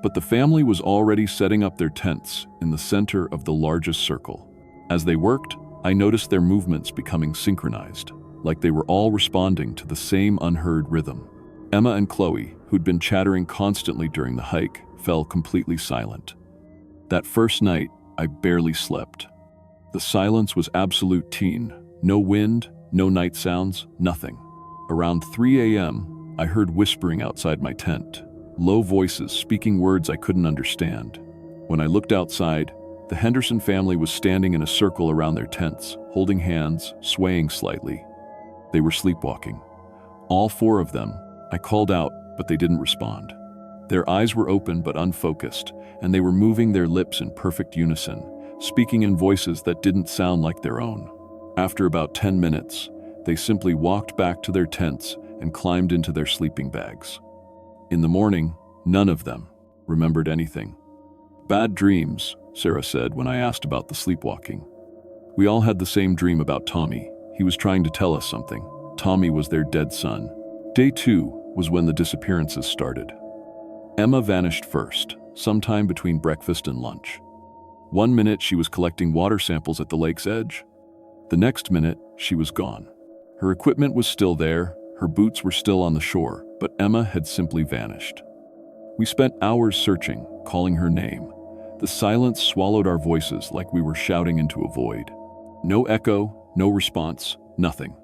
But the family was already setting up their tents in the center of the largest circle. As they worked, I noticed their movements becoming synchronized, like they were all responding to the same unheard rhythm. Emma and Chloe, who'd been chattering constantly during the hike, fell completely silent. That first night, I barely slept. The silence was absolute teen. No wind, no night sounds, nothing. Around 3 a.m., I heard whispering outside my tent, low voices speaking words I couldn't understand. When I looked outside, the Henderson family was standing in a circle around their tents, holding hands, swaying slightly. They were sleepwalking. All 4 of them. I called out, but they didn't respond. Their eyes were open but unfocused, and they were moving their lips in perfect unison, speaking in voices that didn't sound like their own. After about 10 minutes, they simply walked back to their tents and climbed into their sleeping bags. In the morning, none of them remembered anything. Bad dreams, Sarah said when I asked about the sleepwalking. We all had the same dream about Tommy. He was trying to tell us something. Tommy was their dead son. Day 2 was when the disappearances started. Emma vanished first, sometime between breakfast and lunch. 1 minute she was collecting water samples at the lake's edge. The next minute, she was gone. Her equipment was still there, her boots were still on the shore, but Emma had simply vanished. We spent hours searching, calling her name. The silence swallowed our voices like we were shouting into a void. No echo, no response, nothing.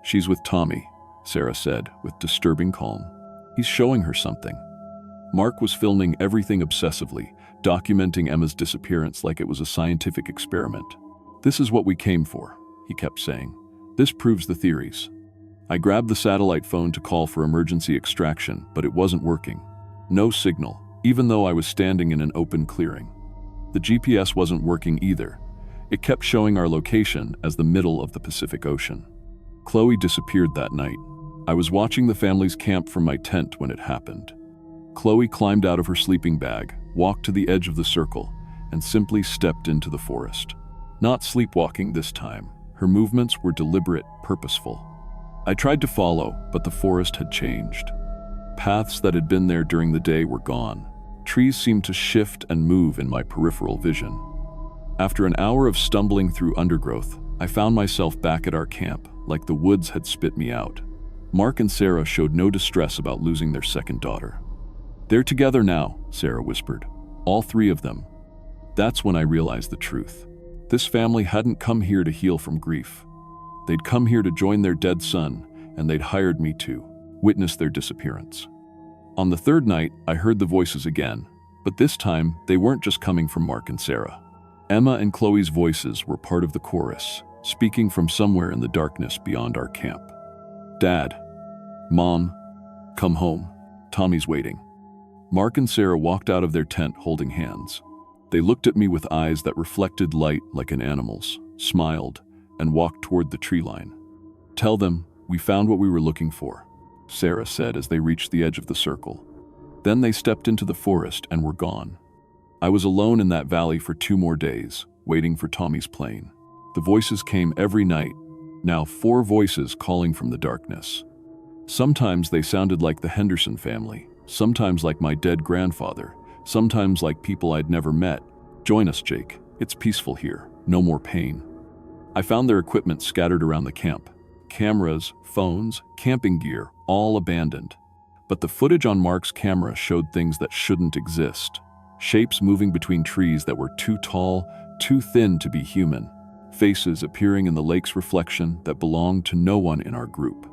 She's with Tommy, Sarah said with disturbing calm. He's showing her something. Mark was filming everything obsessively, documenting Emma's disappearance like it was a scientific experiment. This is what we came for, he kept saying. This proves the theories. I grabbed the satellite phone to call for emergency extraction, but it wasn't working. No signal, even though I was standing in an open clearing. The GPS wasn't working either. It kept showing our location as the middle of the Pacific Ocean. Chloe disappeared that night. I was watching the family's camp from my tent when it happened. Chloe climbed out of her sleeping bag, walked to the edge of the circle, and simply stepped into the forest. Not sleepwalking this time. Her movements were deliberate, purposeful. I tried to follow, but the forest had changed. Paths that had been there during the day were gone. Trees seemed to shift and move in my peripheral vision. After an hour of stumbling through undergrowth, I found myself back at our camp, like the woods had spit me out. Mark and Sarah showed no distress about losing their second daughter. They're together now, Sarah whispered. All 3 of them. That's when I realized the truth. This family hadn't come here to heal from grief. They'd come here to join their dead son, and they'd hired me to witness their disappearance. On the 3rd night, I heard the voices again, but this time they weren't just coming from Mark and Sarah. Emma and Chloe's voices were part of the chorus, speaking from somewhere in the darkness beyond our camp. Dad, Mom, come home. Tommy's waiting. Mark and Sarah walked out of their tent holding hands. They looked at me with eyes that reflected light like an animal's, smiled, and walked toward the tree line. Tell them, we found what we were looking for, Sarah said as they reached the edge of the circle. Then they stepped into the forest and were gone. I was alone in that valley for 2 more days, waiting for Tommy's plane. The voices came every night, now 4 voices calling from the darkness. Sometimes they sounded like the Henderson family, sometimes like my dead grandfather, sometimes like people I'd never met. Join us, Jake. It's peaceful here. No more pain. I found their equipment scattered around the camp. Cameras, phones, camping gear, all abandoned. But the footage on Mark's camera showed things that shouldn't exist. Shapes moving between trees that were too tall, too thin to be human. Faces appearing in the lake's reflection that belonged to no one in our group.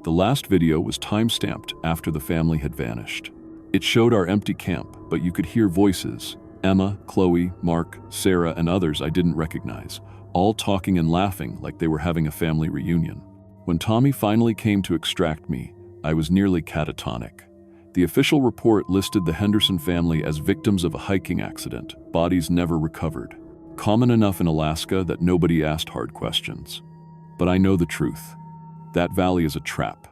The last video was time-stamped after the family had vanished. It showed our empty camp, but you could hear voices. Emma, Chloe, Mark, Sarah, and others I didn't recognize, all talking and laughing like they were having a family reunion. When Tommy finally came to extract me, I was nearly catatonic. The official report listed the Henderson family as victims of a hiking accident, bodies never recovered. Common enough in Alaska that nobody asked hard questions. But I know the truth. That valley is a trap,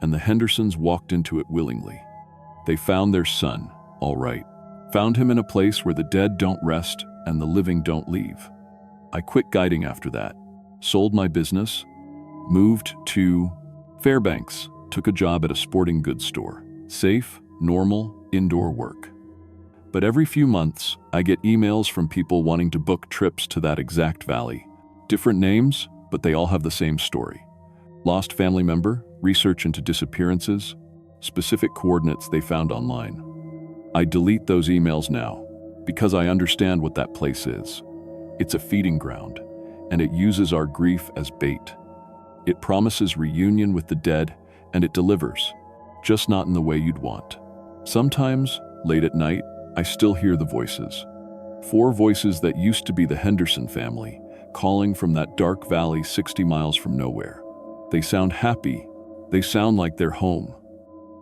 and the Hendersons walked into it willingly. They found their son, all right. Found him in a place where the dead don't rest and the living don't leave. I quit guiding after that, sold my business, moved to Fairbanks, took a job at a sporting goods store. Safe, normal, indoor work. But every few months, I get emails from people wanting to book trips to that exact valley. Different names, but they all have the same story. Lost family member, research into disappearances, specific coordinates they found online. I delete those emails now because I understand what that place is. It's a feeding ground, and it uses our grief as bait. It promises reunion with the dead, and it delivers, just not in the way you'd want. Sometimes, late at night, I still hear the voices. 4 voices that used to be the Henderson family, calling from that dark valley 60 miles from nowhere. They sound happy. They sound like they're home.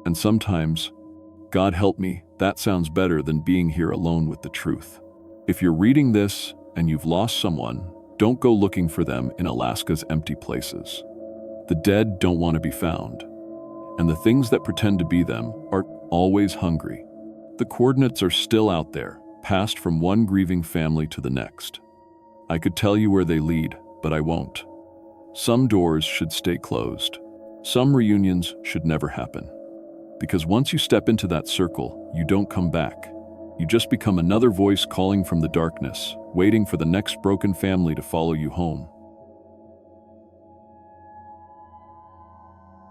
And sometimes, God help me, that sounds better than being here alone with the truth. If you're reading this and you've lost someone, don't go looking for them in Alaska's empty places. The dead don't want to be found, and the things that pretend to be them are always hungry. The coordinates are still out there, passed from one grieving family to the next. I could tell you where they lead, but I won't. Some doors should stay closed. Some reunions should never happen. Because once you step into that circle, you don't come back. You just become another voice calling from the darkness, waiting for the next broken family to follow you home.